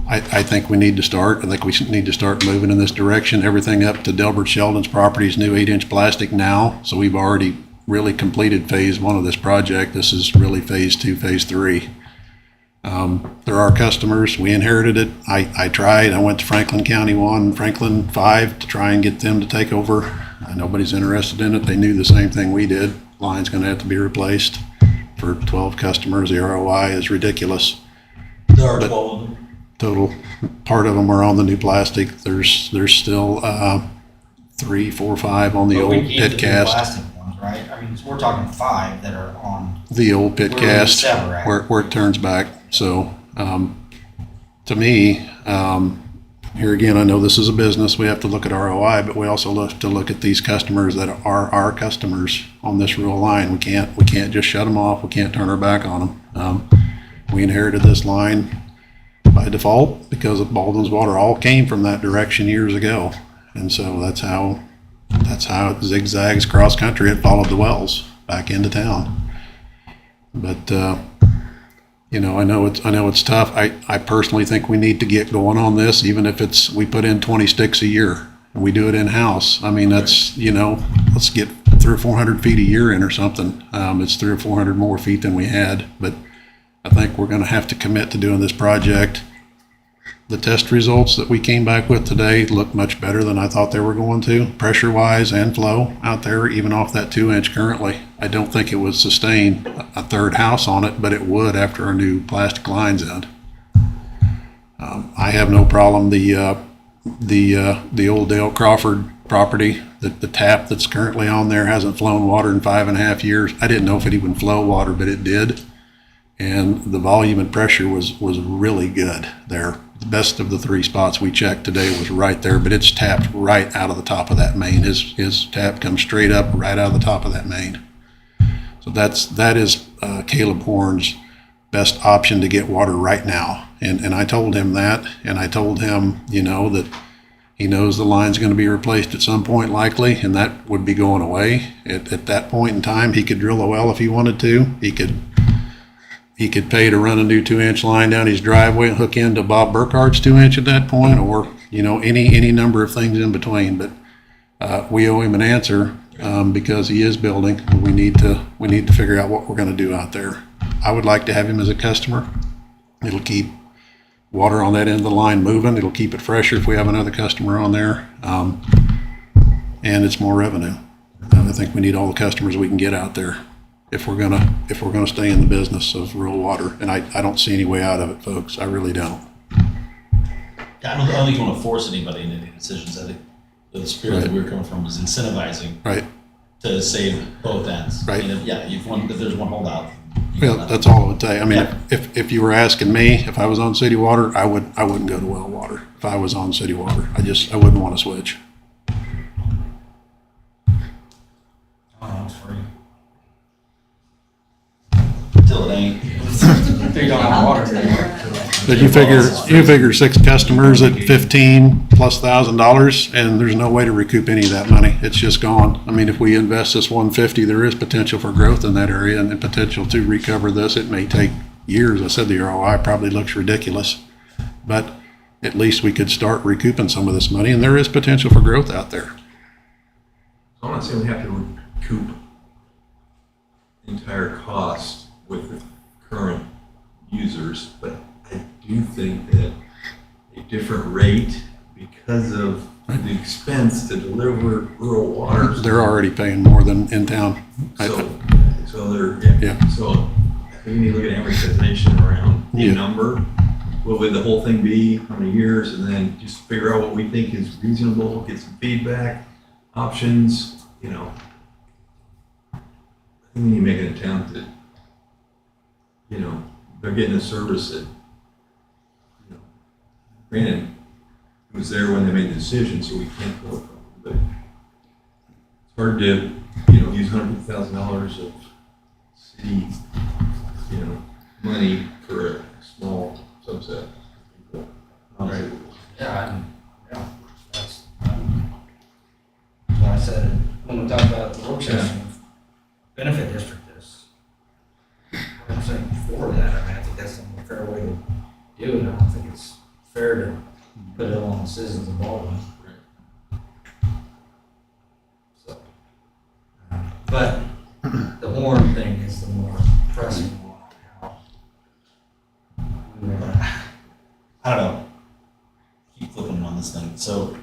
I think we need to start. I think we need to start moving in this direction. Everything up to Delbert Sheldon's property is new 8-inch plastic now, so we've already really completed phase 1 of this project. This is really phase 2, phase 3. There are customers. We inherited it. I tried. I went to Franklin County 1, Franklin 5 to try and get them to take over. Nobody's interested in it. They knew the same thing we did. Line's going to have to be replaced for 12 customers. The ROI is ridiculous. There are 12 of them. Total. Part of them are on the new plastic. There's still 3, 4, 5 on the But old we keep the pit two cast. plastic ones, right? I mean, we're talking 5 that are on. The old pit Where we cast sever at. where it turns back. So to me, here again, I know this is a business. We have to look at ROI, but we also have to look at these customers that are our customers on this rural line. We can't just shut them off. We can't turn our back on them. We inherited this line by default because of Baldwin's Water all came from that direction years ago. And so that's how it zigzags cross country. It followed the wells back into town. But I know it's tough. I personally think we need to get going on this, even if we put in 20 sticks a year and we do it in-house. I mean, that's, let's get 300 or 400 feet a year in or something. It's 300 or 400 more feet than we had, but I think we're going to have to commit to doing this project. The test results that we came back with today look much better than I thought they were going to, pressure-wise and flow out there, even off that 2-inch currently. I don't think it would sustain a third house on it, but it would after our new plastic line's in. I have no problem. The old Dale Crawford property, the tap that's currently on there hasn't flown water in 5.5 years. I didn't know if it even flow water, but it did. And the volume and pressure was really good there. The best of the 3 spots we checked today was right there, but it's tapped right out of the top of that main. His tap comes straight up right out of the top of that main. So that is Caleb Horn's best option to get water right now. And I told him that, and I told him, that he knows the line's going to be replaced at some point likely, and that would be going away. At that point in time, he could drill a well if he wanted to. He could pay to run a new 2-inch line down his driveway and hook into Bob Burkhart's 2-inch at that point, or, any number of things in between. But we owe him an answer because he is building. We need to figure out what we're going to do out there. I would like to have him as a customer. It'll keep water on that end of the line moving. It'll keep it fresher if we have another customer on there. And it's more revenue. I think we need all the customers we can get out there if we're gonna stay in the business of rural water. And I don't see any way out of it, folks. I really don't. I don't think you want to force anybody into any decisions. I think the spirit that we were coming from was incentivizing Right. to save both ends. Right. If there's one holdout, Well, that's all it would take. I mean, if you were asking me, if I was on city water, I wouldn't go to well water if I was on city water. I wouldn't want to switch. It's free. Till it ain't. If you don't have water anymore. But you figure 6 customers at $15,000+, and there's no way to recoup any of that money. It's just gone. I mean, if we invest this 150, there is potential for growth in that area and the potential to recover this. It may take years. I said the ROI probably looks ridiculous, but at least we could start recouping some of this money, and there is potential for growth out there. I'm not saying we have to recoup the entire cost with the current users, but I do think that a different rate because of the expense to deliver rural water. They're already paying more than in town. So they're, so I think we need to look at amortization around the number. What would the whole thing be, how many years, and then just figure out what we think is reasonable, get some feedback, options, you know. I think we need to make an attempt at, you know, they're getting a service that, you know, granted, it was there when they made the decision, so we can't go from it, but it's hard to, you know, use $100,000 of city, you know, money for a small subset of people. Right. Yeah, that's why I said, when we talked about the work session, benefit district is, I'm saying for that, I mean, I think that's a fair way to do it. I don't think it's fair to put it on the citizens of Baldwin. So, but the Horn thing is the more pressing one. I don't know. Keep flipping on this thing. So,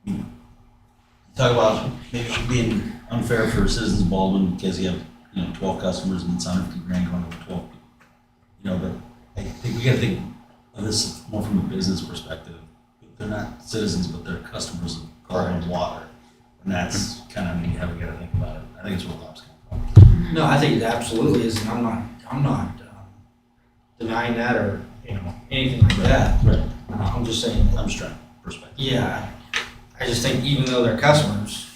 you talk about maybe being unfair for citizens of Baldwin because you have, 12 customers and it's $150,000 going to 12 people. But I think we got to think of this more from a business perspective. They're not citizens, but they're customers of Baldwin Water, and that's kind of how we got to think about it. I think it's where Bob's coming from. No, I think it absolutely is, and I'm not denying that or, anything like that. Right. I'm just saying. I'm just trying perspective. Yeah, I just think even though they're customers,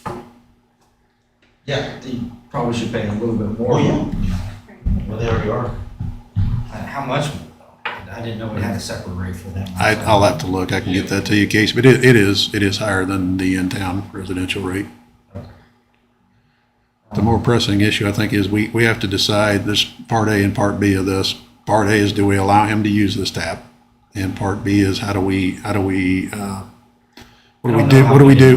they probably should pay a little bit more. Oh, yeah. Well, they already are. How much more though? I didn't know we had a separate rate for them. I'll have to look. I can get that to you, Casey, but it is higher than the in-town residential rate. The more pressing issue, I think, is we have to decide this part A and part B of this. Part A is, do we allow him to use this tap? And part B is, what do we do?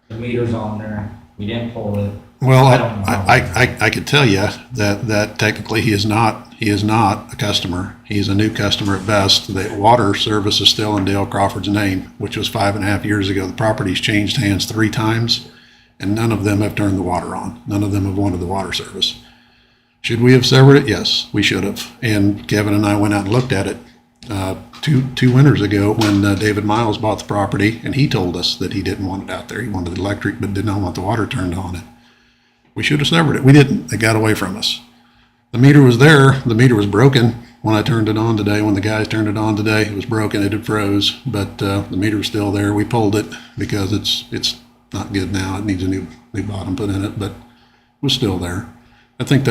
The meter's on there. We didn't pull it. Well, I don't know how. I could tell you that technically he is not a customer. He's a new customer at best. The water service is still in Dale Crawford's name, which was 5.5 years ago. The property's changed hands 3 times, and none of them have turned the water on. None of them have wanted the water service. Should we have severed it? Yes, we should have. And Kevin and I went out and looked at it two winters ago when David Miles bought the property, and he told us that he didn't want it out there. He wanted electric, but did not want the water turned on it. We should have severed it. We didn't. It got away from us. The meter was there. The meter was broken when I turned it on today. When the guys turned it on today, it was broken. It had froze, but the meter was still there. We pulled it because it's not good now. It needs a new bottom put in it, but it was still there. I think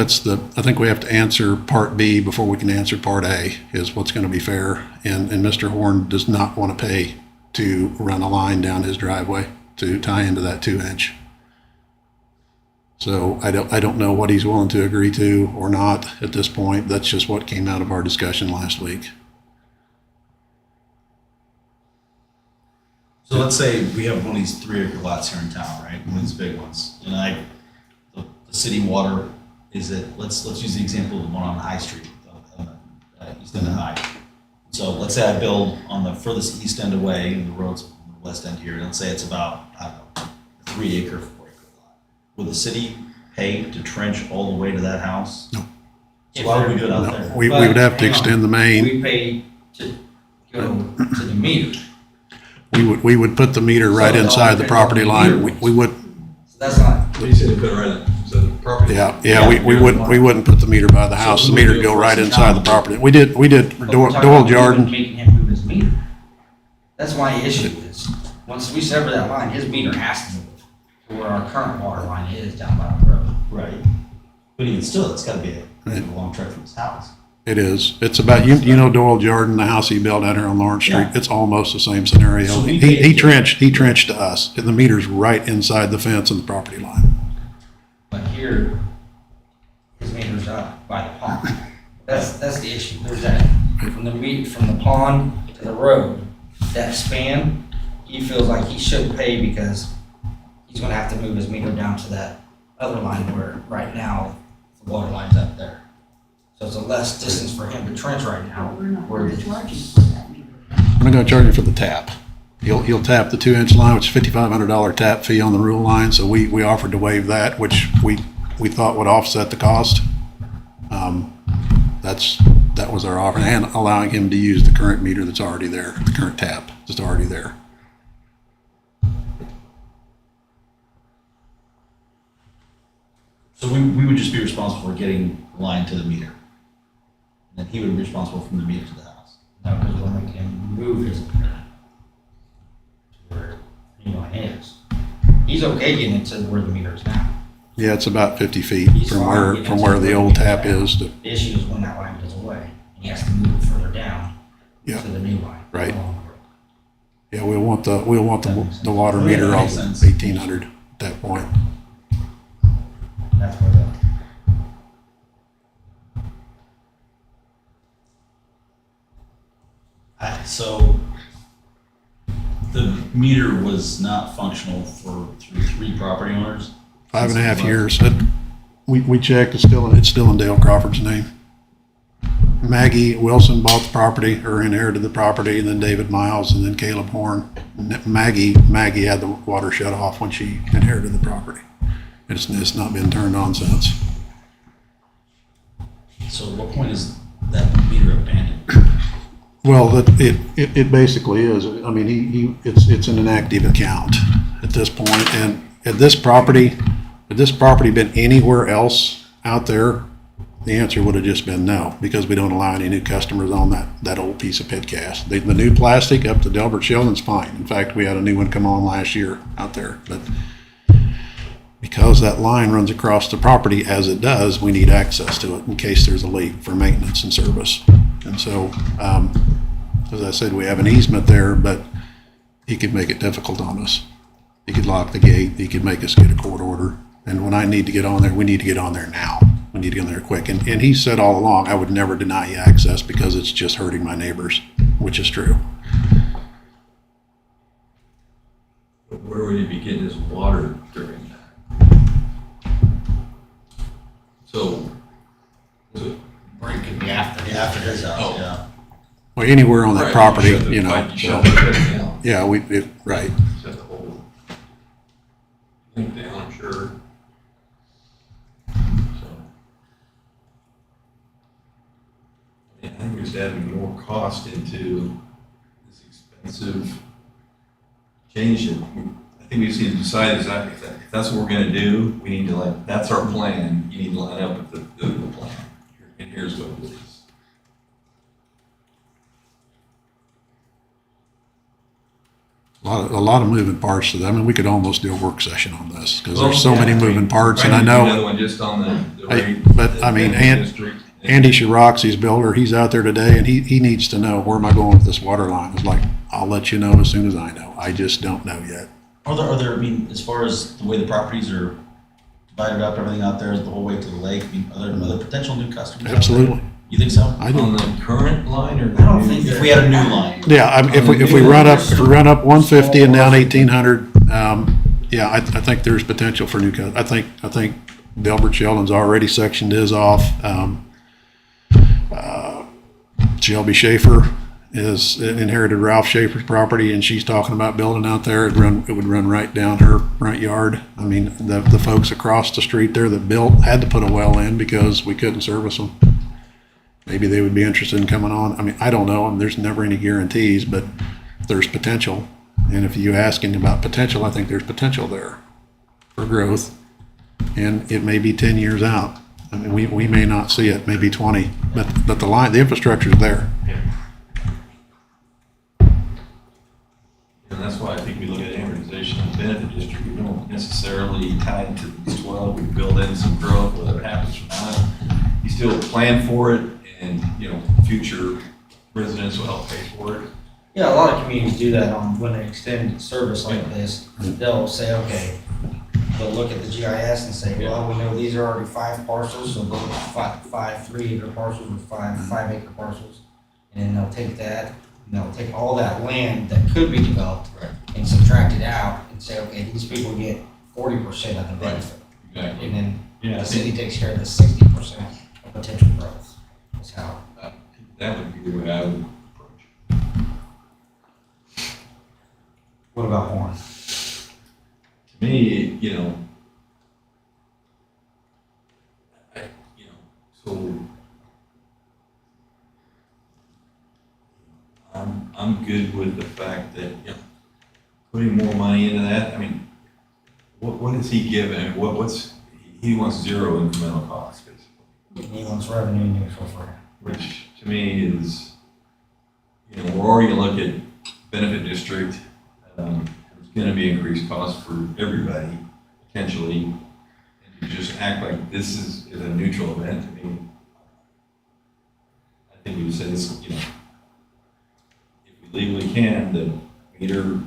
we have to answer part B before we can answer part A, is what's going to be fair. And Mr. Horn does not want to pay to run a line down his driveway to tie into that 2-inch. So I don't know what he's willing to agree to or not at this point. That's just what came out of our discussion last week. So let's say we have one of these 3-acre lots here in town, right? One of these big ones. And the city water is that, let's use the example of the one on High Street, East End of High. So let's say I build on the furthest east end away, and the road's on the west end here, and let's say it's about, I don't know, a 3-acre, 4-acre lot. Would the city pay to trench all the way to that house? No. So why would we do it out there? We would have to extend the main. We pay to go to the meter. We would put the meter right inside the property line. We would. So that's not. You said to put it right So the property. Yeah, we wouldn't put the meter by the house. The meter would go right inside the property. We did But we're talking Doyle about Jordan. Making him move his meter. That's my issue is, once we sever that line, his meter has to move to where our current water line is down by the road. Right. But even still, it's gotta be a long trek from his house. It is. It's about, you know Doyle Jordan, the house he built out here on Lawrence Street. Yeah. It's almost the same scenario. So we He paid- trenched to us, and the meter's right inside the fence and the property line. But here, his meter's up by the pond. That's the issue. There's that, from the pond to the road, that span, he feels like he should pay because he's gonna have to move his meter down to that other line where right now, the water line's up there. So it's a less distance for him to trench right now. We're not where gonna the- charge you for that meter. I'm not gonna charge him for the tap. He'll tap the 2-inch line, which is $5,500 tap fee on the rule line, so we offered to waive that, which we thought would offset the cost. That was our offer, and allowing him to use the current meter that's already there, the current tap that's already there. So we would just be responsible for getting the line to the meter. And then he would be responsible from the meter to the house. No, because we'll make him move his meter to where he line is. He's okay getting it to where the meter is now. Yeah, it's about 50 feet He's from fine where, getting from to where the old meter tap now. is to, The issue is when that line goes away, and he has to move it further down Yeah. to the new line. Right. along the road. yeah, we'll want the water Oh, yeah, meter that off makes sense. 1,800 at that point. That's where the, So the meter was not functional through 3 property owners? 5.5 years. We checked, it's still in Dale Crawford's name. Maggie Wilson bought the property, or inherited the property, and then David Miles, and then Caleb Horn. Maggie had the water shut off when she inherited the property. It's not been turned on since. So at what point is that meter abandoned? Well, it basically is. I mean, it's an inactive account at this point, and had this property been anywhere else out there, the answer would have just been no, because we don't allow any new customers on that old piece of Pitcast. The new plastic up to Delbert Sheldon's fine. In fact, we had a new one come on last year out there, but because that line runs across the property as it does, we need access to it in case there's a leak for maintenance and service. And so, as I said, we have an easement there, but he could make it difficult on us. He could lock the gate, he could make us get a court order. And when I need to get on there, we need to get on there now. We need to get on there quick. And he said all along, I would never deny you access because it's just hurting my neighbors, which is true. But where would he be getting his water during that? So, was it break could be after. After his house, Oh. yeah. Well, anywhere on that Right, property, shut the you know. pipe, so- shut the pipe down. Yeah, right. Shut the whole thing down, I'm sure. So. Yeah, I think we're just adding more cost into this expensive change. I think we just need to decide is that if that's what we're gonna do, we need to that's our plan. You need to line up with the plan. And here's what it is. A lot of moving parts to that. I mean, we could almost do a work session on this because Well, there's so yeah, many I mean, moving parts, and I might do know. Another one just on the rate. But I mean, district. Andy Shiroxi's builder, he's out there today, and he needs to know, where am I going with this water line? It's like, I'll let you know as soon as I know. I just don't know yet. Are there, I mean, as far as the way the properties are divided up, everything out there, the whole way to the lake, I mean, are there potential new customers out there? Absolutely. You think so? I do. On the current line or? I don't think If we had a new line? Yeah, if we run up 150 and down 1,800, yeah, I think there's potential for new customers. I think Delbert Sheldon's already sectioned his off. Shelby Schaefer is inherited Ralph Schaefer's property, and she's talking about building out there. It would run right down her front yard. I mean, the folks across the street there that built had to put a well in because we couldn't service them. Maybe they would be interested in coming on. I mean, I don't know, and there's never any guarantees, but there's potential. And if you asking about potential, I think there's potential there for growth. and it may be 10 years out. I mean, we may not see it, maybe 20, but the infrastructure is there. And that's why I think we look at amortization of benefit district. We don't necessarily tie it to these 12. We build in some growth, whether it happens or not. You still plan for it, and, you know, future residents will help pay for it. Yeah, a lot of communities do that when they extend service like this. They'll say, okay, they'll look at the GIS and say, well, we know these are already 5 parcels, so they'll five 3-acre parcels or 5-acre parcels. And then they'll take that, and they'll take all that land that could be developed and subtract it out and say, okay, these people get 40% of the benefit. Exactly. And then Yeah, I the think city takes care of the 60% of potential growth. That's how. that would be the way I would approach it. What about Horn? To me, you know, so I'm good with the fact that, you know, putting more money into that. I mean, what is he giving? He wants 0 incremental cost, basically. He wants revenue neutral for him. Which to me is, you know, we're already gonna look at benefit district. There's gonna be increased costs for everybody, potentially. And to just act like this is a neutral event, to me, I think we would say this, you know, if we legally can, the meter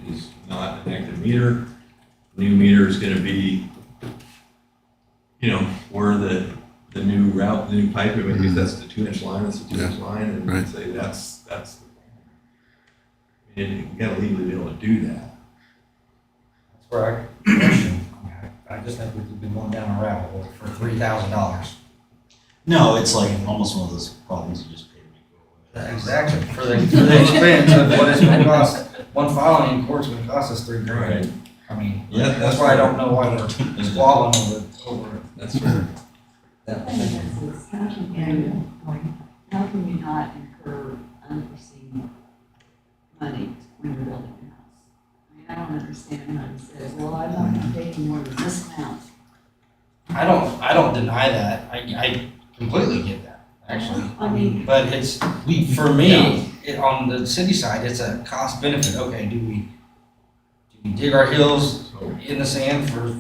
is not an active meter. New meter is gonna be, you know, where the new route, the new pipe, maybe that's the 2-inch line, that's the 2-inch line, and Right. say that's the plan. And you gotta legally be able to do that. That's where I question. I just think we've been going down a rabbit hole for $3,000. No, it's like almost one of those problems you just pay to make. Exactly, for the expense of what it's gonna cost. One filing in court's gonna cost us $3,000. I mean, Yeah, that's why I don't know why we're squabbling over it. That's fair. The thing is, how can you not incur unforeseen money when you're building a house? I mean, I don't understand how you say, well, I'm not gonna pay you more than this amount. I don't deny that. I completely get that, actually. I mean, But it's, for me, on the city side, it's a cost benefit. Okay, do we dig our heels in the sand for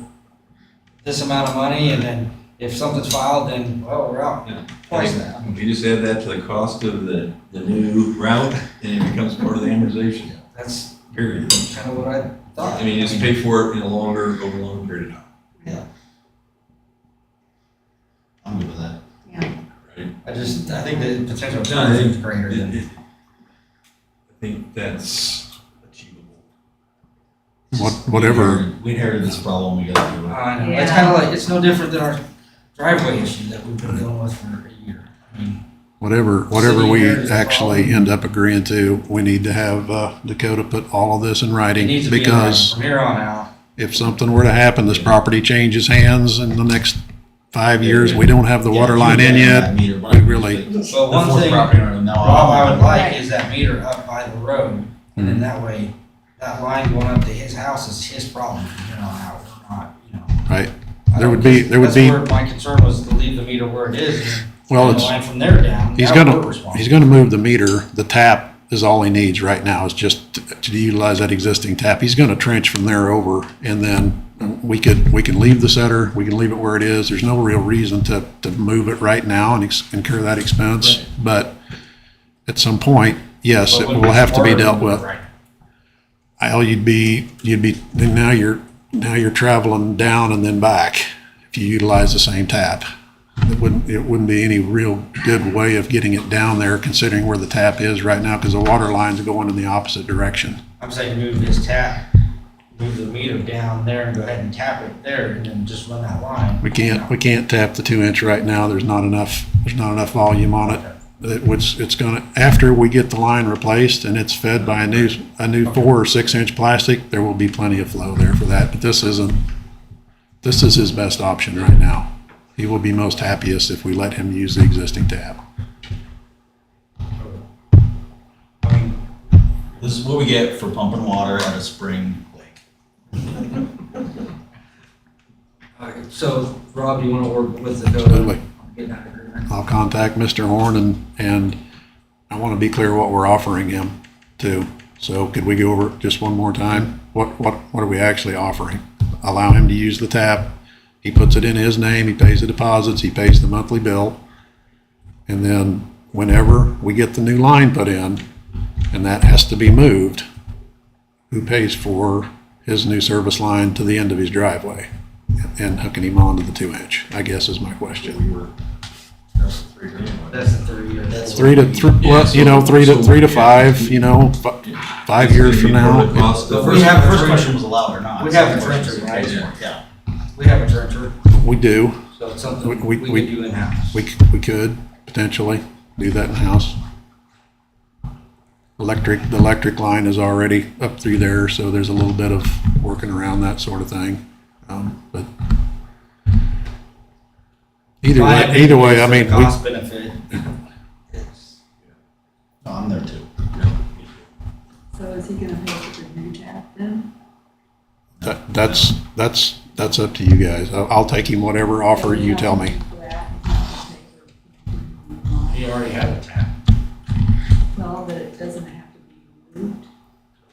this amount of money, and then if something's filed, then, well, we're out twice that. We just add that to the cost of the new route, and it becomes part of the amortization. That's Period. kind of what I thought. I mean, you just pay for it in over a longer period of time. Yeah. I'm good with that. yeah. Right? I think the potential No, I think is greater than. I think that's achievable. Whatever. We inherited this problem, we gotta deal with it. I know, it's kind of like, it's no different than our driveway issue that we've been dealing with for a year. I mean, Whatever City we here is a actually problem. end up agreeing to, we need to have Dakota put all of this in it writing, needs to be in writing because from here on out. if something were to happen, this property changes hands in the next 5 years, we don't have the water line in yet, we really, But The one fourth thing, property owner, no, Rob, I would like is that meter up by the road, and then that way, that line going up to his house is his problem from here on out, we're not, you know. right? I There don't- would be- That's where my concern was to leave the meter where it is, and Well, run the it's- line from there down. He's Now we're gonna, responsible. he's gonna move the meter, the tap is all he needs right now, is just to utilize that existing tap. He's gonna trench from there over, and then we can leave the setter, we can leave it where it is. There's no real reason to move it right now and incur that expense, but at some point, yes, But it would will have to be smarter dealt move it with. right You'd be, now you're traveling down and then back if you utilize the same tap. It wouldn't be any real good way of getting it down there, considering where the tap is right now, because the water line's going in the opposite direction. I'm saying move this tap, move the meter down there and go ahead and tap it there and then just run that line. We can't tap the 2-inch right now. There's not enough volume on it. It's gonna, after we get the line replaced and it's fed by a new 4 or 6-inch plastic, there will be plenty of flow there for that, but this is his best option right now. He will be most happiest if we let him use the existing tap. This is what we get for pumping water at a spring lake. Okay, so Rob, you want to work with the code? Absolutely. on getting that agreement? I'll contact Mr. Horn and I want to be clear what we're offering him too. So could we go over it just one more time? What are we actually offering? Allow him to use the tap. He puts it in his name, he pays the deposits, he pays the monthly bill. And then whenever we get the new line put in, and that has to be moved, who pays for his new service line to the end of his driveway and hooking him onto the 2-inch, I guess is my question. That's the 3 year. That's Three to 5, 5 years from now. The first question was allowed or not. We have a trencher, right? Yeah. We have a trencher, We do. so it's something We- we we- could do in-house. We could potentially do that in-house. The electric line is already up through there, so there's a little bit of working around that sort of thing. But either way, I mean, Cost benefit. It's- No, I'm there too. So is he gonna pay for the new tap then? that's up to you guys. I'll take him whatever offer you tell me. He already had a tap. Well, but it doesn't have to be moved.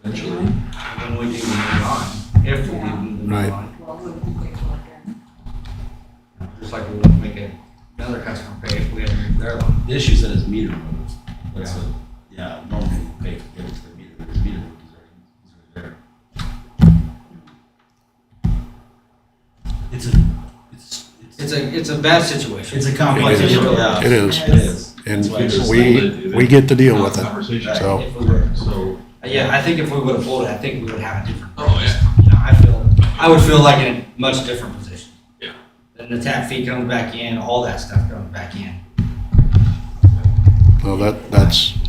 Eventually. When we do the new line, if we do the new Right. line, Well, what if you pay for it then? just like we would make another customer pay if we had to move their line. The issue is that it's meter moved. That's a, yeah, normally you pay for getting to the meter, but the meter moved is already there. It's a bad situation. It's a complex It is. issue, yeah. It is. It is. And That's why it's- we get to deal with it. Conversation. So If we were, So, yeah, I think if we would have pulled it, I think we would have a different. Oh, yeah. You know, I would feel like in a much different position. Yeah. Then the tap fee comes back in, all that stuff comes back in. well,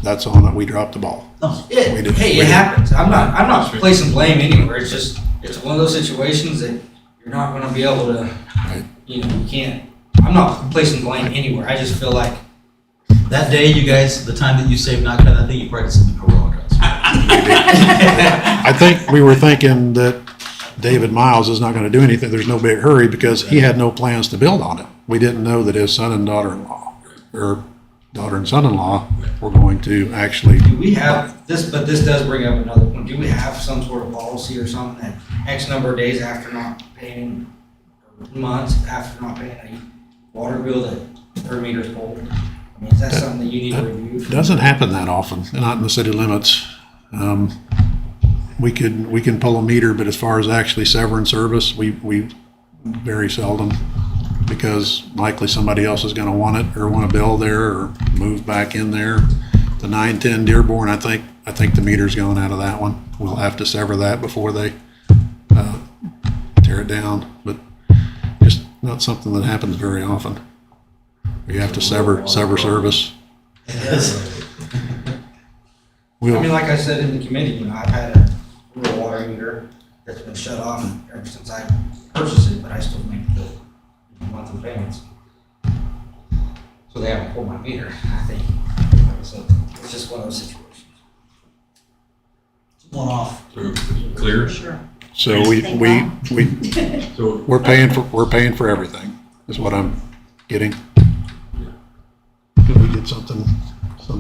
that's on it. We dropped the ball. No, We did- Hey, we it did. happens. I'm not placing blame anywhere. It's just, it's one of those situations that you're not gonna be able to, Right. you can't, I'm not placing blame anywhere. I just feel like, that day, you guys, the time that you saved not cutting that thing, you practiced in the Corolla cuts. I think we were thinking that David Miles is not going to do anything. There's no big hurry because he had no plans to build on it. We didn't know that his son and daughter-in-law, or daughter and son-in-law, were going to actually. do we have this, but this does bring up another one. Do we have some sort of policy or something that X number of days after not paying, or months after not paying a water bill that their meter's pulled? I mean, is that something that you need to review? It doesn't happen that often, not in the city limits. We can pull a meter, but as far as actually severing service, we very seldom, because likely somebody else is gonna want it or want to build there or move back in there. The 910 Dearborn, I think the meter's going out of that one. We'll have to sever that before they tear it down, but just not something that happens very often. We have to sever service. Yes. I mean, like I said in the committee, I've had a rural water meter that's been shut off ever since I purchased it, but I still make the monthly payments. So they haven't pulled my meter, I think. Like I said, it's just one of those situations. One off. so clear? Sure. So So, we're paying for everything, is what I'm getting. Could we get something, So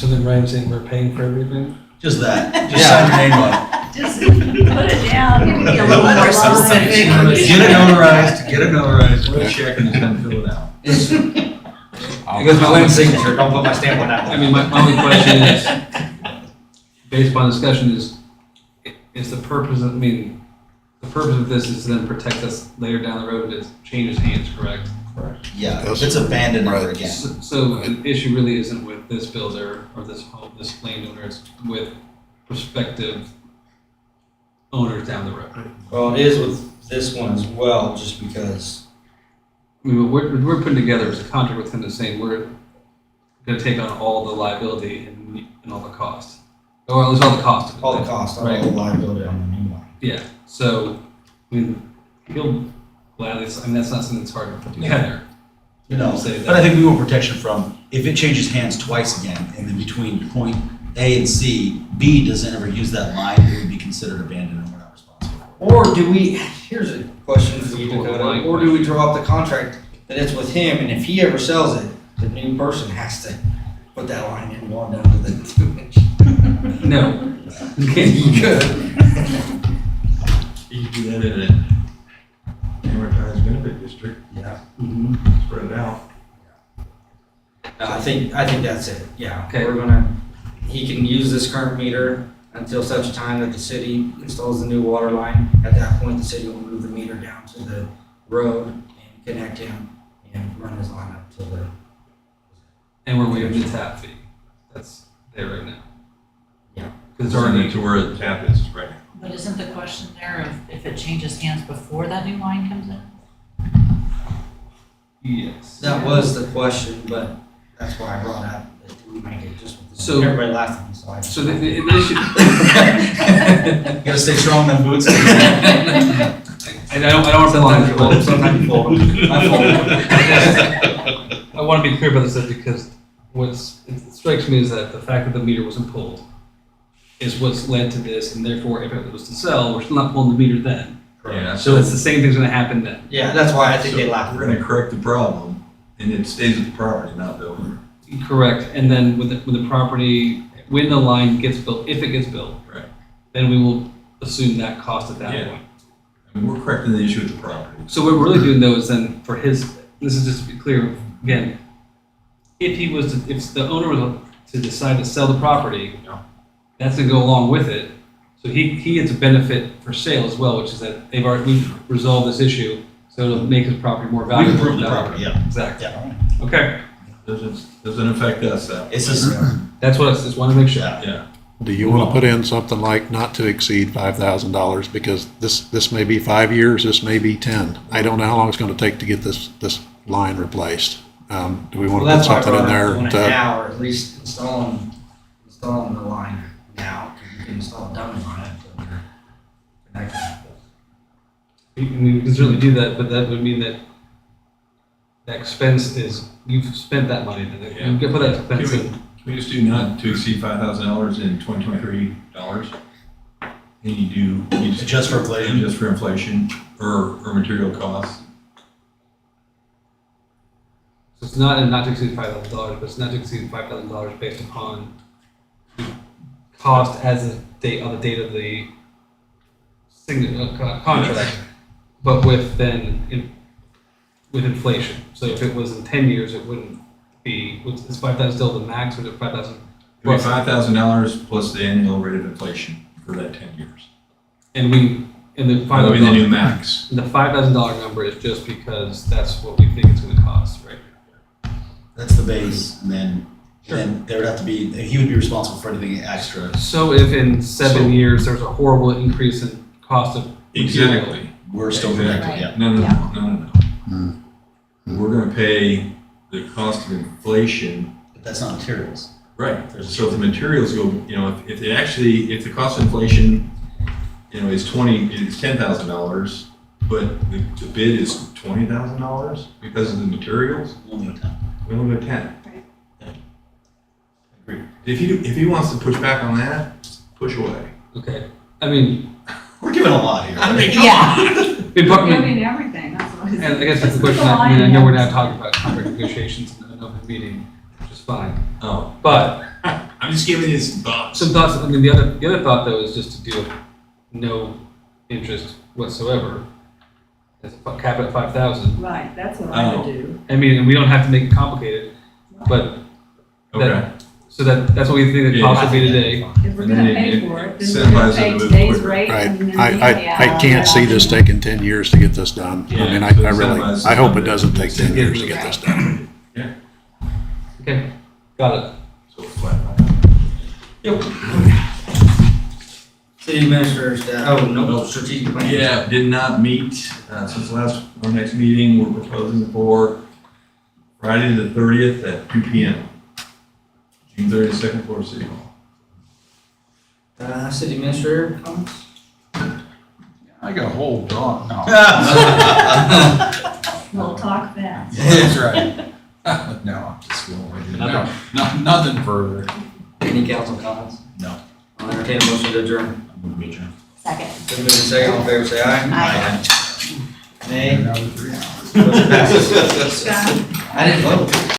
then Ryan's saying we're paying for everything? Just that. Just sign your name on it. Just put it down. Give me a little more specific. Get it notarized, put a check and then fill it out. Because my own signature, don't put my stamp on that one. I mean, my only question is, based upon discussion, is the purpose of, the purpose of this is to then protect us later down the road if it changes hands, correct? Yeah, if it's abandoned ever again. So the issue really isn't with this builder or this landowner, it's with prospective owners down the road. Well, it is with this one as well, just because. I mean, what we're putting together is a contract with him that's saying we're gonna take on all the liability and all the cost. Or at least all the cost of it. All the cost, all the liability on the new one. Yeah, so, he'll gladly, that's not something that's hard to put together. No, Say but I think we want protection from, if it changes hands twice again, and then between point A and C, B doesn't ever use that line, it would be considered abandoned and we're not responsible for it. Or do we, here's a question for you, Dakota, or do we draw up the contract that it's with him, and if he ever sells it, the new person has to put that line in going down to the 2 inch? No. You could. You can do that in an amortized benefit district, Yeah. spread it out. No, I think that's it, yeah. Okay. He can use this current meter until such a time that the city installs the new water line. At that point, the city will move the meter down to the road and connect him and run his line up to the. And we're waiving the tap fee. That's there right now. Yeah. Because It's already to where the tap is right now. But isn't the question there of if it changes hands before that new line comes in? Yes. That was the question, but that's why I brought up that we make it just with the. So- Everybody laughed at me, so I. So the issue. You gotta stay strong in them boots. And I don't want to Sometimes you fold, sometimes you fold. I fold. I want to be clear about this because it strikes me is that the fact that the meter wasn't pulled is what's led to this, and therefore if it was to sell, we're still not pulling the meter then. Yeah, So it's the same thing's going to happen then. Yeah, that's why I think they laughed. We're gonna correct the problem, and it stays with the property, not the owner. Correct. And then with the property, when the line gets built, if it gets built, Right. then we will assume that cost at that Yeah. point. I mean, we're correcting the issue with the property. So what we're really doing though is then for his, this is just to be clear, again, if the owner was to decide to sell the property, Yeah. that's gonna go along with it. So he gets a benefit for sale as well, which is that we've resolved this issue, so it'll make his property more We valuable. improved the property, yeah. Exactly. Yeah. Okay, Doesn't affect us, though. It's just, that's what I just want to make sure. Yeah. Do you want to put in something like not to exceed $5,000? Because this may be 5 years, this may be 10. I don't know how long it's going to take to get this line replaced. Do we want Well, to put that's why I something in brought up there doing it to? now, or at least installing the line now, because you can install a dummy on it until you're connected. We can certainly do that, but that would mean that that expense is, you've spent that money, then you can put that expense in. Can we just do not to exceed $5,000 in 2023 dollars? And you just. Adjust for inflation. Just for inflation or material costs. So it's not to exceed $5,000, but it's not to exceed $5,000 based upon the cost as the date of the contract, but with inflation. So if it was in 10 years, it wouldn't be, is 5,000 still the max, or is it 5,000? It would be $5,000 plus the annual rate of inflation for that 10 years. And the That would be the new max. The $5,000 number is just because that's what we think it's gonna cost, right? that's the base, and then there would have to be, he would be responsible for anything extra. So if in 7 So- years, there's a horrible increase in cost of. Exactly. We're still protected, yeah. No. We're gonna pay the cost of inflation. But that's not materials. Right. There's- So if the materials go, if the cost of inflation, is $10,000, but the bid is $20,000 because of the materials, Only 10. we only go 10. Yeah. Agreed. If he wants to push back on that, push away. Okay, I mean, We're giving a lot here. we put- We're giving everything, that's what and I guess that's the question, I mean, I know we're not talking about contract negotiations in an open meeting, which is fine. Oh. But I'm just giving you some thoughts. some thoughts, I mean, the other thought though is just to do no interest whatsoever. That's a cap at 5,000. Right, that's what I would Oh. do. I mean, and we don't have to make it complicated, but Okay. that's what we think the cost would be today. If we're And gonna then pay it for it, then we're gonna incentivizes them pay to move today's quicker. rate Right. and then. I can't see this taking 10 years to get this done. I mean, I really, I hope it doesn't take 10 years to get this done. Okay, got it. So flat. Yep. City administrator, strategic plan. Yeah, did not meet since our next meeting. We're proposing for Friday the 30th at 2 p.m. June 30th, second floor of City Hall. City administrator comments? I got a whole dog now. We'll talk fast. That's right. No, I'm just going. Nothing further. Any council comments? No. I'll entertain a motion to adjourn. I'm going to be adjourned. Second. Then moving second, all in favor, say aye. Aye. Nay? Another 3 hours. Motion passes. I didn't vote.